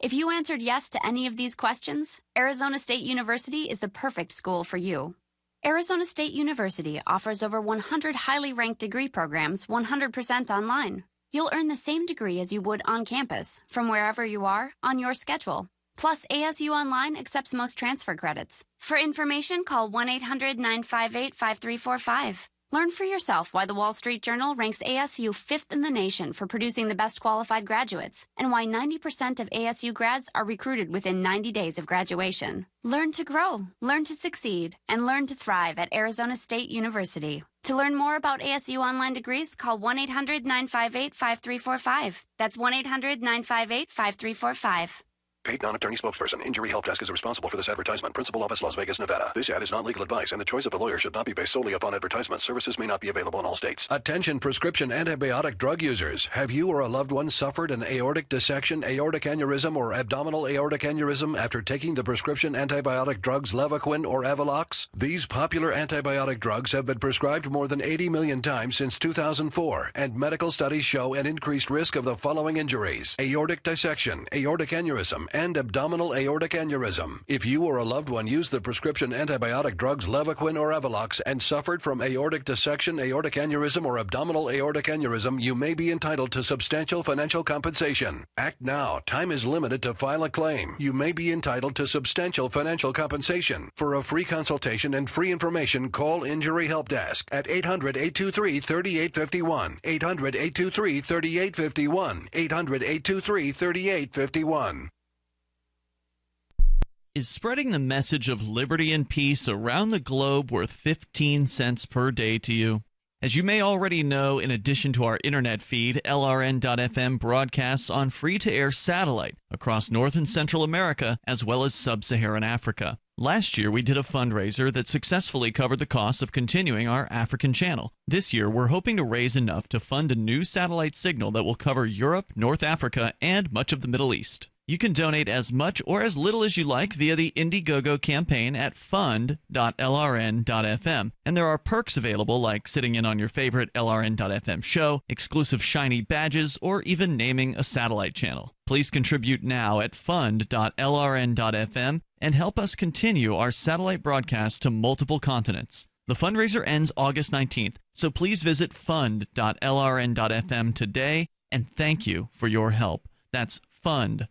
If you answered yes to any of these questions, Arizona State University is the perfect school for you. Arizona State University offers over 100 highly ranked degree programs 100% online. You'll earn the same degree as you would on campus, from wherever you are, on your schedule. Plus, ASU Online accepts most transfer credits. For information, call 1-800-958-5345. Learn for yourself why the Wall Street Journal ranks ASU 5th in the nation for producing the best qualified graduates, and why 90% of ASU grads are recruited within 90 days of graduation. Learn to grow, learn to succeed, and learn to thrive at Arizona State University. To learn more about ASU Online degrees, call 1-800-958-5345. That's 1-800-958-5345. Paid non-attorney spokesperson. Injury Help Desk is responsible for this advertisement. Principal office, Las Vegas, Nevada. This ad is not legal advice, and the choice of a lawyer should not be based solely upon advertisements. Services may not be available in all states. Attention prescription antibiotic drug users. Have you or a loved one suffered an aortic dissection, aortic aneurysm, or abdominal aortic aneurysm after taking the prescription antibiotic drugs Levaquin or Avelox? These popular antibiotic drugs have been prescribed more than 80 million times since 2004, and medical studies show an increased risk of the following injuries: aortic dissection, aortic aneurysm, and abdominal aortic aneurysm. If you or a loved one used the prescription antibiotic drugs Levaquin or Avelox and suffered from aortic dissection, aortic aneurysm, or abdominal aortic aneurysm, you may be entitled to substantial financial compensation. Act now. Time is limited to file a claim. You may be entitled to substantial financial compensation. For a free consultation and free information, call Injury Help Desk at 800-823-3851. 800-823-3851. 800-823-3851. Is spreading the message of liberty and peace around the globe worth 15 cents per day to you? As you may already know, in addition to our internet feed, LRN.FM broadcasts on free-to-air satellite across North and Central America, as well as Sub-Saharan Africa. Last year, we did a fundraiser that successfully covered the costs of continuing our African channel. This year, we're hoping to raise enough to fund a new satellite signal that will cover Europe, North Africa, and much of the Middle East. You can donate as much or as little as you like via the Indiegogo campaign at fund.lrn.fm. And there are perks available like sitting in on your favorite LRN.FM show, exclusive shiny badges, or even naming a satellite channel. Please contribute now at fund.lrn.fm and help us continue our satellite broadcast to multiple continents. The fundraiser ends August 19th, so please visit fund.lrn.fm today, and thank you for your help. That's fund.lrn.fm.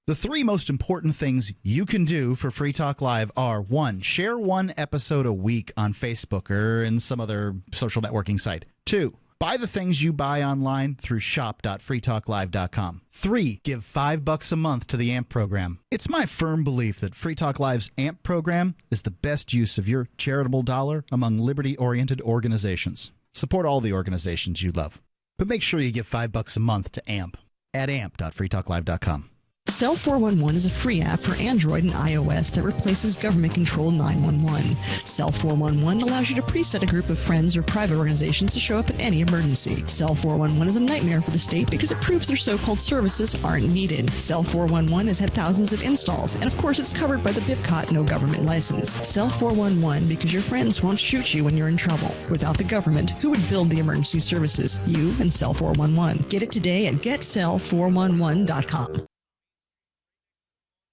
The three most important things you can do for Free Talk Live are: 1, share one episode a week on Facebook or in some other social networking site. 2, buy the things you buy online through shop.freetalklive.com. 3, give $5 a month to the AMP program. It's my firm belief that Free Talk Live's AMP program is the best use of your charitable dollar among liberty-oriented organizations. Support all the organizations you love. But make sure you give $5 a month to AMP at amp.freetalklive.com. Cell 411 is a free app for Android and iOS that replaces government-controlled 911. Cell 411 allows you to preset a group of friends or private organizations to show up in any emergency. Cell 411 is a nightmare for the state because it proves their so-called services aren't needed. Cell 411 has had thousands of installs, and of course it's covered by the BIPCOT no government license. Cell 411 because your friends won't shoot you when you're in trouble. Without the government, who would build the emergency services? You and Cell 411. Get it today at getcell411.com.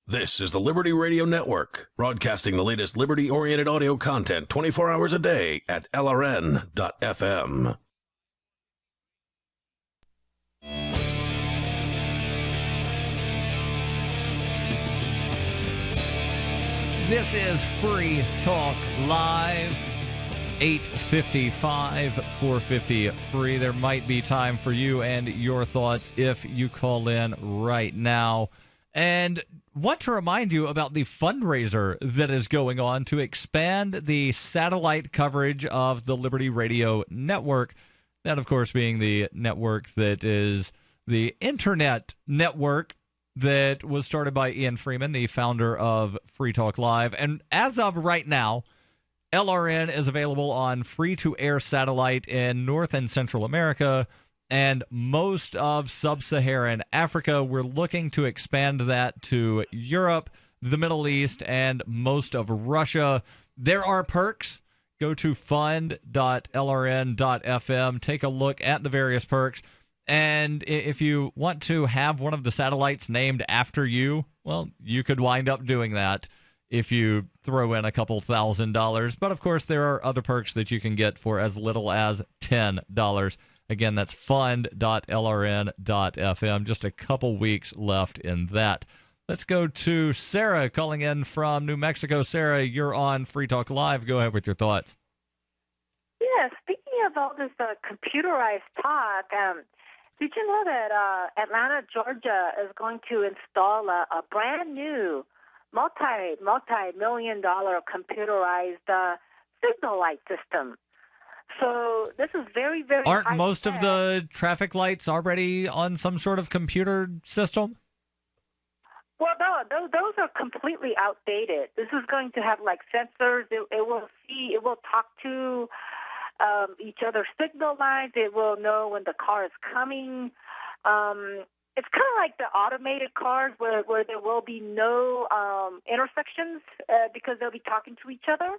This is the Liberty Radio Network, broadcasting the latest liberty-oriented audio content 24 hours a day at LRN.FM. This is Free Talk Live, 855 450 free. There might be time for you and your thoughts if you call in right now. And want to remind you about the fundraiser that is going on to expand the satellite coverage of the Liberty Radio Network. That, of course, being the network that is the internet network that was started by Ian Freeman, the founder of Free Talk Live. And as of right now, LRN is available on free-to-air satellite in North and Central America and most of sub-Saharan Africa. We're looking to expand that to Europe, the Middle East, and most of Russia. There are perks. Go to fund.lrn.fm. Take a look at the various perks. And if you want to have one of the satellites named after you, well, you could wind up doing that if you throw in a couple $1,000. But, of course, there are other perks that you can get for as little as $10. Again, that's fund.lrn.fm. Just a couple weeks left in that. Let's go to Sarah calling in from New Mexico. Sarah, you're on Free Talk Live. Go ahead with your thoughts. Yeah, speaking of all this computerized talk, did you know that Atlanta, Georgia is going to install a brand new multi-million-dollar computerized signal light system? So this is very, very Aren't high most tech. of the traffic lights already on some sort of computer system? Well, no, those are completely outdated. This is going to have like sensors. It will talk to each other's signal lines. It will know when the car is coming. It's kind of like the automated cars where there will be no intersections because they'll be talking to each other.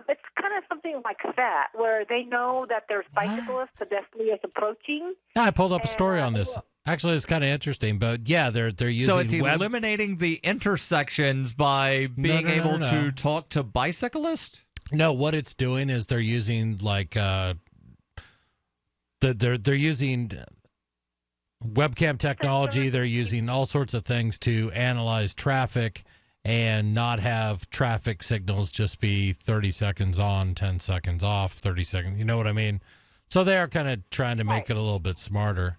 It's kind of something like that, where they know that there's bicyclists, pedestrians approaching. Yeah, I pulled up a story on this. Actually, it's kind of interesting, but yeah, they're using. So it's eliminating the intersections by being able to talk to bicyclists? No, what it's doing is they're using like they're using webcam technology. They're using all sorts of things to analyze traffic and not have traffic signals just be 30 seconds on, 10 seconds off, 30 seconds. You know what I mean? So they are kind of trying to make it a little bit smarter.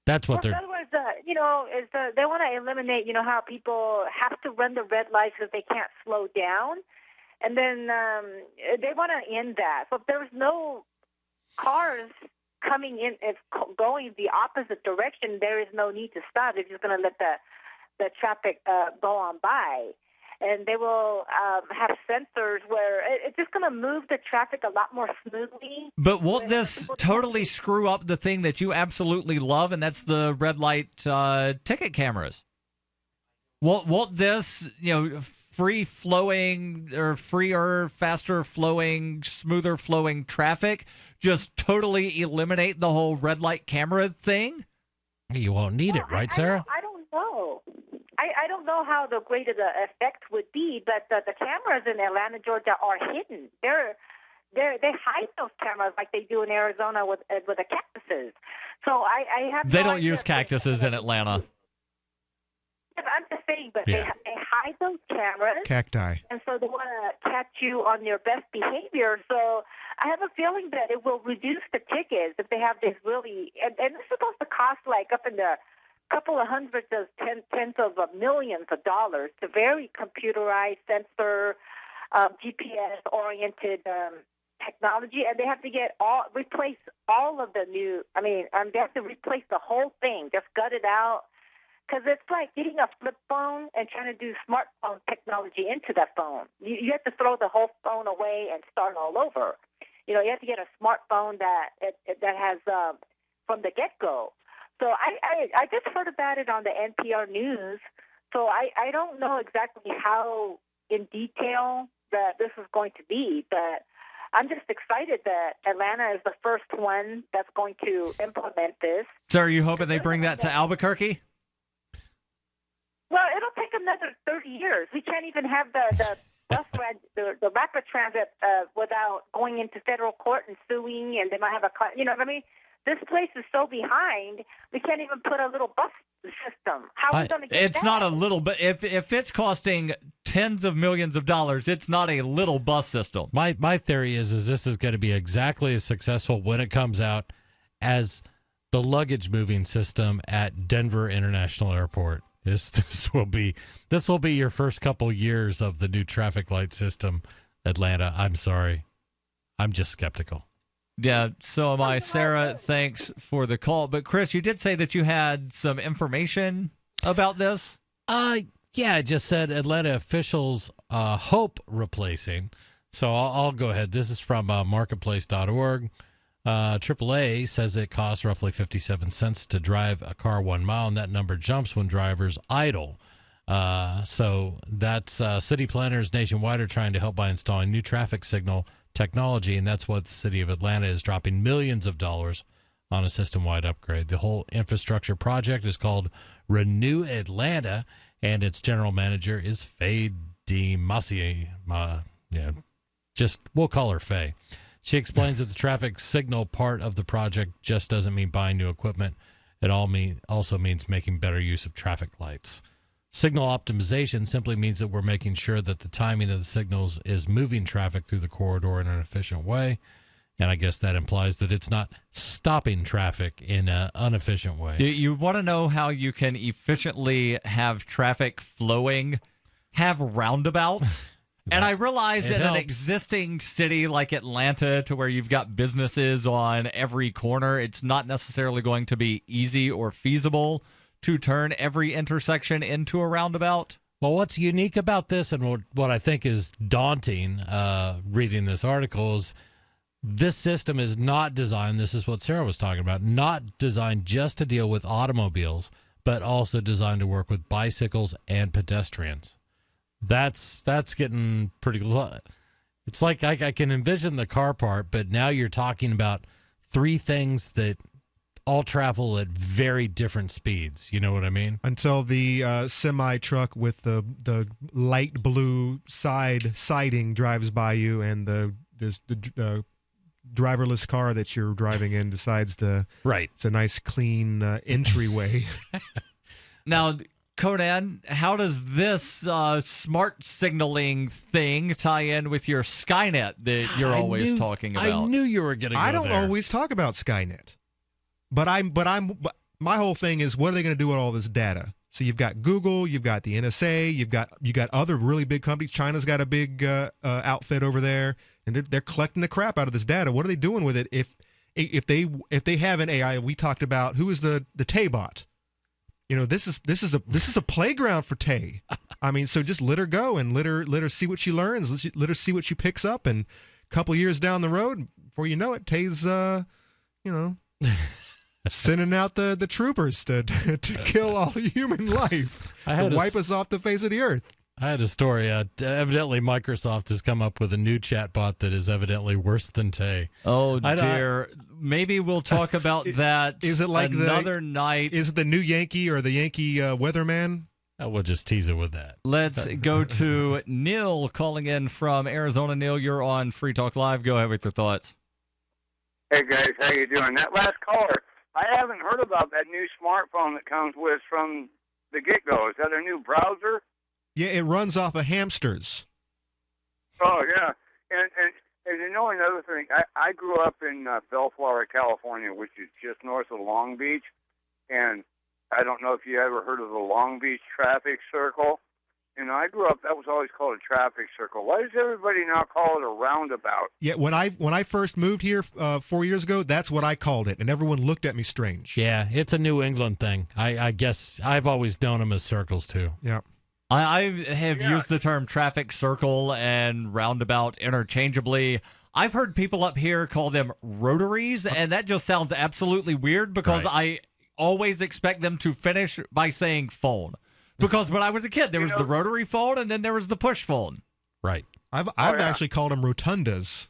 That's what In other words, they want to eliminate, how people have to run the red lights because they can't slow down. And then they want to end that. So if there's no cars coming in, if going the opposite direction, there is no need to stop. They're just going to let the traffic go on by. And they will have sensors where it's just going to move the traffic a lot more smoothly. But won't this totally screw up the thing that you absolutely love, and that's the red light ticket cameras? Won't this, free-flowing or freer, faster-flowing, smoother-flowing traffic just totally eliminate the whole red light camera thing? You won't need it, right, Sarah? I don't know. I don't know how the greater the effect would be, but the cameras in Atlanta, Georgia are hidden. They hide those cameras like they do in Arizona with the cactuses. So I have They no don't idea use cactuses in Atlanta. I'm just saying, but Yeah. they hide those cameras. Cacti. And so they want to catch you on your best behavior. So I have a feeling that it will reduce the tickets if they have this really, and it's supposed to cost like up in the couple of hundreds of tens of millions of dollars. It's a very computerized, sensor, GPS-oriented technology, and they have to replace all of the new. they have to replace the whole thing, just gut it out, because it's like getting a flip phone and trying to do smartphone technology into that phone. You have to throw the whole phone away and start all over. You have to get a smartphone that has from the get-go. So I just heard about it on the NPR news. So I don't know exactly how in detail that this is going to be, but I'm just excited that Atlanta is the first one that's going to implement this. So are you hoping they bring that to Albuquerque? Well, it'll take another 30 years. We can't even have the the rapid transit without going into federal court and suing, and they might have This place is so behind, we can't even put a little bus system. How are we going to get It's that? not a little, but if it's costing tens of millions of dollars, it's not a little bus system. My theory is this is going to be exactly as successful when it comes out as the luggage moving system at Denver International Airport. This will be your first couple years of the new traffic light system, Atlanta. I'm sorry. I'm just skeptical. Yeah, so am I. Sarah, thanks for the call. But Chris, you did say that you had some information about this? Yeah, I just said Atlanta officials hope replacing. So I'll go ahead. This is from marketplace.org. AAA says it costs roughly 57 cents to drive a car 1 mile, and that number jumps when drivers idle. So that's city planners nationwide are trying to help by installing new traffic signal technology, and that's what the city of Atlanta is dropping millions of dollars on a system-wide upgrade. The whole infrastructure project is called Renew Atlanta, and its general manager is Faye DeMasi. We'll call her Faye. She explains that the traffic signal part of the project just doesn't mean buying new equipment. It also means making better use of traffic lights. Signal optimization simply means that we're making sure that the timing of the signals is moving traffic through the corridor in an efficient way. And I guess that implies that it's not stopping traffic in an inefficient way. You want to know how you can efficiently have traffic flowing? Have roundabouts. And I realize in an existing city like Atlanta, to where you've got businesses on every corner, it's not necessarily going to be easy or feasible to turn every intersection into a roundabout. Well, what's unique about this, and what I think is daunting reading this article, is this system is not designed, this is what Sarah was talking about, not designed just to deal with automobiles, but also designed to work with bicycles and pedestrians. That's getting pretty. It's like I can envision the car part, but now you're talking about three things that all travel at very different speeds. You know what I mean? Until the semi truck with the light blue siding drives by you, and the driverless car that you're driving in decides to. Right. It's a nice clean entryway. Now, Conan, how does this smart signaling thing tie in with your Skynet that you're always talking about? I knew you were going to go I don't there. always talk about Skynet, but my whole thing is, what are they going to do with all this data? So you've got Google, you've got the NSA, you got other really big companies. China's got a big outfit over there, and they're collecting the crap out of this data. What are they doing with it? If they have an AI, we talked about who is the Tay-bot. You know, this is a playground for Tay. I mean, so just let her go and let her see what she learns. Let her see what she picks up, and a couple years down the road, before you know it, Tay's sending out the troopers to kill all human life, to wipe us off the face of the earth. I had a story. Evidently, Microsoft has come up with a new chatbot that is evidently worse than Tay. Oh, dear. Maybe we'll talk about that is it like another night. Is it the new Yankee or the Yankee weatherman? We'll just tease it with that. Let's go to Neil calling in from Arizona. Neil, you're on Free Talk Live. Go ahead with your thoughts. Hey, guys. How you doing? That last caller, I haven't heard about that new smartphone that comes with from the get-go. Is that a new browser? Yeah, it runs off of hamsters. Oh, yeah. And you know another thing, I grew up in Bellflower, California, which is just north of Long Beach. And I don't know if you ever heard of the Long Beach traffic circle. I grew up, that was always called a traffic circle. Why does everybody now call it a roundabout? Yeah, when I first moved here 4 years ago, that's what I called it, and everyone looked at me strange. Yeah, it's a New England thing. I guess I've always known them as circles too. Yeah. I have used the term traffic circle and roundabout interchangeably. I've heard people up here call them rotaries, and that just sounds absolutely weird because I always expect them to finish by saying phone. Because when I was a kid, there was the rotary phone, and then there was the push phone. Right. I've actually called them rotundas,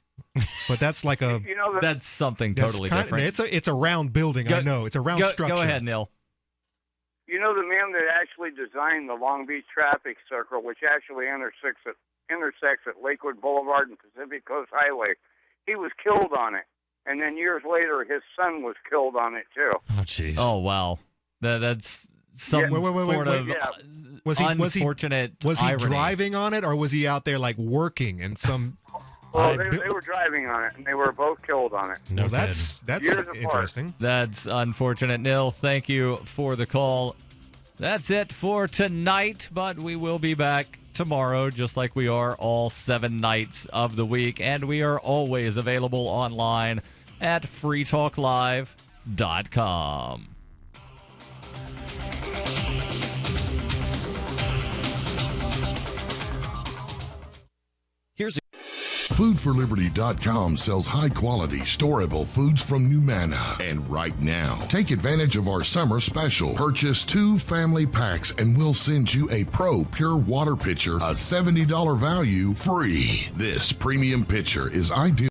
but that's like a that's something totally different. It's a round building. I know it's a round structure. Go ahead, Neil. You know, the man that actually designed the Long Beach traffic circle, which actually intersects at Lakewood Boulevard and Pacific Coast Highway, he was killed on it, and then years later, his son was killed on it too. Oh, jeez. Oh, wow. That's some sort of unfortunate Was he irony. driving on it, or was he out there like working and some? Well, they were driving on it, and they were both killed on it. No, that's interesting. That's unfortunate. Neil, thank you for the call. That's it for tonight, but we will be back tomorrow, just like we are all 7 nights of the week, and we are always available online at freetalklive.com. FoodForLiberty.com sells high-quality, storable foods from Numana. And right now, take advantage of our summer special. Purchase 2 family packs and we'll send you a Pro Pure Water pitcher, a $70 value, free. This premium pitcher is ideal.